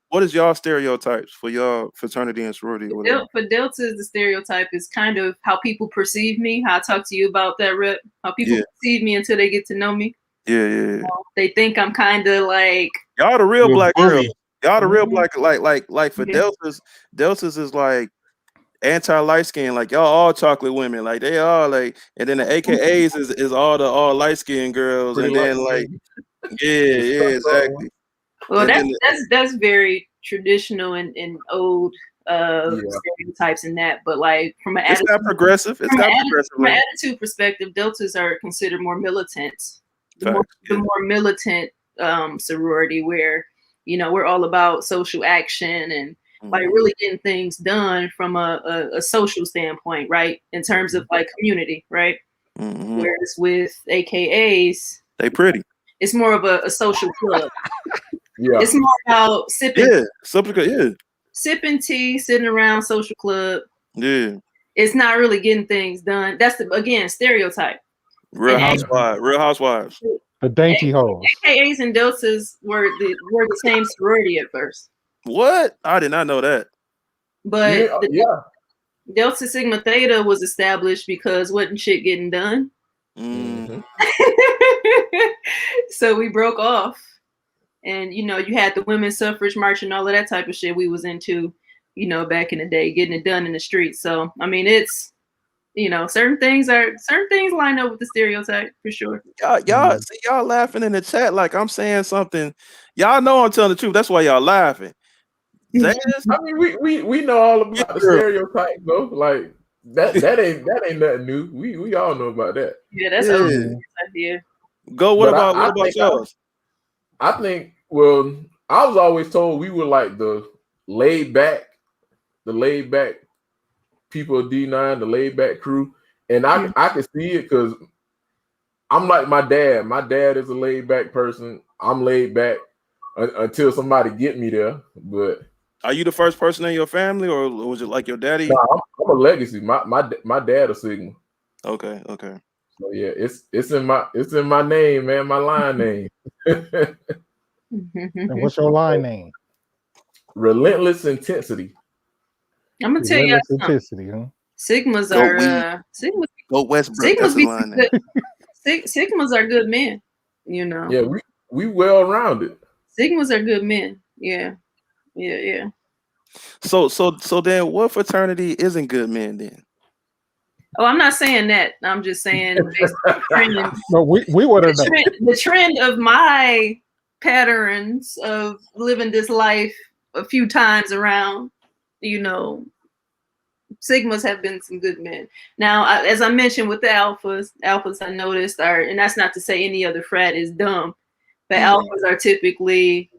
Speaker 1: what is y'all stereotypes for y'all fraternity and sorority or whatever?
Speaker 3: For Delta, the stereotype is kind of how people perceive me. How I talk to you about that, Rip. How people
Speaker 1: Yeah.
Speaker 3: perceive me until they get to know me.
Speaker 1: Yeah.
Speaker 3: They think I'm kind of like
Speaker 1: Y'all the real
Speaker 4: You're
Speaker 1: black girls.
Speaker 4: bully.
Speaker 1: Y'all the real
Speaker 3: Mhm.
Speaker 1: black like for
Speaker 3: Yeah.
Speaker 1: Deltas is like anti light skin, like y'all all chocolate women, like they all like, and then the AKAs is all light skinned girls,
Speaker 5: Pretty
Speaker 1: and
Speaker 5: light
Speaker 1: then like
Speaker 5: skin.
Speaker 1: yeah, exactly.
Speaker 3: Well,
Speaker 1: And then
Speaker 3: that's very traditional and old
Speaker 5: Yeah,
Speaker 3: stereotypes in that. But like from an
Speaker 1: it's
Speaker 3: attitude,
Speaker 1: got progressive. It's got progressive.
Speaker 3: from an
Speaker 1: Like,
Speaker 3: attitude perspective, Deltas are considered more militant.
Speaker 1: facts.
Speaker 3: The
Speaker 1: Yeah.
Speaker 3: more militant sorority where we're all about social action and like
Speaker 1: Mhm.
Speaker 3: really getting things done from a social standpoint, right? In terms of like community, right?
Speaker 1: Mhm.
Speaker 3: Whereas with AKAs,
Speaker 1: They pretty.
Speaker 3: it's more of a social club.
Speaker 5: yeah.
Speaker 3: It's more about
Speaker 1: Yeah. Something. Yeah.
Speaker 3: sipping tea, sitting around social club.
Speaker 1: Yeah.
Speaker 3: It's not really getting things done. That's again stereotype.
Speaker 1: Real
Speaker 3: And
Speaker 1: housewives. Real housewives.
Speaker 2: The dainty hoes.
Speaker 3: AKAs and Deltas were the same sorority at first,
Speaker 1: What? I did not know that.
Speaker 3: but
Speaker 5: Yeah,
Speaker 3: the
Speaker 5: yeah.
Speaker 3: Delta Sigma Theta was established because wasn't shit getting done.
Speaker 1: Mm.
Speaker 5: Mm-hmm.
Speaker 3: So we broke off, and you had the women's suffrage march and all of that type of shit we was into, back in the day, getting it done in the streets. So I mean, it's certain things line up with the stereotype for sure.
Speaker 1: Y'all see y'all laughing in the chat like I'm saying something. Y'all know I'm telling the truth. That's why y'all laughing. Zetas,
Speaker 5: I mean, we know all
Speaker 1: big
Speaker 5: about the
Speaker 1: girl.
Speaker 5: stereotypes though. Like that ain't nothing new. We all know about that.
Speaker 3: Yeah, that's
Speaker 1: Yeah.
Speaker 3: old idea.
Speaker 1: Go. What
Speaker 5: But
Speaker 1: about
Speaker 5: I think
Speaker 1: yours?
Speaker 5: I think well, I was always told we were like the laid back people of D9, the laid back crew, and I can see it because I'm like my dad. My dad is a laid back person. I'm laid back until somebody get me there. But
Speaker 1: Are you the first person in your family, or was it like your daddy?
Speaker 5: nah, I'm a legacy. My dad a Sigma.
Speaker 1: Okay.
Speaker 5: So yeah, it's in my name, man. My line name.
Speaker 2: And what's your line name?
Speaker 5: Relentless intensity.
Speaker 3: I'm gonna tell you
Speaker 2: Relentless
Speaker 3: something.
Speaker 2: intensity, huh?
Speaker 3: Sigmas
Speaker 1: Go
Speaker 3: are
Speaker 1: weed. Go Westbrook. That's
Speaker 3: Sigmas
Speaker 1: his
Speaker 3: be
Speaker 1: line.
Speaker 3: good. Sigmas are good men.
Speaker 5: Yeah, we well rounded.
Speaker 3: Sigmas are good men. Yeah.
Speaker 1: So then, what fraternity isn't good men then?
Speaker 3: Oh, I'm not saying that. I'm just saying based on the trend.
Speaker 2: No, we would have known.
Speaker 3: The trend of my patterns of living this life a few times around, Sigmas have been some good men. Now, as I mentioned with the alphas I noticed are, and that's not to say any other frat is dumb, but alphas are typically,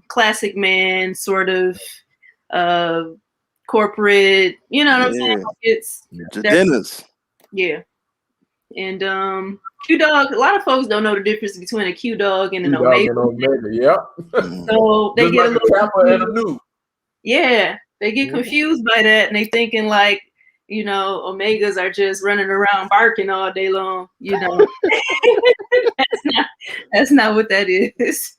Speaker 3: classic man, sort of corporate, you know what I'm saying? Like it's
Speaker 1: Jadenas.
Speaker 3: yeah. And Q Dog, a lot of folks don't know the difference between a Q Dog and an Omega.
Speaker 5: Yeah.
Speaker 3: So they
Speaker 5: just
Speaker 3: get
Speaker 5: like
Speaker 3: a little
Speaker 5: Kappa and a new.
Speaker 3: Yeah, they get confused by that, and they thinking like, Omegas are just running around barking all day long. That's not what that is.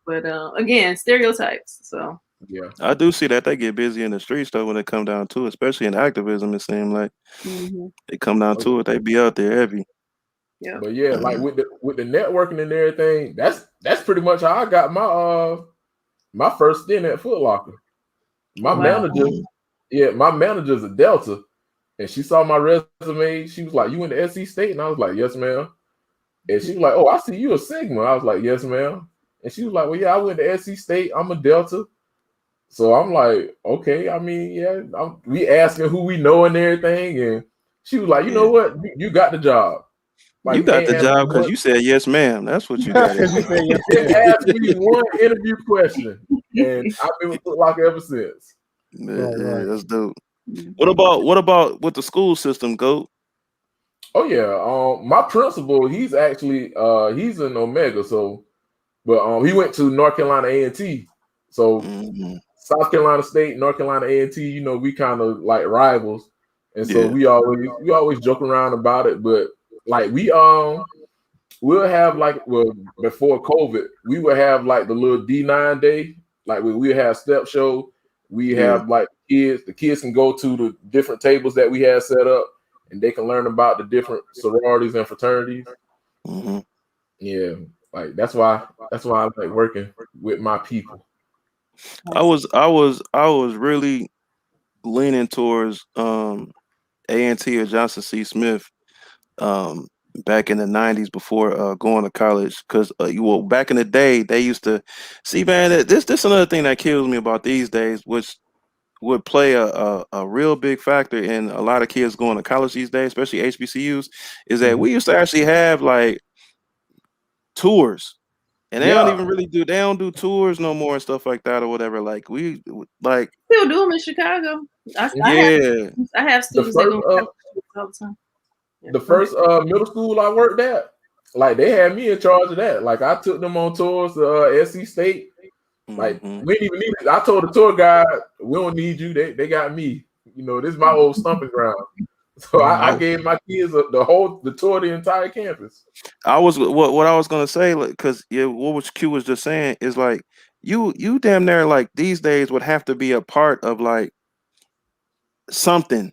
Speaker 3: But again, stereotypes. So
Speaker 5: yeah,
Speaker 1: I do see that they get busy in the streets though when it come down to it, especially in activism. It seems like they come down to it, they be out there heavy.
Speaker 3: Yeah.
Speaker 5: But yeah, like with the networking and everything, that's pretty much how I got my first stint at Foot Locker. My manager's a Delta, and she saw my resume. She was like, "You went to SC State?" And I was like, "Yes, ma'am." And she was like, "Oh, I see you a Sigma." I was like, "Yes, ma'am." And she was like, "Well, yeah, I went to SC State. I'm a Delta." So I'm like, "Okay." I mean, yeah, we asking who we know and everything, and she was like, "You know what? You got the job." Like
Speaker 1: You
Speaker 5: we
Speaker 1: got
Speaker 5: can't
Speaker 1: the
Speaker 5: answer
Speaker 1: job because
Speaker 5: one.
Speaker 1: you said yes, ma'am. That's what you got.
Speaker 2: Because you say yes,
Speaker 5: They
Speaker 2: man.
Speaker 5: asked me one interview question, and I've been with Foot Locker ever since.
Speaker 1: Yeah,
Speaker 2: Right.
Speaker 1: that's dope.
Speaker 3: Mhm.
Speaker 1: What about with the school system, Go?
Speaker 5: Oh yeah, my principal, he's actually he's in Omega, so but he went to North Carolina A&T, so
Speaker 1: Mm-hmm.
Speaker 5: South Carolina State, North Carolina A&T, we kind of like rivals, and so
Speaker 1: Yeah.
Speaker 5: we always joke around about it, but like we'll have like before COVID, we would have like the little D9 day, like we have step show, we
Speaker 1: Yeah.
Speaker 5: have like the kids can go to the different tables that we had set up, and they can learn about the different sororities and fraternities.
Speaker 1: Mm-hmm.
Speaker 5: Yeah, like that's why I like working with my people.
Speaker 1: I was really leaning towards A&T or Johnson C. Smith um back in the 90s before going to college because back in the day they used to see, man, this another thing that kills me about these days, which would play a real big factor in a lot of kids going to college these days, especially HBCUs, is that
Speaker 5: Mhm.
Speaker 1: we used to actually have like tours. And
Speaker 5: Yeah,
Speaker 1: they don't do tours no more and stuff like that or whatever. Like like
Speaker 3: Still do them in Chicago.
Speaker 1: yeah.
Speaker 3: I have
Speaker 5: the
Speaker 3: students that
Speaker 5: first
Speaker 3: go
Speaker 5: uh
Speaker 3: all the time. Yeah,
Speaker 5: the
Speaker 3: go ahead.
Speaker 5: first middle school I worked at, like they had me in charge of that. Like I took them on tours to SC State. Like
Speaker 1: Hmm.
Speaker 5: we didn't even need it. I told the tour guide, we don't need you. They got me. This is my old stomping ground. So I
Speaker 1: I
Speaker 5: gave my kids the tour of the entire campus.
Speaker 1: I was what I was gonna say, like, because yeah, what was Q was just saying is like you damn near like these days would have to be a part of like something,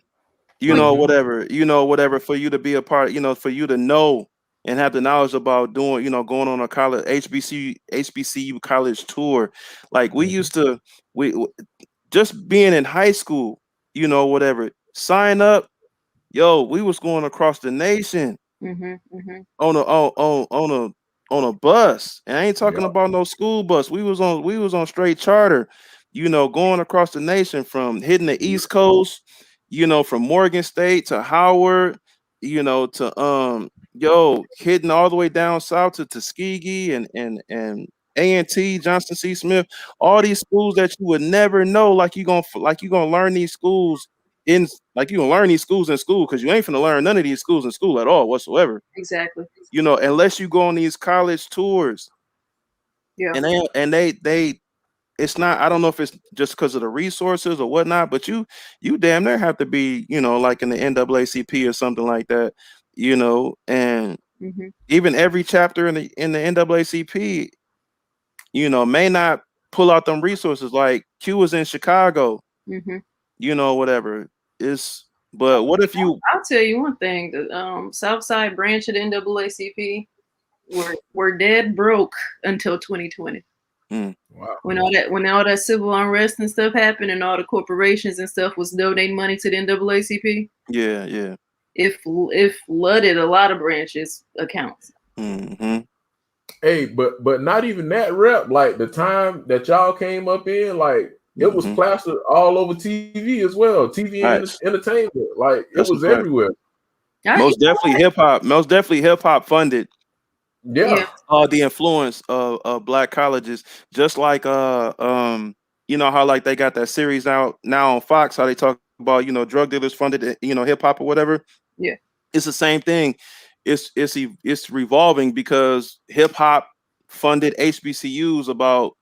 Speaker 3: Well,
Speaker 5: Hmm.
Speaker 1: whatever for you to be a part, for you to know and have the knowledge about doing, going on a college HBCU college tour. Like we
Speaker 5: Hmm.
Speaker 1: used to, just being in high school, whatever, sign up, yo, we was going across the nation
Speaker 3: mhm.
Speaker 1: on a bus. And I ain't
Speaker 5: Yeah.
Speaker 1: talking about no school bus. We was on straight charter, going across the nation from hitting the
Speaker 5: Yeah.
Speaker 1: East Coast, from Morgan State to Howard, to hitting all the way down south to Tuskegee and A&T, Johnson C. Smith, all these schools that you would never know, like you gonna learn these schools in like you gonna learn these schools in school because you ain't finna learn none of these schools in school at all whatsoever.
Speaker 3: Exactly.
Speaker 1: Unless you go on these college tours,
Speaker 3: Yeah.
Speaker 1: and they it's not, I don't know if it's just because of the resources or whatnot, but you damn near have to be, like in the NAACP or something like that, and
Speaker 3: Mhm.
Speaker 1: even every chapter in the NAACP, may not pull out them resources. Like Q was in Chicago,
Speaker 3: Mhm.
Speaker 1: whatever. But what if you
Speaker 3: I'll tell you one thing: the Southside branch of the NAACP were dead broke until 2020.
Speaker 1: mm,
Speaker 5: Wow.
Speaker 3: When all that civil unrest and stuff happened, and all the corporations and stuff was donating money to the NAACP,
Speaker 1: yeah.
Speaker 3: it flooded a lot of branches accounts.
Speaker 1: Hmm.
Speaker 5: Hey, but not even that rep. Like the time that y'all came up in, like it was
Speaker 1: Hmm.
Speaker 5: plastered all over TV as well. TV and
Speaker 1: Nice.
Speaker 5: entertainment, like it
Speaker 1: That's a
Speaker 5: was
Speaker 1: fact.
Speaker 5: everywhere.
Speaker 3: You know what?
Speaker 1: Most definitely hip hop funded
Speaker 3: Yeah.
Speaker 5: Yeah.
Speaker 1: the influence of black colleges, just like how like they got that series out now on Fox, how they talk about, drug dealers funded hip hop or whatever.
Speaker 3: Yeah.
Speaker 1: It's the same thing. It's revolving because hip hop funded HBCUs about,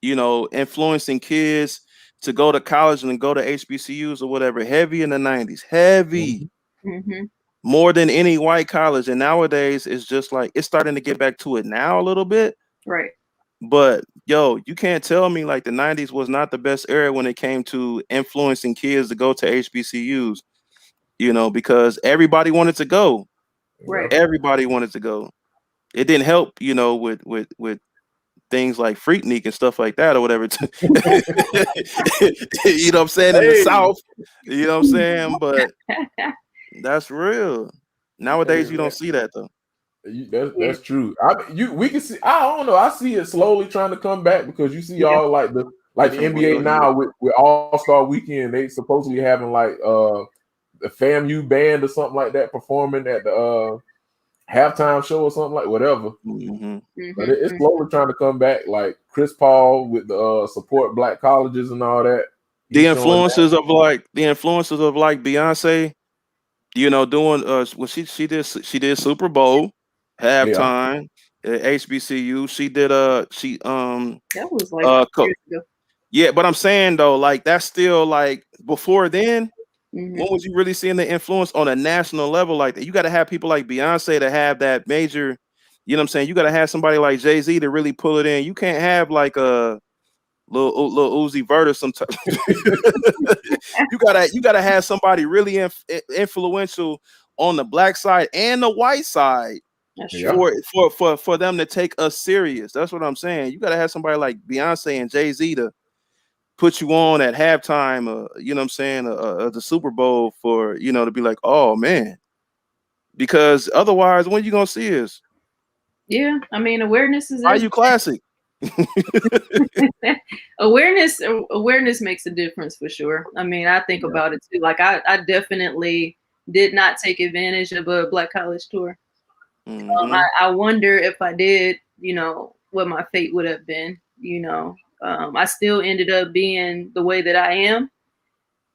Speaker 1: influencing kids to go to college and go to HBCUs or whatever, heavy in the 90s, heavy,
Speaker 5: Mhm.
Speaker 3: Mhm.
Speaker 1: more than any white college. And nowadays it's just like it's starting to get back to it now a little bit.
Speaker 3: Right.
Speaker 1: But yo, you can't tell me like the 90s was not the best era when it came to influencing kids to go to HBCUs, because everybody wanted to go.
Speaker 3: Right.
Speaker 5: Yep.
Speaker 1: Everybody wanted to go. It didn't help, with things like Freaknik and stuff like that or whatever. You know what I'm saying? In the
Speaker 5: Hey,
Speaker 1: South, you know what I'm saying? But that's real.
Speaker 5: hey,
Speaker 1: Nowadays you
Speaker 5: man.
Speaker 1: don't see that though.
Speaker 5: That's
Speaker 3: Yeah.
Speaker 5: that's true. We can see. I don't know. I see it slowly trying to come back because you see
Speaker 3: Yeah.
Speaker 5: all like the
Speaker 1: Different
Speaker 5: NBA
Speaker 1: world, yeah.
Speaker 5: now with All Star Weekend. They supposedly having like the FAMU band or something like that performing at the halftime show or something like whatever. But it's slowly trying to come back. Like Chris Paul with the support black colleges and all that.
Speaker 1: The influences of like Beyonce, you know, doing well, she did Super Bowl halftime at HBCU. She did
Speaker 3: that was like years ago.
Speaker 1: Yeah, but I'm saying though, like that's still like before then. When was you really seeing the influence on a national level like that? You got to have people like Beyonce to have that major, you know what I'm saying? You got to have somebody like Jay-Z to really pull it in. You can't have like a little Uzi Vert or sometimes. you gotta have somebody really influential on the black side and the white side for them to take us serious. That's what I'm saying. You gotta have somebody like Beyonce and Jay-Z to put you on at halftime, you know what I'm saying, the Super Bowl for, you know, to be like, oh man, because otherwise, when you gonna see us?
Speaker 3: Yeah, I mean, awareness is.
Speaker 1: Are you classic?
Speaker 3: awareness makes a difference for sure. I mean, I think about it too. Like I definitely did not take advantage of a black college tour. I wonder if I did, you know, what my fate would have been. You know, I still ended up being the way that I am,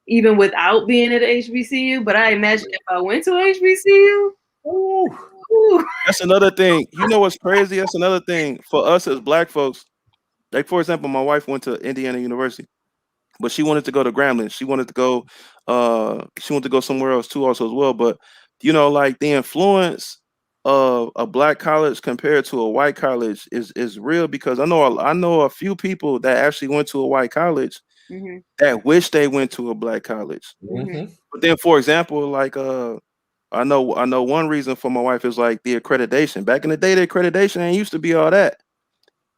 Speaker 3: even without being at HBCU. But I imagine if I went to HBCU,
Speaker 1: that's another thing. You know what's crazy? That's another thing for us as black folks. Like, for example, my wife went to Indiana University, but she wanted to go to Grambling. She wanted to go somewhere else too, also as well. But you know, like the influence of a black college compared to a white college is real, because I know a few people that actually went to a white college that wish they went to a black college. But then, for example, like I know one reason for my wife is like the accreditation. Back in the day, the accreditation ain't used to be all that.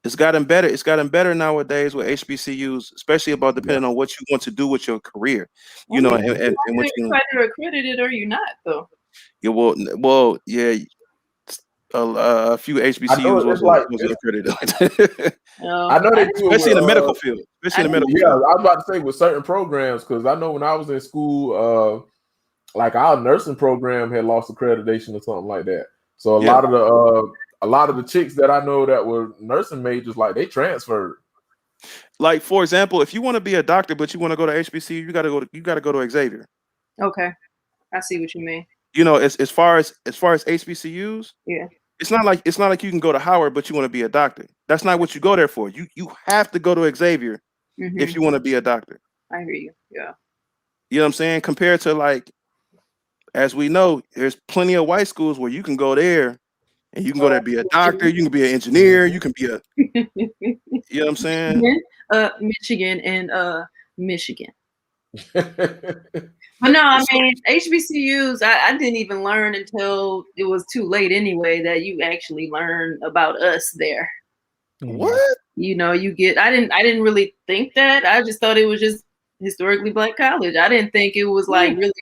Speaker 1: It's gotten better. It's gotten better nowadays with HBCUs, especially about depending on what you want to do with your career. You know, and what you
Speaker 3: either accredited or you're not though.
Speaker 1: Yeah, well, yeah. A few HBCUs was accredited.
Speaker 5: I know they do,
Speaker 1: especially in the medical field. Especially in the medical field.
Speaker 5: I was about to say with certain programs, because I know when I was in school, like our nursing program had lost accreditation or something like that. So a lot of the chicks that I know that were nursing majors, like they transferred.
Speaker 1: Like, for example, if you want to be a doctor but you want to go to HBCU, you got to go to Xavier.
Speaker 3: Okay, I see what you mean.
Speaker 1: You know, as far as HBCUs,
Speaker 3: yeah,
Speaker 1: it's not like you can go to Howard but you want to be a doctor. That's not what you go there for. You have to go to Xavier if you want to be a doctor.
Speaker 3: I hear you. Yeah.
Speaker 1: You know what I'm saying? Compared to, like, as we know, there's plenty of white schools where you can go there and you can go there and be a doctor, you can be an engineer, you can be a you know what I'm saying?
Speaker 3: Michigan and Michigan. But no, I mean, HBCUs, I didn't even learn until it was too late anyway, that you actually learn about us there.
Speaker 1: What?
Speaker 3: You know, I didn't really think that. I just thought it was just historically black college. I didn't think it was like really,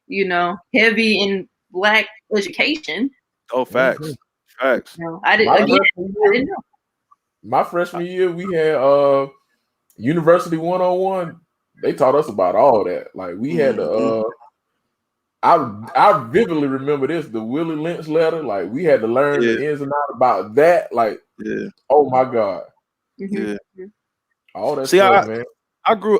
Speaker 3: you know, heavy in black education.
Speaker 1: Oh, facts. Facts.
Speaker 3: No, I didn't know.
Speaker 5: My freshman year, we had University 101. They taught us about all that. Like we had I vividly remember this, the Willie Lynch letter. Like we had to learn the ins and outs about that. Like, oh my God. All that stuff, man.
Speaker 1: I grew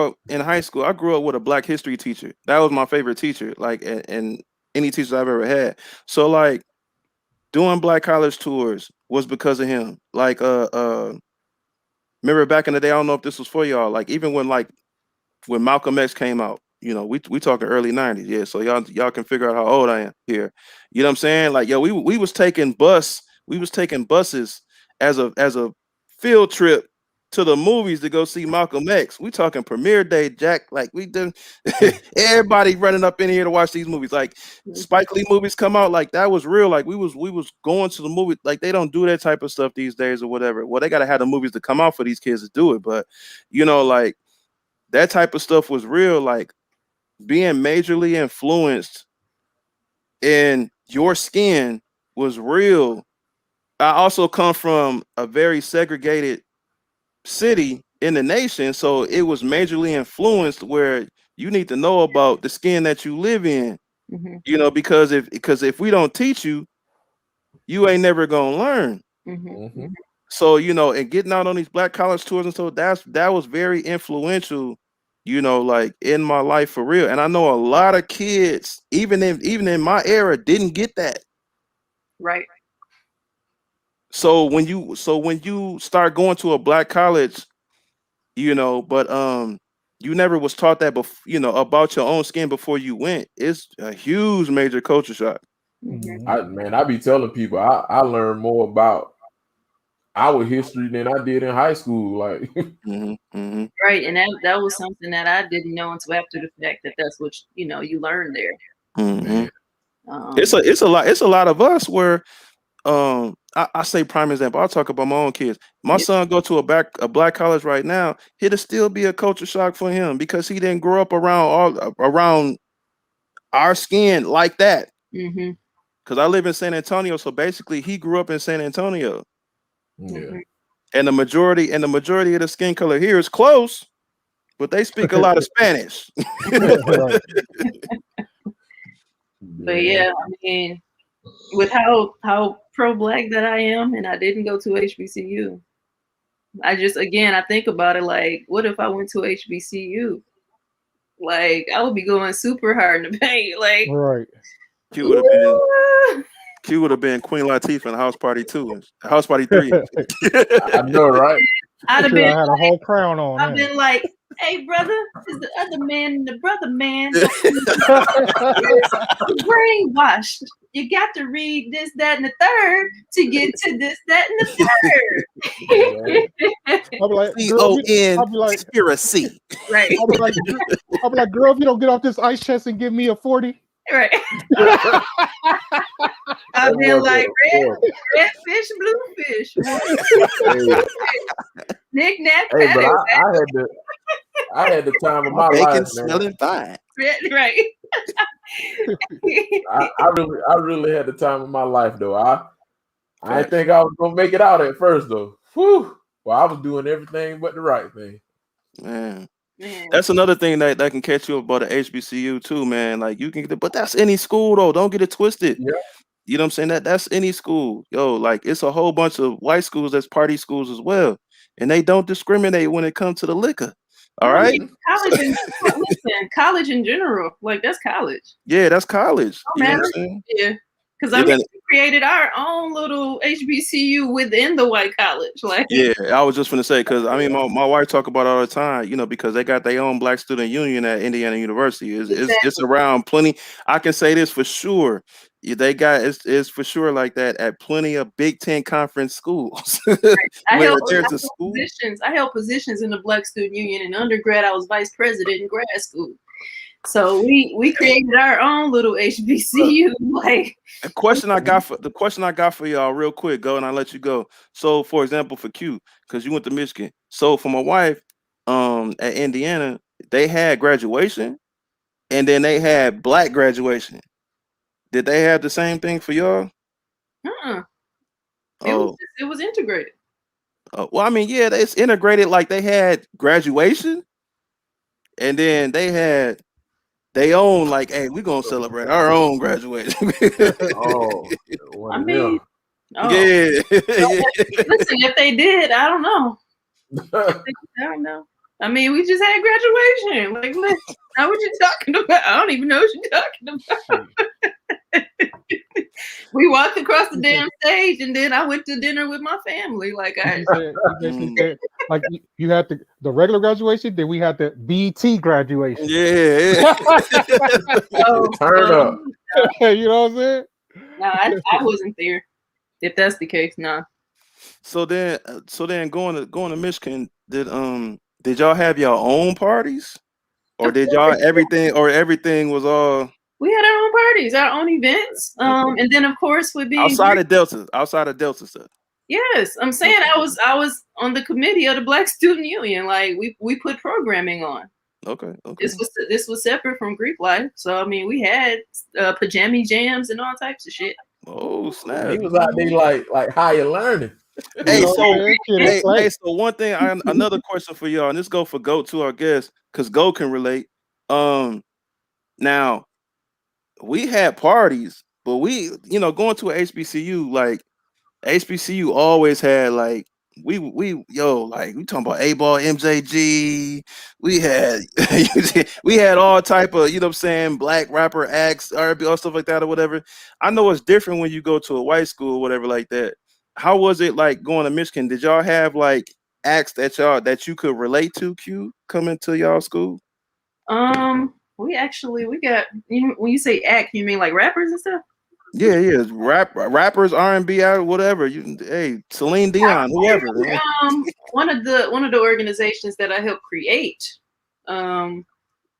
Speaker 1: up in high school. I grew up with a black history teacher. That was my favorite teacher, like, and any teacher I've ever had. So, like, doing black college tours was because of him. Like, remember back in the day, I don't know if this was for y'all, like, even when Malcolm X came out, you know, we talking early 90s. Yeah. So y'all can figure out how old I am here. You know what I'm saying? Like, yo, we was taking buses as a field trip to the movies to go see Malcolm X. We talking premiere day, Jack. Like, we did everybody running up in here to watch these movies. Like, Spike Lee movies come out, like that was real. Like we was going to the movie. Like, they don't do that type of stuff these days or whatever. Well, they gotta have the movies to come out for these kids to do it. But you know, like, that type of stuff was real. Like, being majorly influenced in your skin was real. I also come from a very segregated city in the nation, so it was majorly influenced where you need to know about the skin that you live in. You know, because if we don't teach you, you ain't never gonna learn.
Speaker 5: Mm-hmm.
Speaker 1: So, and getting out on these black college tours and so that was very influential, like in my life for real. And I know a lot of kids, even in my era, didn't get that.
Speaker 3: Right.
Speaker 1: So when you start going to a black college, but you never was taught that about your own skin before you went. It's a huge major culture shock.
Speaker 5: I be telling people I learned more about our history than I did in high school. Like,
Speaker 3: right, and that was something that I didn't know until after the fact that that's what you learned there.
Speaker 1: It's a lot of us where I say prime example. I'll talk about my own kids. My son go to a black college right now. It'll still be a culture shock for him because he didn't grow up around our skin like that. Because I live in San Antonio, so basically he grew up in San Antonio.
Speaker 5: Yeah.
Speaker 1: And the majority of the skin color here is close, but they speak a lot of Spanish.
Speaker 3: But yeah, I mean, with how pro-black that I am, and I didn't go to HBCU. I think about it like, what if I went to HBCU? Like, I would be going super hard in the paint. Like,
Speaker 2: right.
Speaker 1: Q would have been Queen Latifah in House Party 2, House Party 3.
Speaker 5: I know, right?
Speaker 3: I'd have
Speaker 2: Sure,
Speaker 3: been
Speaker 2: I had a whole crown on.
Speaker 3: I've been like, hey, brother, is the other man and the brother man brainwashed. You got to read this, that, and the third to get to this, that, and the third.
Speaker 2: I'll be like,
Speaker 1: conspiracy.
Speaker 3: Right.
Speaker 2: I'll be like, girl, if you don't get off this ice chest and give me a 40.
Speaker 3: Right. I've been like red fish, blue fish. Nick Nack.
Speaker 5: Hey, but I had the time of my life,
Speaker 1: smelling fine.
Speaker 3: Right.
Speaker 5: I really had the time of my life though. I didn't think I was gonna make it out at first though. Whew. Well, I was doing everything but the right thing.
Speaker 1: Man. That's another thing that can catch you about the HBCU too, man. Like you can but that's any school though. Don't get it twisted.
Speaker 5: Yeah.
Speaker 1: You know what I'm saying? That's any school. Yo, like it's a whole bunch of white schools that's party schools as well. And they don't discriminate when it comes to the liquor. All right.
Speaker 3: College in general. Like that's college.
Speaker 1: Yeah, that's college.
Speaker 3: You know what I'm saying? Yeah. Because we created our own little HBCU within the white college. Like,
Speaker 1: yeah, I was just gonna say because I mean my wife talk about it all the time, because they got their own Black Student Union at Indiana University. It's around plenty. I can say this for sure. They got it's for sure like that at plenty of Big Ten conference schools.
Speaker 3: I held positions in the Black Student Union in undergrad. I was vice president in grad school. So we created our own little HBCU. Like
Speaker 1: the question I got for y'all real quick, go and I'll let you go. So for example, for Q, because you went to Michigan. So for my wife, at Indiana, they had graduation and then they had Black graduation. Did they have the same thing for y'all?
Speaker 3: It was integrated.
Speaker 1: Well, I mean, yeah, it's integrated. Like they had graduation and then they had they own like, hey, we're gonna celebrate our own graduation.
Speaker 3: I mean,
Speaker 1: yeah.
Speaker 3: Listen, if they did, I don't know. I don't know. I mean, we just had graduation. Like, now what you talking about? I don't even know what you're talking about. We walked across the damn stage, and then I went to dinner with my family. Like
Speaker 2: like you had the regular graduation, then we had the BT graduation.
Speaker 1: Yeah.
Speaker 5: Turn up.
Speaker 2: You know what I'm saying?
Speaker 3: No, I wasn't there. If that's the case, no.
Speaker 1: So then going to Michigan, did y'all have your own parties, or did y'all everything was all?
Speaker 3: We had our own parties, our own events, and then of course with being
Speaker 1: outside of Delta stuff.
Speaker 3: Yes, I'm saying I was on the committee of the Black Student Union. Like we put programming on.
Speaker 1: Okay.
Speaker 3: This was separate from Greek life, so I mean we had pajama jams and all types of shit.
Speaker 1: Oh snap!
Speaker 5: He was out there like higher learning.
Speaker 1: Hey, so one thing, another question for y'all, and this go for Goat to our guest, because Goat can relate. Now we had parties, But we, going to a HBCU, like HBCU always had like like we talking about A Ball, MJG. We had we had all type of, what I'm saying, black rapper acts, R&B, all stuff like that or whatever. I know it's different when you go to a white school or whatever like that. How was it like going to Michigan? Did y'all have like acts that you could relate to, Q, coming to y'all school?
Speaker 3: We got, when you say act, you mean like rappers and stuff?
Speaker 1: Yeah, rappers, R&B, whatever. Hey, Celine Dion, whoever.
Speaker 3: One of the organizations that I helped create,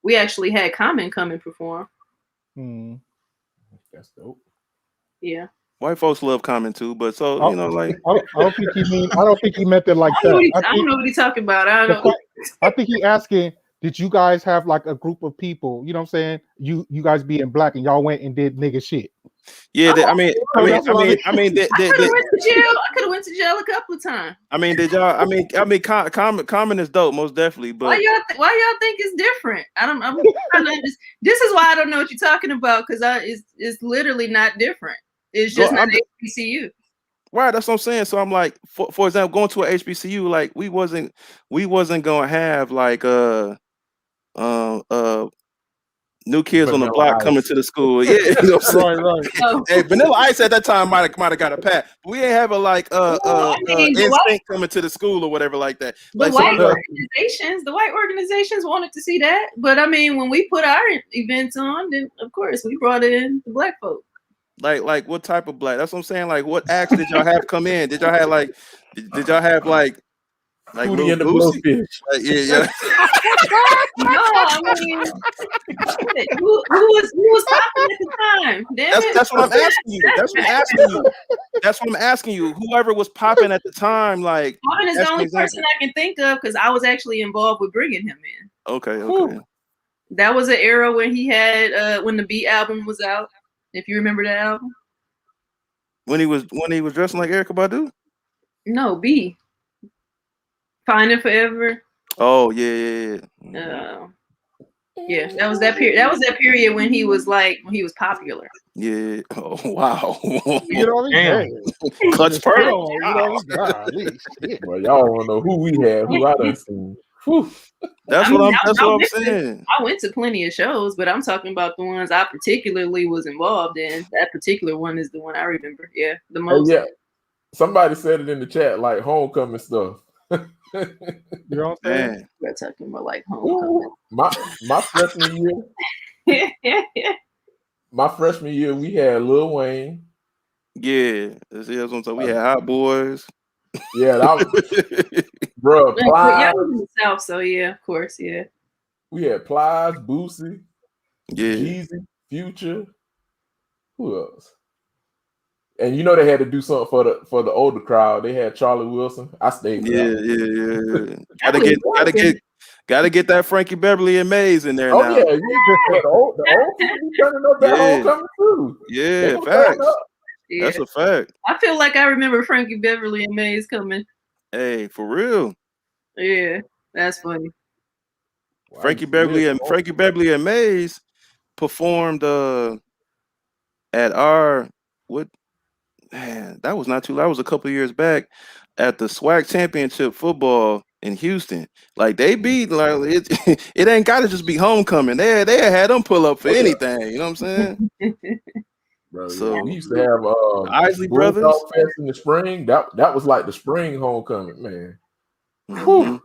Speaker 3: we actually had Common come and perform.
Speaker 5: That's dope.
Speaker 3: Yeah.
Speaker 1: White folks love Common too, but so like
Speaker 2: I don't think he mean. I don't think he meant it like that.
Speaker 3: I don't know what he's talking about. I don't know.
Speaker 2: I think he asking, did you guys have like a group of people? You know what I'm saying? You guys being black and y'all went and did nigga shit.
Speaker 1: Yeah, I mean,
Speaker 3: I could have went to jail. I could have went to jail a couple of times.
Speaker 1: I mean, did y'all? Common is dope, most definitely. But
Speaker 3: why y'all think it's different? This is why I don't know what you're talking about, because it's literally not different. It's just not HBCU.
Speaker 1: Right, that's what I'm saying. So I'm like, for example, going to a HBCU, like we wasn't gonna have like New Kids on the Block coming to the school. Yeah, you know what I'm saying?
Speaker 2: Right.
Speaker 1: Hey, Vanilla Ice at that time might have got a pat. But we ain't have a like instinct coming to the school or whatever like that.
Speaker 3: The
Speaker 1: Like
Speaker 3: white organizations wanted to see that, but I mean, when we put our events on, then of course we brought in the black folk.
Speaker 1: Like what type of black? That's what I'm saying. Like, what acts did y'all have come in? Did y'all have like
Speaker 5: Hootie and the
Speaker 1: Blowfish? Like, yeah.
Speaker 3: No, I mean, who was popping at the time?
Speaker 1: That's what I'm asking you. That's what I'm asking you. Whoever was popping at the time, like
Speaker 3: Marvin is the only person I can think of, because I was actually involved with bringing him in.
Speaker 1: Okay.
Speaker 3: That was an era when he had when the Beat album was out. If you remember that album.
Speaker 1: When he was dressing like Erykah Badu?
Speaker 3: No, B. Finding Forever.
Speaker 1: Oh yeah.
Speaker 3: Yeah, that was that period. That was that period when he was popular.
Speaker 1: Yeah. Oh wow.
Speaker 2: You know what I mean?
Speaker 1: Clutch Pearl.
Speaker 2: You know what I mean?
Speaker 5: Well, y'all don't know who we have, who I done seen. Whew.
Speaker 1: That's what I'm saying.
Speaker 3: I went to plenty of shows, but I'm talking about the ones I particularly was involved in. That particular one is the one I remember. Yeah, the most.
Speaker 5: Yeah, somebody said it in the chat, like homecoming stuff.
Speaker 2: You know what I'm saying?
Speaker 3: We're talking about like homecoming.
Speaker 5: My freshman year. My freshman year, we had Lil Wayne.
Speaker 1: Yeah, that's what I'm saying. We had Hot Boys.
Speaker 5: Yeah, that was bro.
Speaker 3: Y'all was in the South, so yeah, of course, yeah.
Speaker 5: We had Plies, Boosie,
Speaker 1: yeah,
Speaker 5: Jeezy, Future. Who else? And you know they had to do something for the older crowd. They had Charlie Wilson. I stayed.
Speaker 1: Yeah. Gotta get that Frankie Beverly and Maze in there now.
Speaker 5: Yeah, the old people turning up that homecoming too.
Speaker 1: Yeah, facts. Yeah. That's a fact.
Speaker 3: I feel like I remember Frankie Beverly and Maze coming.
Speaker 1: Hey, for real.
Speaker 3: Yeah, that's funny.
Speaker 1: Frankie Beverly and Maze performed at our that was not too. That was a couple years back at the SWAC Championship football in Houston. Like they beat like it ain't got to just be homecoming. They had them pull up for anything. You know what I'm saying?
Speaker 5: Bro, so we used to have
Speaker 1: Isley Brothers
Speaker 5: Fest in the spring. That was like the spring homecoming, man.
Speaker 1: Mm-hmm.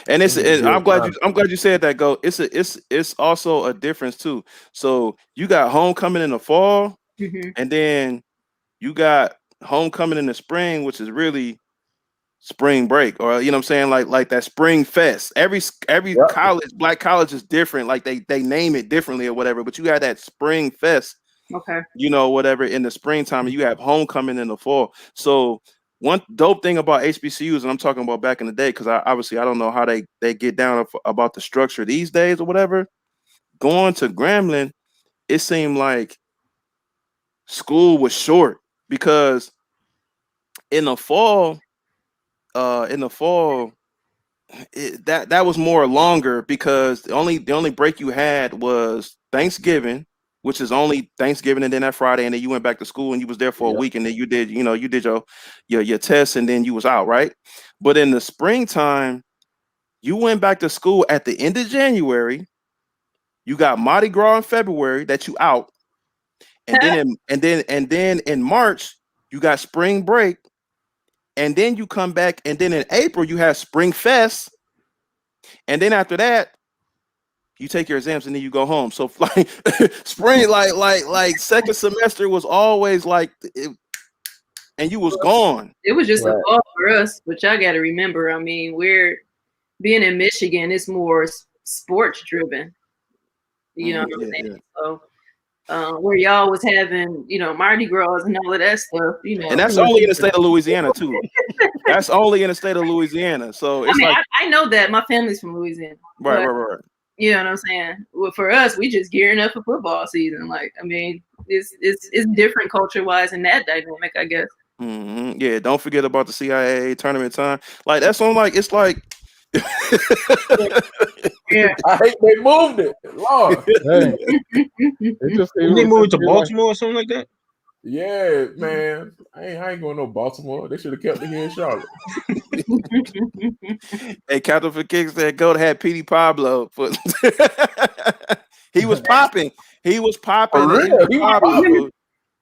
Speaker 1: And I'm glad you said that. Go. It's also a difference too. So you got homecoming in the fall, and then you got homecoming in the spring, which is really spring break, or you know what I'm saying, like that spring fest. Every college, black college is different. Like they name it differently or whatever. But you got that spring fest.
Speaker 3: Okay.
Speaker 1: You know, whatever in the springtime, and you have homecoming in the fall. So one dope thing about HBCUs, and I'm talking about back in the day, because I don't know how they get down about the structure these days or whatever. Going to Grambling, it seemed like school was short because in the fall, that was more longer because the only break you had was Thanksgiving, which is only Thanksgiving and then that Friday, and then you went back to school and you was there for a week, and then you did your tests, and then you was out, right? But in the springtime, you went back to school at the end of January. You got Mardi Gras in February that you out, and then in March you got spring break, and then you come back, and then in April you have Spring Fest, and then after that you take your exams and then you go home. So like spring, like second semester was always like it, and you was gone.
Speaker 3: It was just a fall for us, which I got to remember. I mean, we're being in Michigan, it's more sports driven. You know what I'm saying? Yeah. So where y'all was having, Mardi Gras and all of that stuff,
Speaker 1: And that's only in the state of Louisiana too. That's only in the state of Louisiana. So it's
Speaker 3: I know that my family's from Louisiana.
Speaker 1: Right.
Speaker 3: You know what I'm saying? Well, for us, we just gearing up for football season. Like, I mean, it's different culture wise in that dynamic, I guess.
Speaker 1: Mm-hmm. Yeah, don't forget about the CIA tournament time. Like that's on. Like it's like.
Speaker 3: Yeah,
Speaker 5: I hate they moved it. Lord,
Speaker 4: they moved to Baltimore or something like that.
Speaker 5: Yeah, man. I ain't going to Baltimore. They should have kept it here in Charlotte.
Speaker 1: Hey, Captain for Kicks said Goat had Petey Pablo. He was popping. He was popping.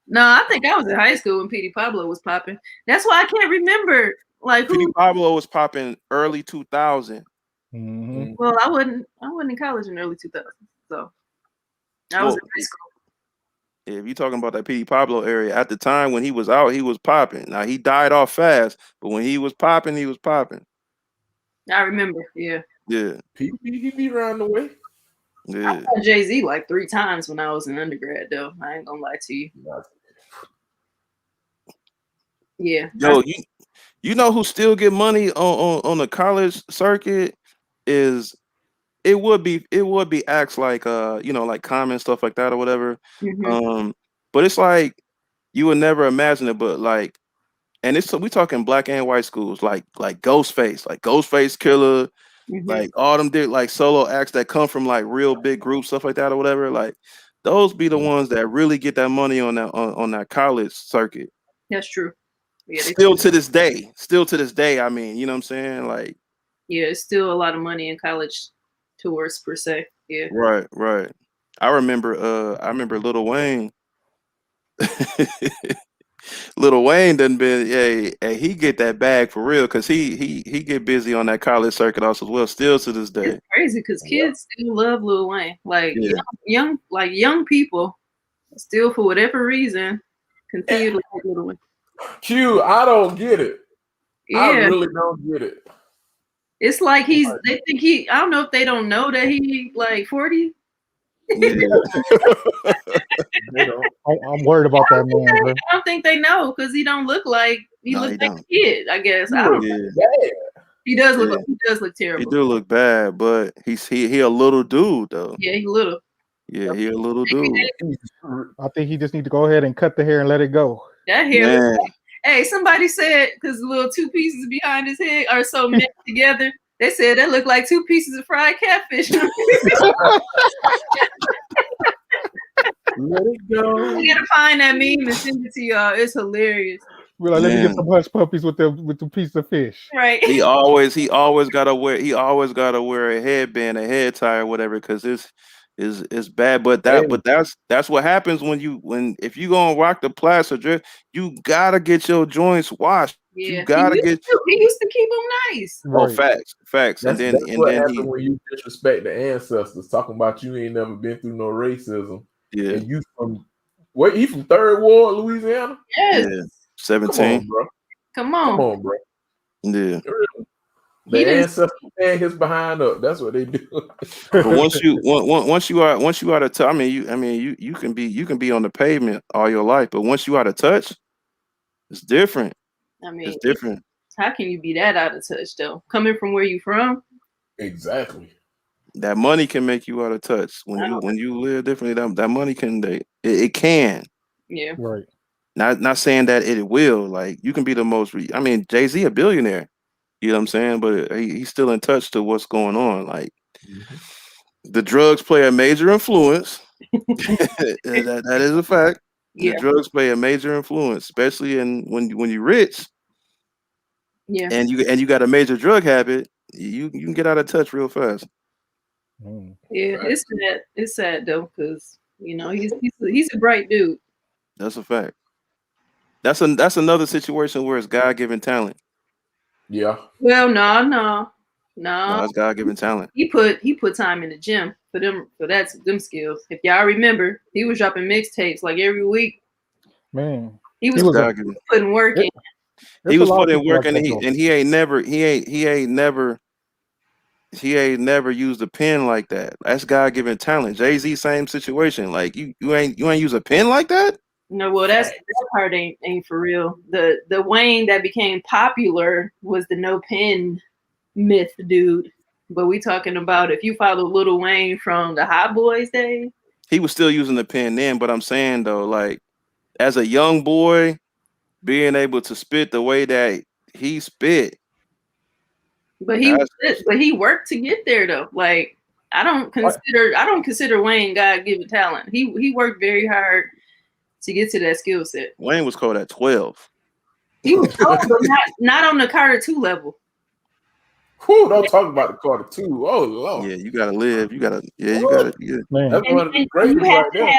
Speaker 3: No, I think I was in high school when Petey Pablo was popping. That's why I can't remember. Like
Speaker 1: Petey Pablo was popping early 2000.
Speaker 2: Mm-hmm.
Speaker 3: Well, I wasn't in college in early 2000, so I was in high school.
Speaker 1: If you're talking about that Petey Pablo area, at the time when he was out, he was popping. Now he died off fast, but when he was popping, he was popping.
Speaker 3: I remember, yeah.
Speaker 5: Yeah. He be around the way.
Speaker 1: Yeah.
Speaker 3: I saw Jay-Z like 3 times when I was in undergrad, though. I ain't gonna lie to you. Yeah.
Speaker 1: Yo, you know who still get money on the college circuit is it would be acts like like Common, stuff like that or whatever.
Speaker 3: Mm-hmm.
Speaker 1: But it's like you would never imagine it, but like, and it's we talking black and white schools, like Ghostface Killer,
Speaker 3: Mm-hmm.
Speaker 1: like all them did like solo acts that come from like real big groups, stuff like that or whatever. Like those be the ones that really get that money on that college circuit.
Speaker 3: That's true. Yeah,
Speaker 1: still to this day, I mean, you know what I'm saying? Like,
Speaker 3: yeah, it's still a lot of money in college tours per se. Yeah.
Speaker 1: Right. I remember Lil Wayne. Lil Wayne done been he get that bag for real because he get busy on that college circuit also as well, still to this day.
Speaker 3: It's crazy because kids still love Lil Wayne. Like young people still for whatever reason continue to like Lil Wayne.
Speaker 5: Q, I don't get it.
Speaker 3: Yeah.
Speaker 5: I really don't get it.
Speaker 3: It's like they think I don't know if they don't know that he like 40.
Speaker 1: Yeah.
Speaker 2: I'm worried about that man. Bro.
Speaker 3: I don't think they know because he don't look like like a kid. I guess I don't. He does look. He does look terrible.
Speaker 1: He do look bad, but he a little dude though.
Speaker 3: Yeah, he's little.
Speaker 1: Yeah, he a little dude.
Speaker 2: I think he just need to go ahead and cut the hair and let it go.
Speaker 3: That hair. Hey, somebody said because the little 2 pieces behind his head are so mixed together. They said that looked like 2 pieces of fried catfish.
Speaker 5: Let it go.
Speaker 3: You gotta find that meme and send it to y'all. It's hilarious.
Speaker 2: We're like, let me get some hush puppies with the piece of fish.
Speaker 3: Right.
Speaker 1: He always gotta wear a headband, a head tie, or whatever, because it's bad. But that's what happens if you gonna rock the plaster drip, you gotta get your joints washed.
Speaker 3: Yeah.
Speaker 1: You gotta
Speaker 3: he used to keep them nice.
Speaker 1: Oh, facts.
Speaker 5: That's what happens when you disrespect the ancestors, talking about you ain't never been through no racism.
Speaker 1: Yeah.
Speaker 5: And you he from Third Ward, Louisiana?
Speaker 3: Yes.
Speaker 1: Yeah. 17.
Speaker 3: Come on,
Speaker 5: bro.
Speaker 1: Yeah.
Speaker 5: The ancestors stand his behind up. That's what they do.
Speaker 1: But once you out of touch, you can be on the pavement all your life, but once you out of touch, it's different. It's different.
Speaker 3: How can you be that out of touch though? Coming from where you from?
Speaker 5: Exactly.
Speaker 1: That money can make you out of touch. When you live differently, that money can it can.
Speaker 3: Yeah.
Speaker 2: Right.
Speaker 1: Not saying that it will. Like you can be the most. Jay-Z a billionaire. You know what I'm saying? But he's still in touch to what's going on. Like the drugs play a major influence. that is a fact.
Speaker 3: Yeah.
Speaker 1: The drugs play a major influence, especially when you're rich.
Speaker 3: Yeah.
Speaker 1: And you got a major drug habit, you can get out of touch real fast.
Speaker 3: Yeah, it's sad. It's sad though, because he's a bright dude.
Speaker 1: That's a fact. That's another situation where it's God given talent.
Speaker 5: Yeah.
Speaker 3: Well, no.
Speaker 1: No, that's God given talent.
Speaker 3: He put time in the gym for them skills. If y'all remember, he was dropping mixtapes like every week.
Speaker 2: Man,
Speaker 3: He was putting work in.
Speaker 1: He was putting work in, and he ain't never used a pen like that. That's God given talent. Jay-Z, same situation. Like you ain't use a pen like that.
Speaker 3: No, well, that part ain't for real. The Wayne that became popular was the no pen myth dude. But we talking about if you follow Lil Wayne from the Hot Boys days.
Speaker 1: He was still using the pen then, but I'm saying though, like as a young boy, being able to spit the way that he spit.
Speaker 3: But he worked to get there though. Like I don't consider Wayne God given talent. He worked very hard to get to that skill set.
Speaker 1: Wayne was cold at 12.
Speaker 3: He was cold, but not on the Carter 2 level.
Speaker 5: Whew, don't talk about the Carter 2. Oh Lord.
Speaker 1: Yeah, you gotta live. You gotta. That's
Speaker 3: one of the greatest right there.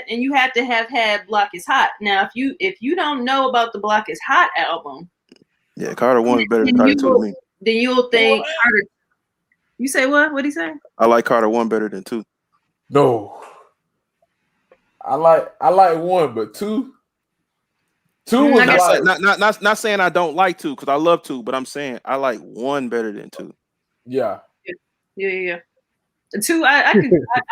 Speaker 3: And you have to have had Block is Hot. Now, if you don't know about the Block is Hot album,
Speaker 1: yeah, Carter 1 is better than Carter 2 to me.
Speaker 3: Then you'll think Carter. You say what? What'd he say?
Speaker 1: I like Carter 1 better than 2.
Speaker 5: No. I like 1, but 2 was
Speaker 1: not saying I don't like 2 because I love 2, but I'm saying I like 1 better than 2.
Speaker 5: Yeah.
Speaker 3: Yeah. 2, I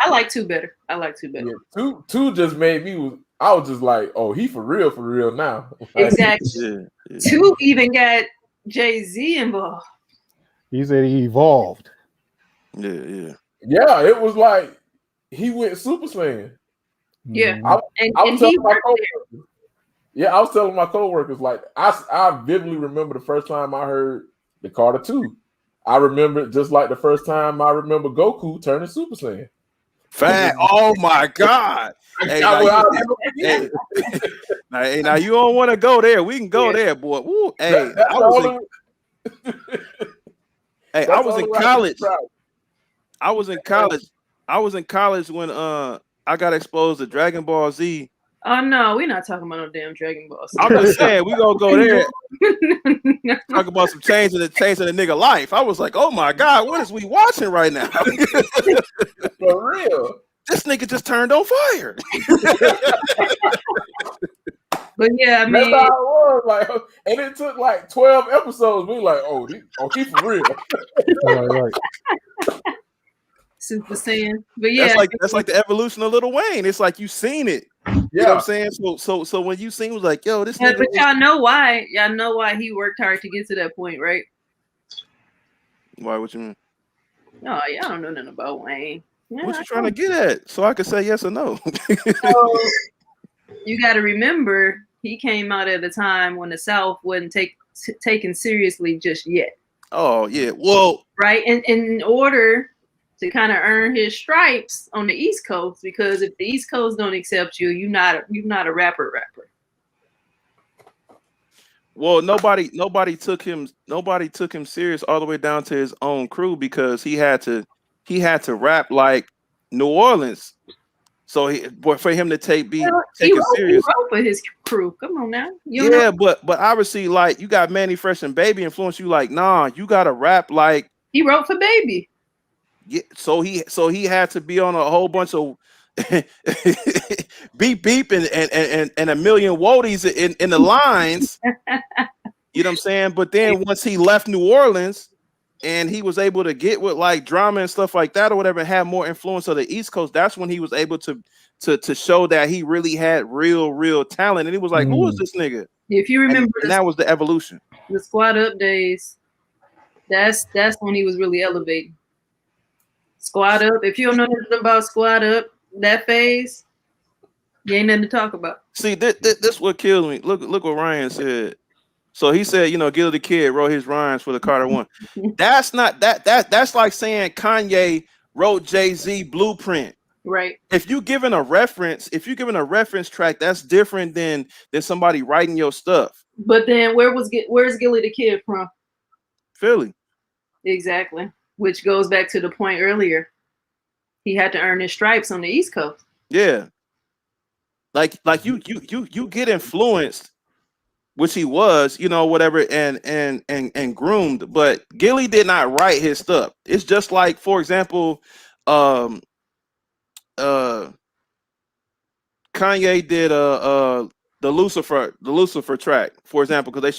Speaker 3: like 2 better. I like 2 better.
Speaker 5: Yeah, 2 just made me. I was just like, oh, he for real now.
Speaker 3: Exactly. Yeah. 2 even got Jay-Z involved.
Speaker 2: He said he evolved.
Speaker 1: Yeah.
Speaker 5: Yeah, it was like he went Super Saiyan.
Speaker 3: Yeah,
Speaker 5: I was telling my coworkers, like I vividly remember the first time I heard the Carter 2. I remember it just like the first time I remember Goku turning Super Saiyan.
Speaker 1: Fact. Oh my God. Now you don't want to go there. We can go there, boy. Woo. Hey, I was in college. I was in college when I got exposed to Dragon Ball Z.
Speaker 3: Oh no, we're not talking about no damn Dragon Ball Z.
Speaker 1: I'm just saying we gonna go there. Talk about some change in the nigga life. I was like, oh my God, what is we watching right now?
Speaker 5: For real.
Speaker 1: This nigga just turned on fire.
Speaker 3: But yeah, I mean,
Speaker 5: that's how it was. Like, and it took like 12 episodes. We like, he for real.
Speaker 2: Right.
Speaker 3: Super Saiyan. But yeah,
Speaker 1: that's like the evolution of Lil Wayne. It's like you seen it. You know what I'm saying? So when you seen it was like, yo, this nigga.
Speaker 3: But y'all know why. Y'all know why he worked hard to get to that point, right?
Speaker 1: Why? What you mean?
Speaker 3: No, y'all don't know nothing about Wayne. Yeah,
Speaker 1: what you trying to get at? So I could say yes or no.
Speaker 3: So, you got to remember, he came out at a time when the South wasn't taken seriously just yet.
Speaker 1: Oh yeah, well,
Speaker 3: right, and in order to kind of earn his stripes on the East Coast, because if the East Coast don't accept you, you're not a rapper.
Speaker 1: Well, nobody took him serious all the way down to his own crew because he had to rap like New Orleans. So for him to take it serious.
Speaker 3: He wrote for his crew. Come on now.
Speaker 1: But obviously, like you got Manny Fresh and Baby influence you. Like, nah, you gotta rap like
Speaker 3: he wrote for Baby.
Speaker 1: Yeah, so he had to be on a whole bunch of beep and a million woadies in the lines. You know what I'm saying? But then once he left New Orleans and he was able to get with like drama and stuff like that or whatever, and have more influence of the East Coast, that's when he was able to show that he really had real talent. And he was like, who is this nigga?
Speaker 3: If you remember,
Speaker 1: and that was the evolution.
Speaker 3: The Squad Up days, that's when he was really elevating. Squad Up. If you don't know anything about Squad Up, that phase, you ain't nothing to talk about.
Speaker 1: See, this what killed me. Look what Ryan said. So he said, Gilly the Kid wrote his rhymes for the Carter 1. That's not that's like saying Kanye wrote Jay-Z Blueprint.
Speaker 3: Right.
Speaker 1: If you giving a reference, track, that's different than somebody writing your stuff.
Speaker 3: But then where's Gilly the Kid from?
Speaker 1: Philly.
Speaker 3: Exactly. Which goes back to the point earlier. He had to earn his stripes on the East Coast.
Speaker 1: Yeah. Like you get influenced, which he was, whatever, and groomed, but Gilly did not write his stuff. It's just like, for example, um uh Kanye did the Lucifer track, for example, because they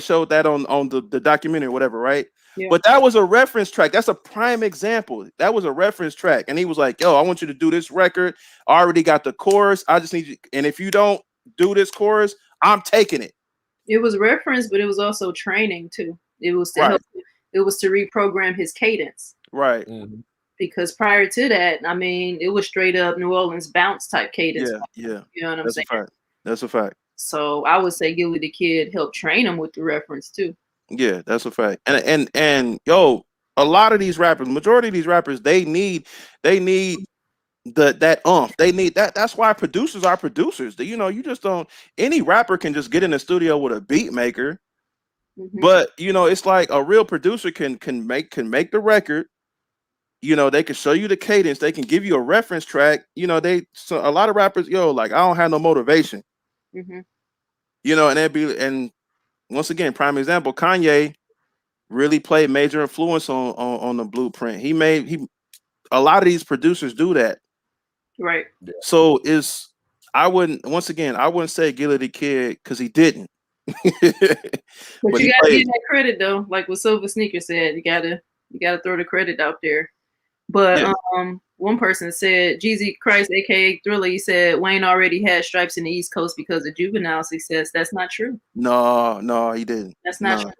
Speaker 1: showed that on the documentary or whatever, right?
Speaker 3: Yeah.
Speaker 1: But that was a reference track. That's a prime example. That was a reference track, and he was like, "Yo, I want you to do this record. I already got the chorus. I just need you. And if you don't do this chorus, I'm taking it."
Speaker 3: It was reference, but it was also training too. It was to
Speaker 1: Right.
Speaker 3: help. It was to reprogram his cadence.
Speaker 1: Right.
Speaker 5: Mhm.
Speaker 3: Because prior to that, I mean, it was straight up New Orleans bounce type cadence.
Speaker 1: Yeah. Yeah.
Speaker 3: You know what I'm
Speaker 1: That's a
Speaker 3: saying?
Speaker 1: fact. That's a fact.
Speaker 3: So I would say Gilly the Kid helped train him with the reference too.
Speaker 1: Yeah, that's a fact. And yo, a lot of these rappers, majority of these rappers, they need that umph. They need that. That's why producers are producers. You just don't. Any rapper can just get in the studio with a beat maker, but it's like a real producer can make the record. They can show you the cadence. They can give you a reference track. A lot of rappers, like, I don't have no motivation.
Speaker 3: Mm-hmm.
Speaker 1: And once again, prime example, Kanye really played major influence on the blueprint. A lot of these producers do that.
Speaker 3: Right.
Speaker 1: So I wouldn't say Gilly the Kid, because he didn't.
Speaker 3: But
Speaker 1: But
Speaker 3: you
Speaker 1: he
Speaker 3: gotta
Speaker 1: played.
Speaker 3: give that credit though. Like what Silver Sneaker said, you gotta throw the credit out there. But
Speaker 1: Yeah.
Speaker 3: one person said, Jeezy Christ, aka Thriller, he said Wayne already had stripes in the East Coast because of juvenile success. That's not true.
Speaker 1: No, he didn't.
Speaker 3: That's not
Speaker 1: No.
Speaker 3: true.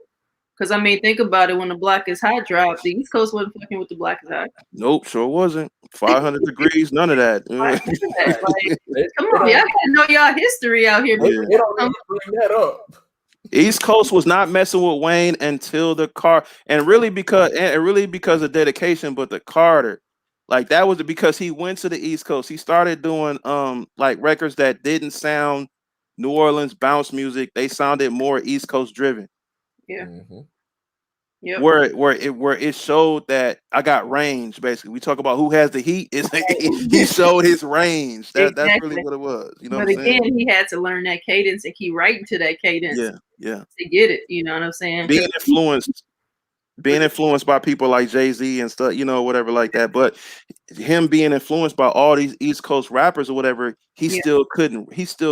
Speaker 3: Because I mean, think about it. When the Block is Hot dropped, the East Coast wasn't fucking with the Block is Hot.
Speaker 1: Nope, sure wasn't. 500 degrees, none of that.
Speaker 3: Like,
Speaker 5: They,
Speaker 3: come
Speaker 5: they
Speaker 3: on, y'all
Speaker 5: don't,
Speaker 3: gotta know y'all history out here.
Speaker 5: they,
Speaker 1: Yeah.
Speaker 5: they don't even bring that up.
Speaker 1: East Coast was not messing with Wayne until the car, and really because of dedication, but the Carter, like, that was because he went to the East Coast. He started doing like records that didn't sound New Orleans bounce music. They sounded more East Coast driven.
Speaker 3: Yeah.
Speaker 5: Mhm.
Speaker 3: Yep.
Speaker 1: Where it showed that I got range. Basically, we talk about who has the heat. He showed his range. That's really
Speaker 3: Exactly.
Speaker 1: what it was. You know
Speaker 3: But
Speaker 1: what I'm saying?
Speaker 3: again, he had to learn that cadence and keep writing to that cadence
Speaker 1: Yeah.
Speaker 3: to get it. You know what I'm saying?
Speaker 1: Being influenced by people like Jay-Z and stuff, whatever like that. But him being influenced by all these East Coast rappers or whatever, he
Speaker 3: Yeah.
Speaker 1: still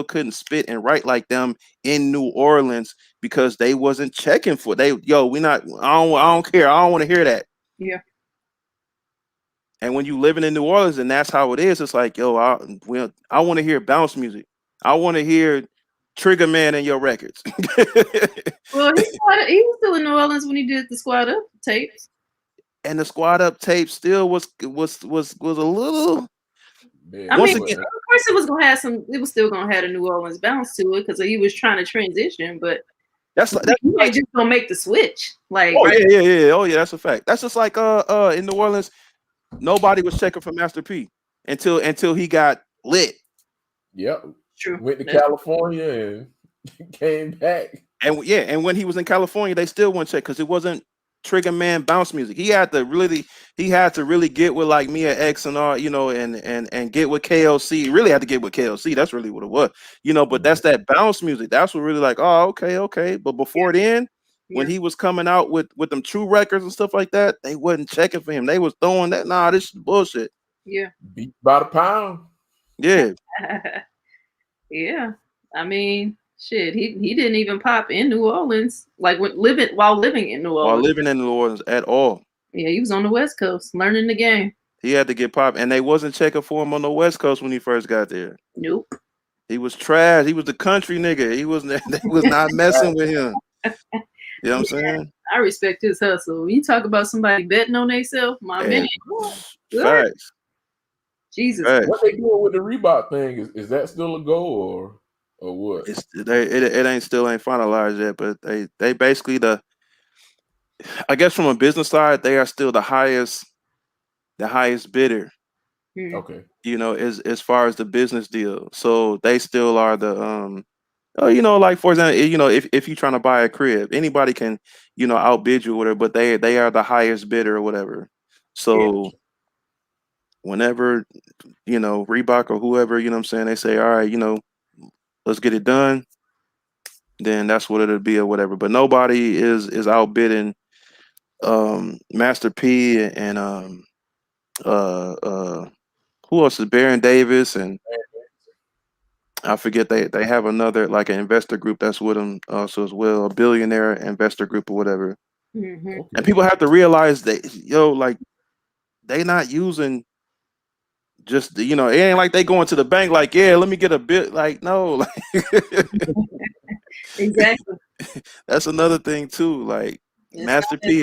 Speaker 1: couldn't spit and write like them in New Orleans, because they wasn't checking for we not. I don't care. I don't want to hear that.
Speaker 3: Yeah.
Speaker 1: And when you living in New Orleans and that's how it is, it's like, I want to hear bounce music. I want to hear Trigger Man in your records.
Speaker 3: Well, he was still in New Orleans when he did the Squad Up tapes.
Speaker 1: And the Squad Up tape still was a little.
Speaker 5: Man,
Speaker 3: I
Speaker 1: Once
Speaker 3: mean,
Speaker 1: again,
Speaker 3: of course, it was still gonna have a New Orleans bounce to it because he was trying to transition. But
Speaker 1: that's
Speaker 3: you ain't just gonna make the switch, like,
Speaker 1: oh
Speaker 3: right?
Speaker 1: yeah. Oh yeah, that's a fact. That's just like in New Orleans, nobody was checking for Master P until he got lit.
Speaker 5: yep.
Speaker 3: True.
Speaker 5: Went to California and came back.
Speaker 1: And when he was in California, they still wouldn't check because it wasn't Trigger Man bounce music. He had to really get with like Mia X and all, and get with KLC. He really had to get with KLC. That's really what it was, But that's that bounce music. That's what really like, oh, okay. But before then, when he was coming out with them true records and stuff like that, they wasn't checking for him. They was throwing that. Nah, this is bullshit.
Speaker 3: Yeah.
Speaker 5: Beat by the pound.
Speaker 1: Yeah.
Speaker 3: Yeah. I mean, shit. He didn't even pop in New Orleans, like while living in New
Speaker 1: While
Speaker 3: Orleans.
Speaker 1: living in New Orleans at all.
Speaker 3: Yeah, he was on the West Coast learning the game.
Speaker 1: He had to get popped, and they wasn't checking for him on the West Coast when he first got there.
Speaker 3: Nope.
Speaker 1: He was trash. He was the country nigga. They was not messing with him. You know what I'm saying?
Speaker 3: I respect his hustle. When you talk about somebody betting on themselves, my man.
Speaker 1: Facts.
Speaker 3: Jesus.
Speaker 1: Facts.
Speaker 5: What they doing with the Reebok thing? Is that still a goal or what?
Speaker 1: It still ain't finalized yet, but they basically I guess from a business side, they are still the highest bidder.
Speaker 5: Okay.
Speaker 1: You know, as far as the business deal. So they still are the you know, like for example, you know, if you're trying to buy a crib, anybody can, you know, outbid you or whatever, but they are the highest bidder or whatever. So whenever, you know, Reebok or whoever, you know what I'm saying, they say, all right, you know, let's get it done, then that's what it'll be or whatever. But nobody is outbidding Master P and who else is Baron Davis, and I forget they have another like an investor group that's with them also as well, a billionaire investor group or whatever.
Speaker 3: Mm-hmm.
Speaker 1: And people have to realize that like they not using just you know, it ain't like they going to the bank like, yeah, let me get a bit, like no, like
Speaker 3: Exactly.
Speaker 1: that's another thing too. Like
Speaker 3: It's
Speaker 1: Master P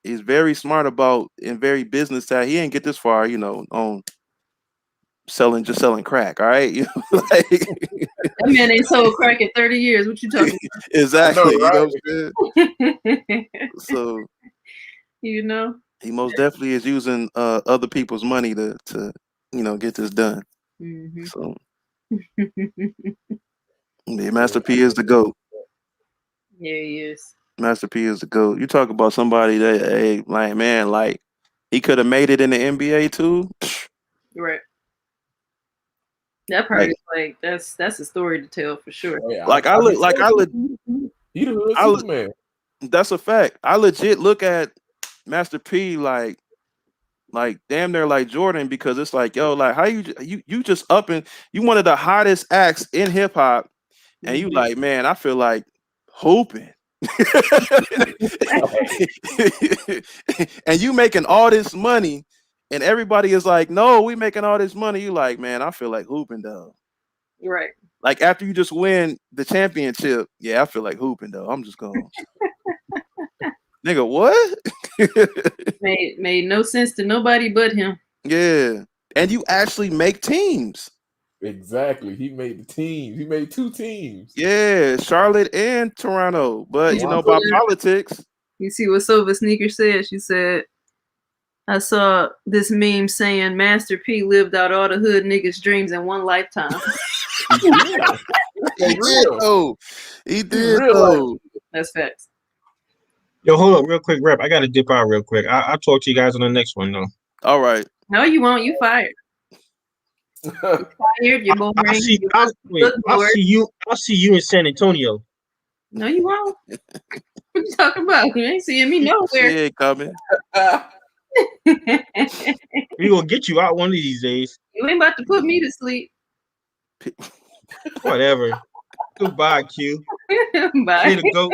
Speaker 1: is very smart about and very business that he ain't get this far, you know, on selling crack. All right, you know, like
Speaker 3: that man ain't sold crack in 30 years. What you talking
Speaker 5: I know,
Speaker 1: exactly, you know
Speaker 5: right?
Speaker 1: what I'm saying?
Speaker 3: about?
Speaker 1: So
Speaker 3: You know?
Speaker 1: he most definitely is using other people's money to you know get this done.
Speaker 3: Mm-hmm.
Speaker 1: So yeah, Master P is the GOAT.
Speaker 3: Yeah, he is.
Speaker 1: Master P is the GOAT. You talk about somebody that, hey, like man, like he could have made it in the NBA too.
Speaker 3: Right. That part
Speaker 1: Like
Speaker 3: is like that's a story to tell for sure.
Speaker 5: Oh, yeah,
Speaker 1: like I
Speaker 5: I be
Speaker 1: look like
Speaker 5: telling people, he the hood
Speaker 1: I le-
Speaker 5: Superman.
Speaker 1: that's a fact. I legit look at Master P like damn near like Jordan because it's like yo like how you just up and you one of the hottest acts in hip hop and you
Speaker 3: Mhm.
Speaker 1: like man I feel like hooping and you making all this money and everybody is like no we making all this money you like man I feel like hooping though
Speaker 3: Right.
Speaker 1: like after you just win the championship yeah I feel like hooping though I'm just going nigga what
Speaker 3: Made no sense to nobody but him.
Speaker 1: yeah and you actually make teams.
Speaker 5: Exactly. He made the team. He made 2 teams.
Speaker 1: Yeah, Charlotte and Toronto, but you know, by
Speaker 5: Toronto.
Speaker 1: politics.
Speaker 3: You see what Silver Sneaker said? She said, I saw this meme saying Master P lived out all the hood niggas' dreams in one lifetime.
Speaker 5: Yeah.
Speaker 1: He
Speaker 5: For
Speaker 1: did
Speaker 5: real.
Speaker 1: though. He
Speaker 5: He
Speaker 1: did
Speaker 5: real life.
Speaker 1: though.
Speaker 3: That's facts.
Speaker 4: Yo, hold up, real quick, rep. I gotta dip out real quick. I'll talk to you guys on the next one, though.
Speaker 1: All right.
Speaker 3: No, you won't. You fired. Fired. You're going
Speaker 4: I'll see. I'll see you. I'll see you in San Antonio.
Speaker 3: No, you won't. What you talking about? You ain't seeing me
Speaker 1: She
Speaker 3: nowhere.
Speaker 1: ain't coming.
Speaker 4: We gonna get you out one of these days.
Speaker 3: You ain't about to put me to sleep.
Speaker 4: Whatever. Goodbye, Q.
Speaker 3: Bye.
Speaker 4: Here to go.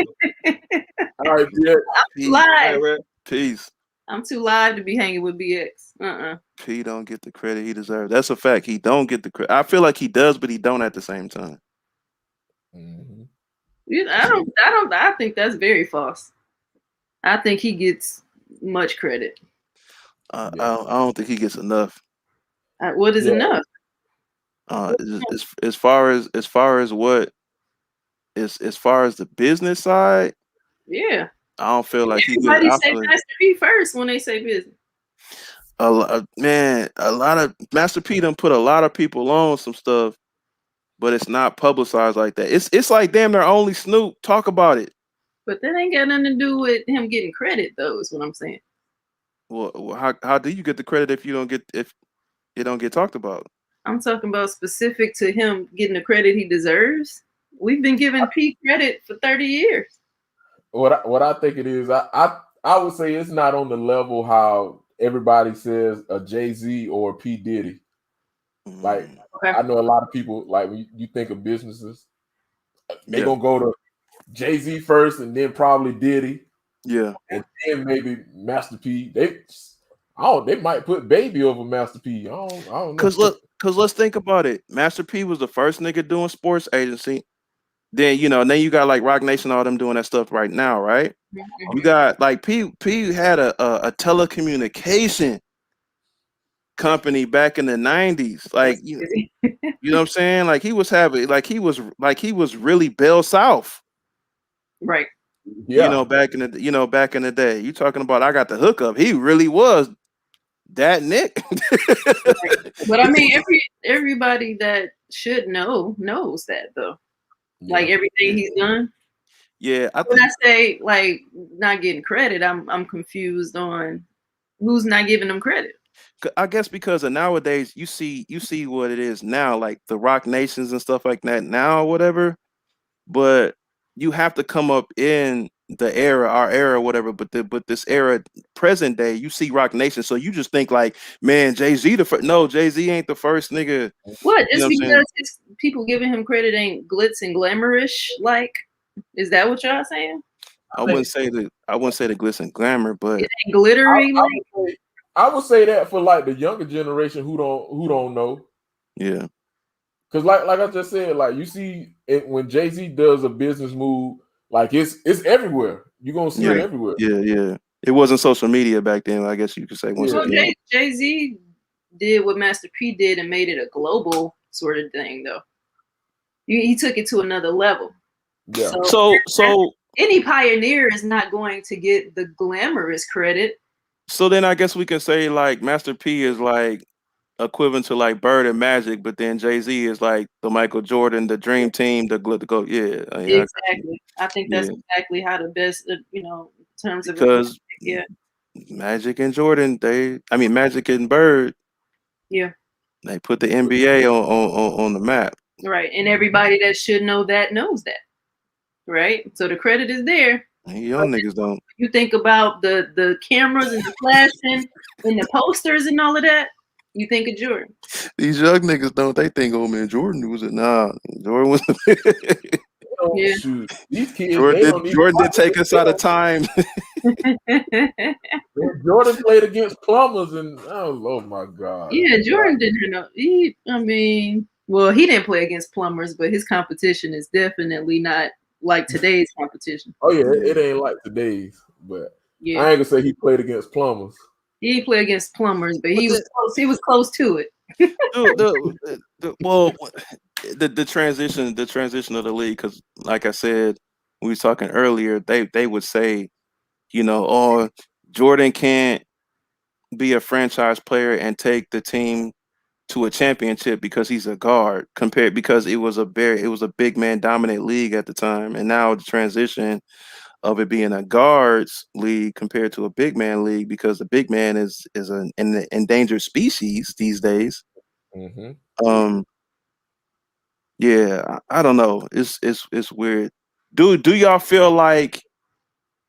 Speaker 5: All right, yeah.
Speaker 1: P,
Speaker 3: Live.
Speaker 4: Rep.
Speaker 1: Peace.
Speaker 3: I'm too live to be hanging with BX.
Speaker 1: P don't get the credit he deserves. That's a fact. He don't get the credit. I feel like he does, but he don't at the same time.
Speaker 5: Mm-hmm.
Speaker 3: I think that's very false. I think he gets much credit.
Speaker 1: I don't think he gets enough.
Speaker 3: What is enough?
Speaker 1: As far as what as far as the business side,
Speaker 3: Yeah.
Speaker 1: I don't feel like he gets.
Speaker 3: Everybody
Speaker 1: I
Speaker 3: say
Speaker 1: feel like
Speaker 3: Master P first when they say business.
Speaker 1: a lot of Master P done put a lot of people on some stuff, but it's not publicized like that. It's like damn near only Snoop talk about it.
Speaker 3: But that ain't got nothing to do with him getting credit, though. Is what I'm saying.
Speaker 1: Well, how do you get the credit if it don't get talked about?
Speaker 3: I'm talking about specific to him getting the credit he deserves. We've been giving P credit for 30 years.
Speaker 5: What I think it is, I would say it's not on the level how everybody says a Jay-Z or P. Diddy. Like I know a lot of people, like when you think of businesses, they gonna go to Jay-Z first and then probably Diddy.
Speaker 1: Yeah.
Speaker 5: And then maybe Master P. They might put Baby over Master P. I don't know.
Speaker 1: Cause let's think about it. Master P was the first nigga doing sports agency. Then then you got like Rock Nation, all them doing that stuff right now, right?
Speaker 3: Mm-hmm.
Speaker 1: You got like P had a telecommunication company back in the 90s. Like you know what I'm saying? Like he was he was really Bell South.
Speaker 3: Right.
Speaker 5: Yeah.
Speaker 1: Back in the day. You talking about I got the hookup. He really was That Nick.
Speaker 3: But I mean, everybody that should know knows that though. Like everything he's done.
Speaker 1: Yeah,
Speaker 3: when I say like not getting credit, I'm confused on who's not giving them credit.
Speaker 1: I guess because of nowadays, you see what it is now, like the Rock Nations and stuff like that now, or whatever. But you have to come up in the era, our era, whatever. But this era, present day, you see Rock Nation, so you just think like, man, Jay-Z the first. No, Jay-Z ain't the first nigga.
Speaker 3: What?
Speaker 1: You know
Speaker 3: Just
Speaker 1: what I'm
Speaker 3: because it's people giving him credit ain't glitz and glamourish? Like, is that what y'all saying?
Speaker 1: I wouldn't say the glitz and glamour, but
Speaker 3: it ain't glittery.
Speaker 5: I would say that for like the younger generation who don't know.
Speaker 1: Yeah.
Speaker 5: Because like I just said, like you see it when Jay-Z does a business move, like it's everywhere. You're gonna see it everywhere.
Speaker 1: Yeah. It wasn't social media back then, I guess you could say. Once again.
Speaker 3: Jay-Z did what Master P did and made it a global sort of thing, though. He took it to another level.
Speaker 1: Yeah. So
Speaker 3: any pioneer is not going to get the glamorous credit.
Speaker 1: So then I guess we can say like Master P is like equivalent to like Bird and Magic, but then Jay-Z is like the Michael Jordan, the Dream Team, the go. Yeah,
Speaker 3: exactly. I think that's exactly how the best, in terms of
Speaker 1: because Magic and Jordan, Magic and Bird, they put the NBA on the map.
Speaker 3: Right, and everybody that should know that knows that. Right, so the credit is there.
Speaker 1: Young niggas don't.
Speaker 3: You think about the cameras and the flashing and the posters and all of that. You think of Jordan.
Speaker 1: These young niggas don't. They think, oh man, Jordan was it? Nah, Jordan was.
Speaker 5: Shoot. These kids,
Speaker 1: Jordan did take us out of time.
Speaker 5: Jordan played against plumbers, and oh my god.
Speaker 3: Yeah, Jordan didn't know. He didn't play against plumbers, but his competition is definitely not like today's competition.
Speaker 5: Oh yeah, it ain't like today's, but I ain't gonna say he played against plumbers.
Speaker 3: He didn't play against plumbers, but he was close. He was close to it.
Speaker 1: The transition of the league, because like I said, we were talking earlier, they would say, oh, Jordan can't be a franchise player and take the team to a championship because he's a guard because it was a big man dominant league at the time, and now the transition of it being a guards league compared to a big man league because the big man is an endangered species these days.
Speaker 5: Mm-hmm.
Speaker 1: Yeah, I don't know. It's weird. Do y'all feel like?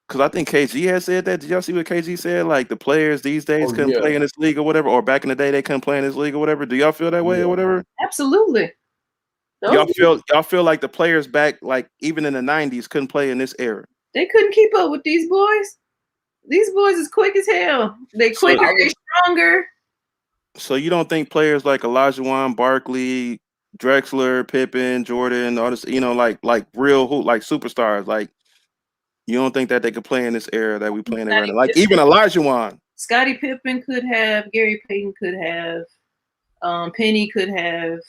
Speaker 1: Because I think KG has said that. Did y'all see what KG said? Like the players these days couldn't play in this league or whatever, or back in the day they couldn't play in this league or whatever. Do y'all feel that way or whatever?
Speaker 3: Absolutely.
Speaker 1: Y'all feel like the players back, like even in the 90s, couldn't play in this era.
Speaker 3: They couldn't keep up with these boys. These boys is quick as hell. They quicker, they stronger.
Speaker 1: So you don't think players like Olajuwon, Barkley, Drexler, Pippen, Jordan, all this, like real like superstars, like you don't think that they could play in this era that we playing in right now? Like even Olajuwon.
Speaker 3: Scottie Pippen could have, Gary Payton could have, Penny could have.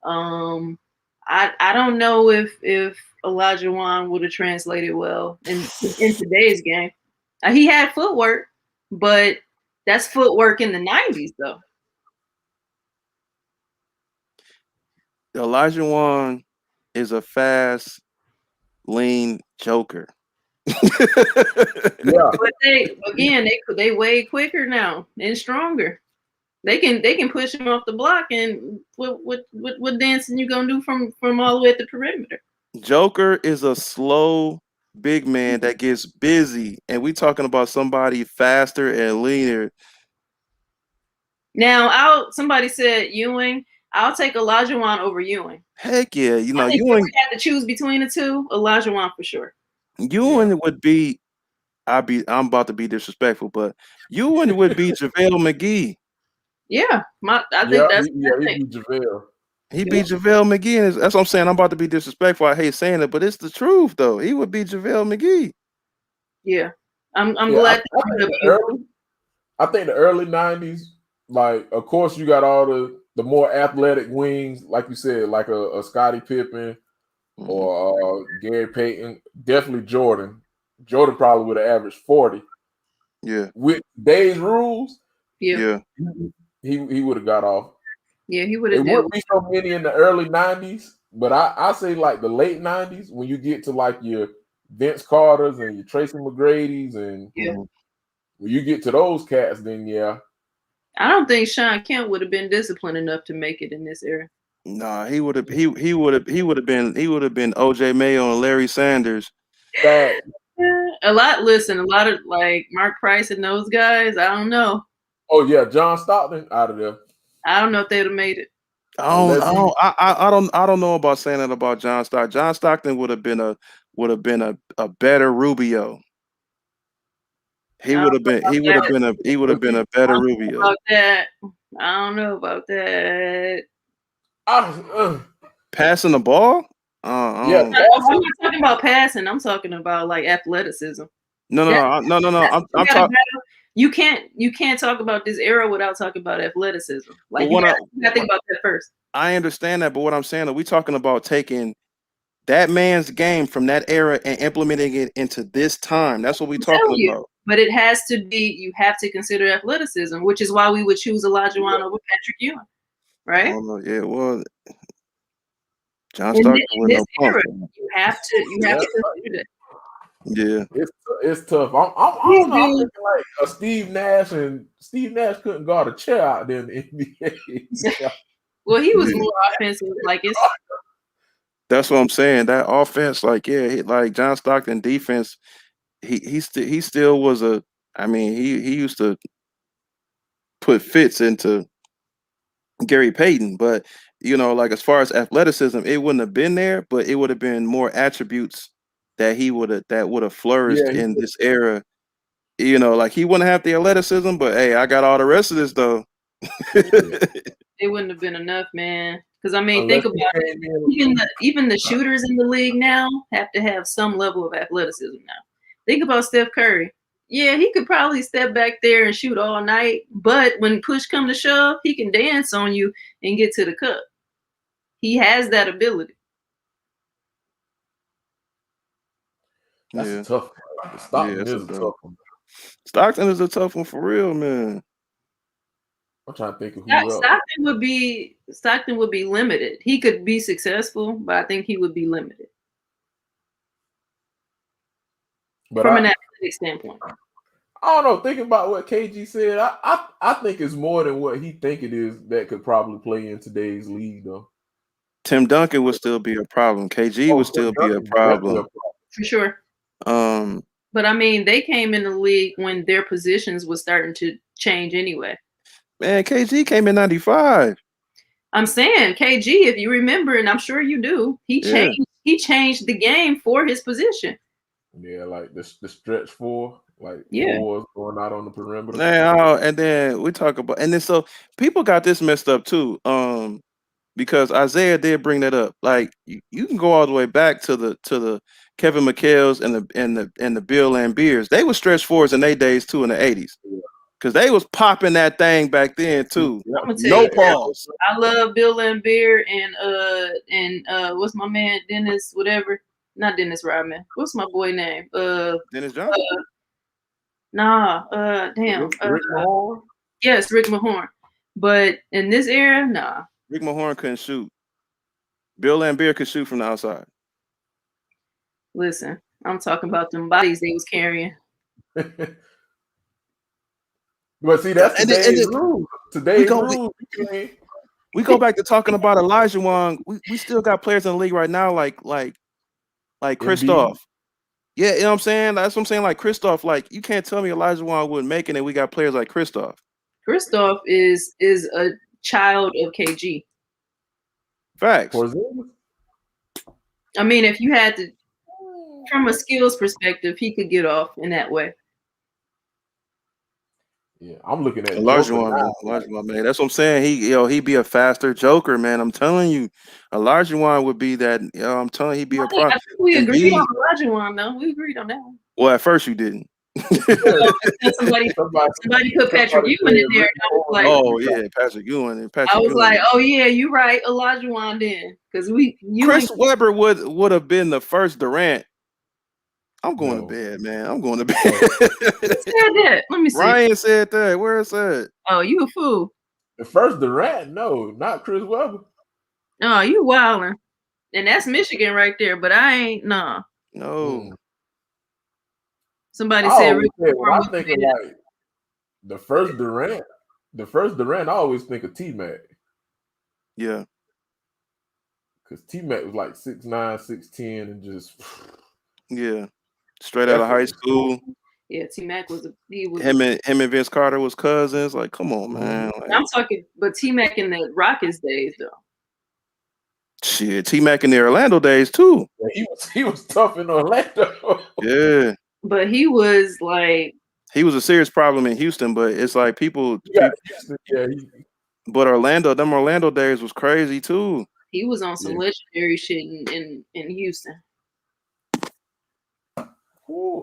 Speaker 3: I don't know if Olajuwon would have translated well in today's game. He had footwork, but that's footwork in the 90s though.
Speaker 1: Olajuwon is a fast, lean joker.
Speaker 5: Yeah,
Speaker 3: but they way quicker now and stronger. They can push him off the block, and what dancing you gonna do from all the way at the perimeter?
Speaker 1: Joker is a slow big man that gets busy, and we talking about somebody faster and leaner.
Speaker 3: Now, somebody said Ewing. I'll take Olajuwon over Ewing.
Speaker 1: Heck yeah,
Speaker 3: Ewing. If we had to choose between the two, Olajuwon for sure.
Speaker 1: Ewing would be. I'm about to be disrespectful, but Ewing would be JaVale McGee.
Speaker 3: Yeah, I think that's
Speaker 5: he beat JaVale.
Speaker 1: He beat JaVale McGee. And that's what I'm saying. I'm about to be disrespectful. I hate saying it, but it's the truth, though. He would beat JaVale McGee.
Speaker 3: Yeah, I'm glad.
Speaker 5: I think the early 90s, like, of course, you got all the more athletic wings, like you said, like a Scottie Pippen or Gary Payton. Definitely Jordan. Jordan probably would have averaged 40.
Speaker 1: Yeah.
Speaker 5: With today's rules,
Speaker 3: Yeah.
Speaker 5: He would have got off.
Speaker 3: Yeah, he would
Speaker 5: It
Speaker 3: have.
Speaker 5: wouldn't be so many in the early 90s, but I say like the late 90s when you get to like your Vince Carters and your Tracy McGrady's and when you get to those cats, then yeah.
Speaker 3: I don't think Sean Kemp would have been disciplined enough to make it in this era.
Speaker 1: Nah, he would have been OJ Mayo and Larry Sanders.
Speaker 5: That
Speaker 3: A lot of like Mark Price and those guys. I don't know.
Speaker 5: Oh yeah, John Stockton out of there.
Speaker 3: I don't know if they'd have made it.
Speaker 1: I don't know about saying that about John Stockton. John Stockton would have been a better Rubio. He would have been a better Rubio.
Speaker 3: About that. I don't know about that.
Speaker 1: Passing the ball?
Speaker 5: Yeah,
Speaker 3: I'm not talking about passing. I'm talking about like athleticism.
Speaker 1: No. I'm talking.
Speaker 3: You can't talk about this era without talking about athleticism. Like you gotta think about that first.
Speaker 1: I understand that, but what I'm saying, are we talking about taking that man's game from that era and implementing it into this time? That's what we're talking about.
Speaker 3: But it has to be. You have to consider athleticism, which is why we would choose Olajuwon over Patrick Ewing, right?
Speaker 1: Yeah, well, John Stockton with no pump.
Speaker 3: You have to consider that.
Speaker 1: Yeah,
Speaker 5: it's tough. I'm thinking like a Steve Nash, and Steve Nash couldn't guard a chair out there in the NBA.
Speaker 3: Well, he was more offensive. Like it's.
Speaker 1: That's what I'm saying. That offense, like like John Stockton defense, he still was a. I mean, he used to put fits into Gary Payton, but like as far as athleticism, it wouldn't have been there, but it would have been more attributes that would have flourished in this era. Like he wouldn't have the athleticism, but hey, I got all the rest of this though.
Speaker 3: It wouldn't have been enough, man. Because I mean, think about it. Even the shooters in the league now have to have some level of athleticism now. Think about Steph Curry. Yeah, he could probably step back there and shoot all night, but when push come to shove, he can dance on you and get to the cup. He has that ability.
Speaker 5: That's a tough one. Stockton is a tough one.
Speaker 1: Stockton is a tough one for real, man.
Speaker 5: I'm trying to think of who else.
Speaker 3: Stockton would be limited. He could be successful, but I think he would be limited. But from an athletic standpoint.
Speaker 5: I don't know. Thinking about what KG said, I think it's more than what he think it is that could probably play in today's league, though.
Speaker 1: Tim Duncan would still be a problem. KG would still be a problem.
Speaker 3: For sure. But I mean, they came in the league when their positions was starting to change anyway.
Speaker 1: Man, KG came in 95.
Speaker 3: I'm saying KG, if you remember, and I'm sure you do, he changed the game for his position.
Speaker 5: Yeah, like the stretch four, like fours going out on the perimeter.
Speaker 1: And then we talk about, and then so people got this messed up too. Because Isaiah did bring that up. Like you can go all the way back to the Kevin McHale's and the Bill Lambiers. They were stretch fours in their days too in the 80s. Because they was popping that thing back then too. No pause.
Speaker 3: I love Bill Lambier and what's my man Dennis whatever. Not Dennis Rodman. What's my boy name?
Speaker 1: Dennis Johnson.
Speaker 3: Damn.
Speaker 5: Rick Mahorn?
Speaker 3: Yes, Rick Mahorn. But in this era, nah.
Speaker 1: Rick Mahorn couldn't shoot. Bill Lambier could shoot from the outside.
Speaker 3: Listen, I'm talking about them bodies they was carrying.
Speaker 5: But see, that's today's rule. Today's rule.
Speaker 1: We go back to talking about Olajuwon. We still got players in the league right now like Kristoff. Yeah, you know what I'm saying? That's what I'm saying. Like Kristoff, like you can't tell me Olajuwon wouldn't make it, and we got players like Kristoff.
Speaker 3: Kristoff is a child of KG.
Speaker 1: Facts.
Speaker 3: I mean, if you had to, from a skills perspective, he could get off in that way.
Speaker 5: Yeah, I'm looking at
Speaker 1: Olajuwon, man. That's what I'm saying. He'd be a faster joker, man. I'm telling you, Olajuwon would be that. I'm telling you, he'd be a problem.
Speaker 3: I think we agreed on Olajuwon, though. We agreed on that one.
Speaker 1: Well, at first you didn't.
Speaker 3: somebody put Patrick Ewing in there. I was like,
Speaker 1: oh yeah, Patrick Ewing.
Speaker 3: I was like, oh yeah, you're right, Olajuwon then, because
Speaker 1: Chris Webber would have been the first Durant I'm going to
Speaker 5: No.
Speaker 1: bed, man. I'm going to bed.
Speaker 3: Who said that? Let me see.
Speaker 1: Ryan said that. Where is that?
Speaker 3: Oh, you a fool.
Speaker 5: The first Durant, no, not Chris Webber.
Speaker 3: Oh, you wildin'. And that's Michigan right there, but I ain't nah.
Speaker 1: No.
Speaker 3: Somebody
Speaker 5: I
Speaker 3: said
Speaker 5: always
Speaker 3: Rick
Speaker 5: said
Speaker 3: Warren
Speaker 5: when I
Speaker 3: was
Speaker 5: think of
Speaker 3: made up.
Speaker 5: like the first Durant, I always think of T-Mac.
Speaker 1: Yeah.
Speaker 5: Because T-Mac was like 6'9", 6'10", and just
Speaker 1: Yeah. Straight out of high school.
Speaker 3: Yeah, T-Mac was
Speaker 1: Him and Vince Carter was cousins. Like, come on, man.
Speaker 5: Mhm.
Speaker 1: Like,
Speaker 3: I'm talking, but T-Mac in the Rockets days though.
Speaker 1: shit, T-Mac in the Orlando days too.
Speaker 5: Yeah, he was tough in Orlando.
Speaker 1: Yeah.
Speaker 3: But he was like,
Speaker 1: He was a serious problem in Houston, but it's like people
Speaker 5: Yeah,
Speaker 1: but Orlando days was crazy too.
Speaker 3: he was on some legendary shit in Houston.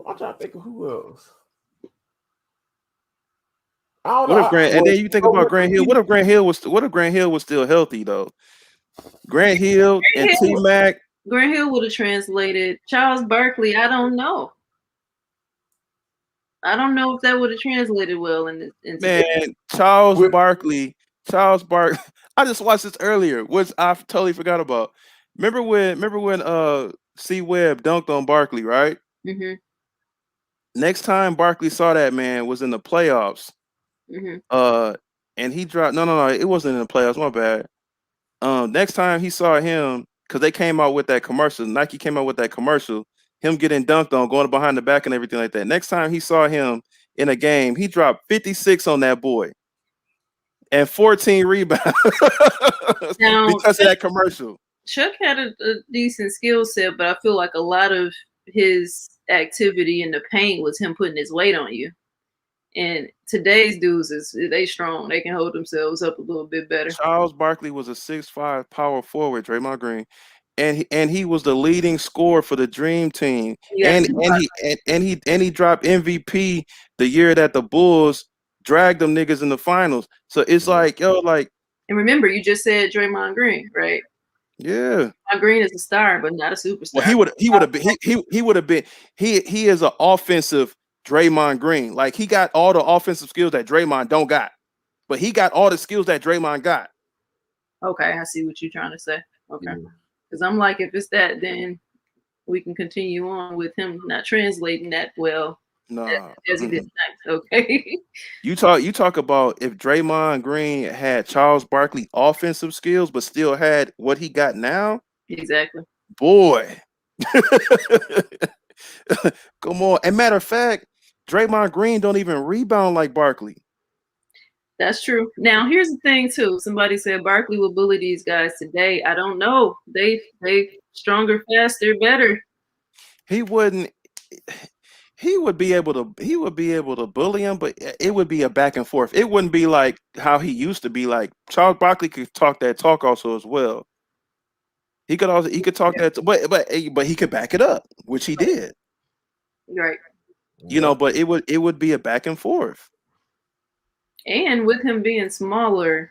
Speaker 5: I'm trying to think of who else. I don't
Speaker 1: What if
Speaker 5: know.
Speaker 1: and then you think about Grant Hill. What if Grant Hill was still healthy though? Grant Hill and T-Mac.
Speaker 3: Grant Hill would have translated. Charles Barkley, I don't know. I don't know if that would have translated well in
Speaker 1: Man, Charles Barkley. I just watched this earlier, which I totally forgot about. Remember when C Webb dunked on Barkley, right?
Speaker 3: Mm-hmm.
Speaker 1: Next time Barkley saw that man was in the playoffs.
Speaker 3: Mm-hmm.
Speaker 1: And he dropped no, it wasn't in the playoffs, my bad. Next time he saw him, because they came out with that commercial, Nike came out with that commercial, him getting dunked on, going behind the back and everything like that. Next time he saw him in a game, he dropped 56 on that boy and 14 rebounds because of that commercial.
Speaker 3: Chuck had a decent skill set, but I feel like a lot of his activity in the paint was him putting his weight on you. And today's dudes they strong. They can hold themselves up a little bit better.
Speaker 1: Charles Barkley was a 6'5" power forward, Draymond Green. And he was the leading scorer for the Dream Team. And he dropped MVP the year that the Bulls dragged them niggas in the finals. So it's like, yo, like.
Speaker 3: And remember, you just said Draymond Green, right?
Speaker 1: Yeah.
Speaker 3: Draymond Green is a star, but not a superstar.
Speaker 1: Well, he would have been he is an offensive Draymond Green. Like he got all the offensive skills that Draymond don't got. But he got all the skills that Draymond got.
Speaker 3: Okay, I see what you're trying to say. Okay. Because I'm like, if it's that, then we can continue on with him not translating that well.
Speaker 1: Nah.
Speaker 3: As he did tonight. Okay.
Speaker 1: You talk about if Draymond Green had Charles Barkley offensive skills, but still had what he got now.
Speaker 3: Exactly.
Speaker 1: Boy. Come on. And matter of fact, Draymond Green don't even rebound like Barkley.
Speaker 3: That's true. Now here's the thing too. Somebody said Barkley will bully these guys today. I don't know. They stronger, faster, better.
Speaker 1: He would be able to bully him, but it would be a back and forth. It wouldn't be like how he used to be. Like Charles Barkley could talk that talk also as well. He could talk that, but he could back it up, which he did.
Speaker 3: Right.
Speaker 1: You know, but it would be a back and forth.
Speaker 3: And with him being smaller,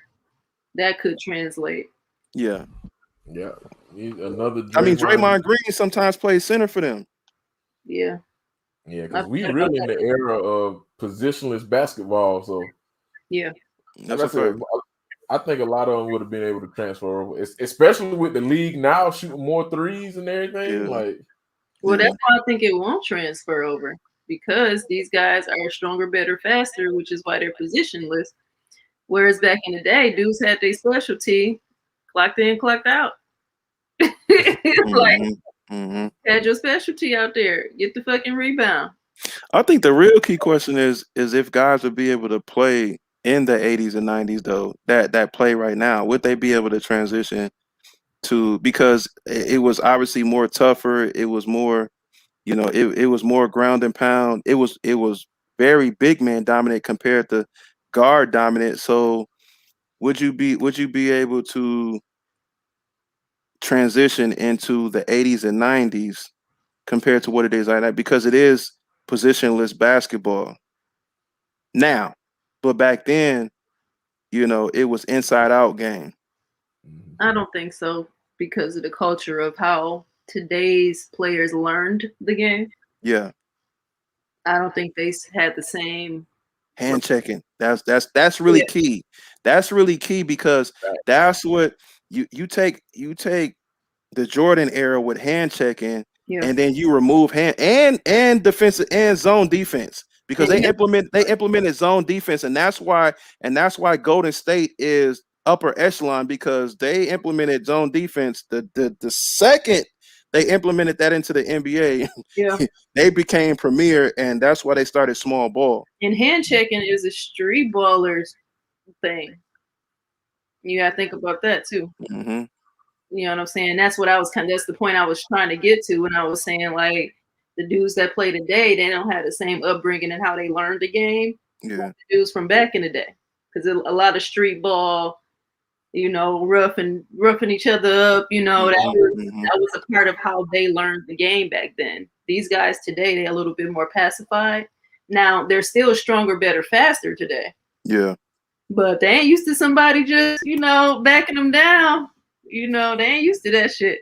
Speaker 3: that could translate.
Speaker 1: Yeah.
Speaker 5: Yeah. Another
Speaker 1: I mean, Draymond Green sometimes plays center for them.
Speaker 3: Yeah.
Speaker 5: Yeah, because we really in the era of positionless basketball. So
Speaker 3: yeah.
Speaker 5: Like I said, I think a lot of them would have been able to transfer over, especially with the league now shooting more threes and everything.
Speaker 3: Well, that's why I think it won't transfer over, because these guys are stronger, better, faster, which is why they're positionless. Whereas back in the day, dudes had their specialty, clocked in, clocked out. Had your specialty out there. Get the fucking rebound.
Speaker 1: I think the real key question is if guys would be able to play in the 80s and 90s though, that play right now, would they be able to transition to, because it was obviously more tougher, it was more, you know, it was more ground and pound, it was very big man dominant compared to guard dominant. So would you be able to transition into the 80s and 90s compared to what it is like that, because it is positionless basketball now, but back then, you know, it was inside out game.
Speaker 3: I don't think so, because of the culture of how today's players learned the game.
Speaker 1: Yeah.
Speaker 3: I don't think they had the same
Speaker 1: Hand checking. That's really key. That's really key because that's what you take the Jordan era with hand checking, and then you remove hand and defensive and zone defense because they implemented zone defense, and that's why Golden State is upper echelon because they implemented zone defense. The second they implemented that into the NBA, they became premier, and that's why they started small ball.
Speaker 3: And hand checking is a street ballers thing. You gotta think about that too.
Speaker 1: Mm-hmm.
Speaker 3: You know what I'm saying? That's the point I was trying to get to when I was saying like the dudes that play today, they don't have the same upbringing and how they learned the game.
Speaker 1: Yeah.
Speaker 3: Like the dudes from back in the day, because a lot of street ball, roughing each other up. That was a part of how they learned the game back then. These guys today, they're a little bit more pacified. Now they're still stronger, better, faster today.
Speaker 1: Yeah.
Speaker 3: But they ain't used to somebody just, backing them down. They ain't used to that shit.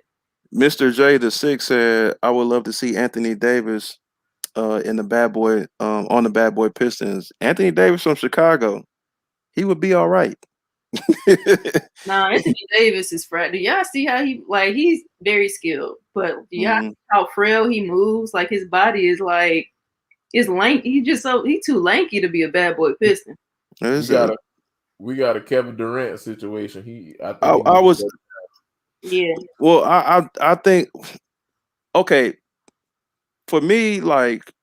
Speaker 1: Mr. J the Six said, "I would love to see Anthony Davis in the bad boy on the bad boy Pistons. Anthony Davis from Chicago, he would be all right."
Speaker 3: Now Anthony Davis is frail. Do y'all see how he's very skilled, but do y'all see how frail he moves? Like his body is like it's lanky. He's too lanky to be a bad boy Piston.
Speaker 5: We got a Kevin Durant situation.
Speaker 1: I was
Speaker 3: yeah.
Speaker 1: Well, I think okay. For me, like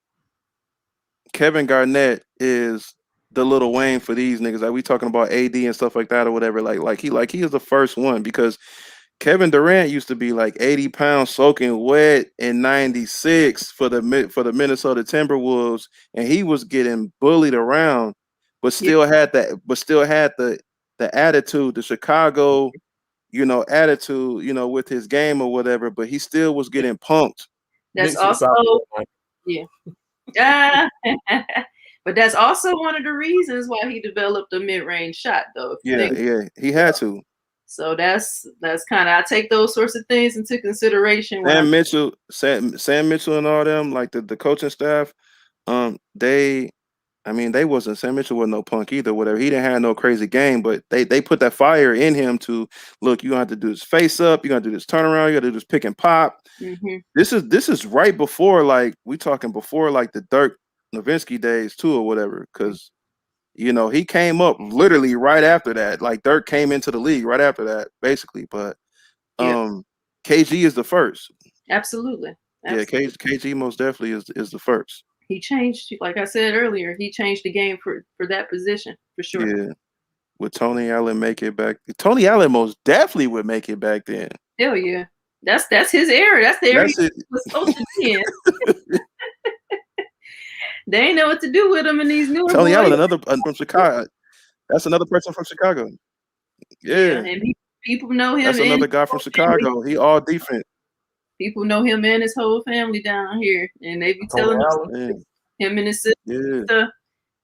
Speaker 1: Kevin Garnett is the Little Wayne for these niggas. Like we talking about AD and stuff like that or whatever. Like he is the first one because Kevin Durant used to be like 80 pounds soaking wet in '96 for the Minnesota Timberwolves, and he was getting bullied around, but still had the attitude, the Chicago, attitude, with his game or whatever. But he still was getting punked.
Speaker 3: That's also yeah. But that's also one of the reasons why he developed a mid-range shot, though.
Speaker 1: He had to.
Speaker 3: So that's kind of I take those sorts of things into consideration.
Speaker 1: Sam Mitchell and all them, like the coaching staff, they wasn't Sam Mitchell wasn't no punk either, whatever. He didn't have no crazy game, but they put that fire in him to look, you have to do this face up, you gotta do this turnaround, you gotta do this pick and pop.
Speaker 3: Mm-hmm.
Speaker 1: This is right before like before like the Dirk Nowitzki days too or whatever, because he came up literally right after that. Like Dirk came into the league right after that, basically. But KG is the first.
Speaker 3: Absolutely.
Speaker 1: Yeah, KG most definitely is the first.
Speaker 3: He changed, like I said earlier, he changed the game for that position for sure.
Speaker 1: Yeah. Would Tony Allen make it back? Tony Allen most definitely would make it back then.
Speaker 3: Hell yeah. That's his era. That's the area he was supposed to be in. They ain't know what to do with him in these new
Speaker 1: Tony Allen, another from Chicago. That's another person from Chicago. Yeah.
Speaker 3: And people know him.
Speaker 1: That's another guy from Chicago. He all defense.
Speaker 3: People know him and his whole family down here, and they be telling us him and his sister,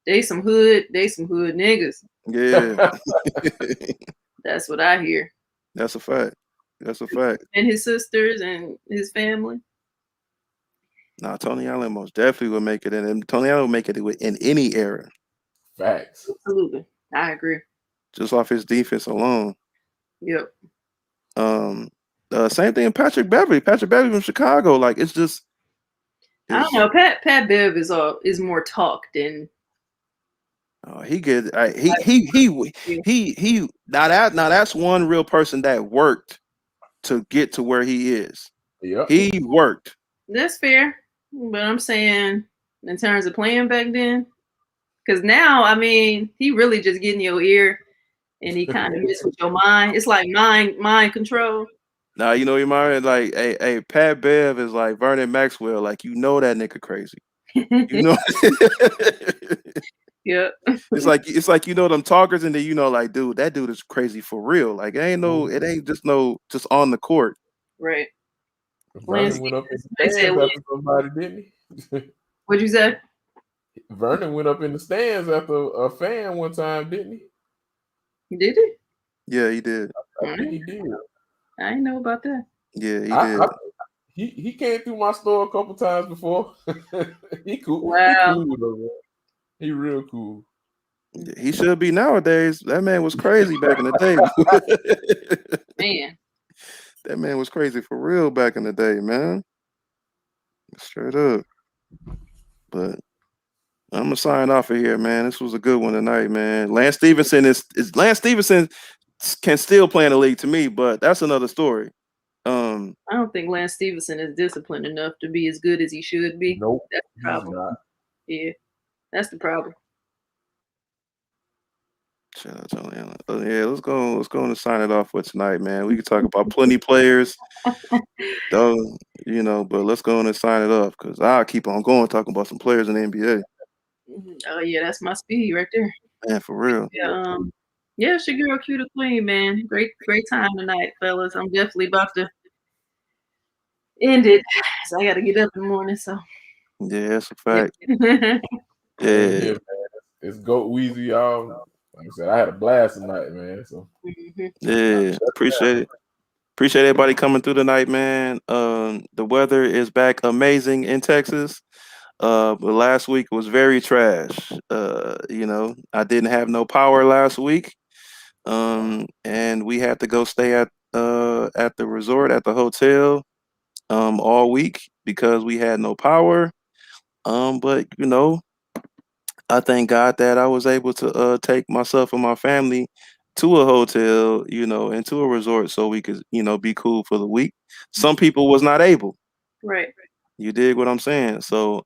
Speaker 3: they some hood niggas.
Speaker 1: Yeah.
Speaker 3: That's what I hear.
Speaker 1: That's a fact.
Speaker 3: And his sisters and his family.
Speaker 1: Nah, Tony Allen most definitely would make it, and Tony Allen would make it in any era.
Speaker 5: Facts.
Speaker 3: Absolutely, I agree.
Speaker 1: Just off his defense alone.
Speaker 3: Yep.
Speaker 1: Same thing in Patrick Beverly. Patrick Beverly from Chicago. Like it's just.
Speaker 3: I don't know. Pat Bev is more talk than.
Speaker 1: He good. He. Now that's one real person that worked to get to where he is.
Speaker 5: Yeah.
Speaker 1: He worked.
Speaker 3: That's fair, but I'm saying in terms of playing back then, because now I mean he really just get in your ear, and he kind of mess with your mind. It's like mind control.
Speaker 1: Nah, your mind like hey, Pat Bev is like Vernon Maxwell. Like that nigga crazy.
Speaker 3: Yeah.
Speaker 1: It's like them talkers, and then like, dude, that dude is crazy for real. Like it ain't just on the court.
Speaker 3: Right.
Speaker 5: Vernon went up in the stands after somebody, didn't he?
Speaker 3: What'd you say?
Speaker 5: Vernon went up in the stands after a fan one time, didn't he?
Speaker 3: Did he?
Speaker 1: Yeah, he did.
Speaker 5: I think he did.
Speaker 3: I didn't know about that.
Speaker 1: Yeah, he did.
Speaker 5: he came through my store a couple times before. He cool. He
Speaker 3: Wow.
Speaker 5: cool though, man. He real cool.
Speaker 1: He should be nowadays. That man was crazy back in the day.
Speaker 3: Man.
Speaker 1: That man was crazy for real back in the day, man. Straight up. But I'm gonna sign off of here, man. This was a good one tonight, man. Lance Stevenson is Lance Stevenson can still play in the league to me, but that's another story.
Speaker 3: I don't think Lance Stevenson is disciplined enough to be as good as he should be.
Speaker 5: Nope,
Speaker 3: That's the
Speaker 5: he's
Speaker 3: problem.
Speaker 5: not.
Speaker 3: Yeah, that's the problem.
Speaker 1: Shout out to Atlanta. Yeah, let's go and sign it off for tonight, man. We can talk about plenty players, though, but let's go and sign it off because I'll keep on going talking about some players in the NBA.
Speaker 3: Oh yeah, that's my speed right there.
Speaker 1: Man, for real.
Speaker 3: Yeah, it's your girl Q the Queen, man. Great time tonight, fellas. I'm definitely about to end it. So I gotta get up in the morning. So
Speaker 1: Yeah, that's a fact.
Speaker 3: yeah.
Speaker 1: Yeah.
Speaker 5: Man. It's Goat Weezy, y'all. Like I said, I had a blast tonight, man. So
Speaker 1: Yeah, appreciate it. Appreciate everybody coming through tonight, man. The weather is back amazing in Texas. But last week was very trash. I didn't have no power last week. And we had to go stay at the resort at the hotel all week because we had no power. But I thank God that I was able to take myself and my family to a hotel, and to a resort so we could, be cool for the week. Some people was not able.
Speaker 3: Right.
Speaker 1: You dig what I'm saying? So,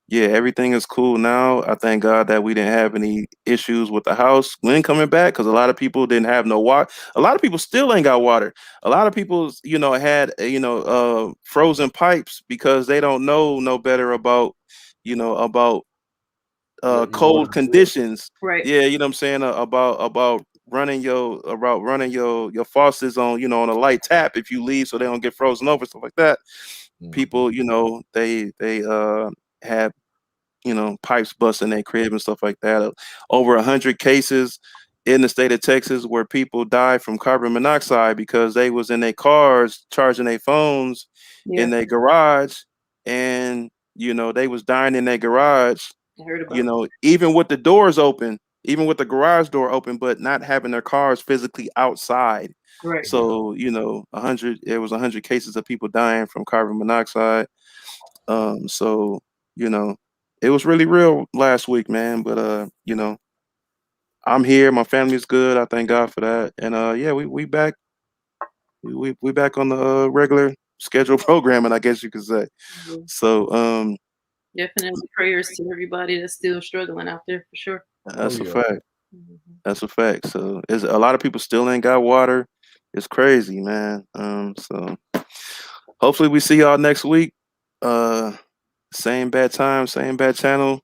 Speaker 1: yeah, everything is cool now. I thank God that we didn't have any issues with the house when coming back because a lot of people didn't have no water. A lot of people still ain't got water. A lot of people, had frozen pipes because they don't know no better about, about
Speaker 5: your water
Speaker 1: cold conditions.
Speaker 3: Right.
Speaker 1: Yeah, you know what I'm saying about running your faucets on on a light tap if you leave so they don't get frozen over, stuff like that. People, they have pipes bust in their crib and stuff like that. Over 100 cases in the state of Texas where people died from carbon monoxide because they was in their cars charging their phones in their garage, and they was dying in their garage.
Speaker 3: I heard about
Speaker 1: Even with the doors open, even with the garage door open, but not having their cars physically outside.
Speaker 3: Right.
Speaker 1: So, 100 cases of people dying from carbon monoxide. So, it was really real last week, man. But I'm here. My family's good. I thank God for that. And yeah, we back. We back on the regular scheduled programming, I guess you could say. So
Speaker 3: definitely prayers to everybody that's still struggling out there for sure.
Speaker 1: that's a fact. That's a fact. So it's a lot of people still ain't got water. It's crazy, man. So hopefully we see y'all next week. Same bad time, same bad channel.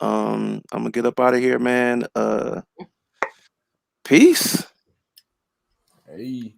Speaker 1: I'm gonna get up out of here, man. Peace.
Speaker 5: Hey.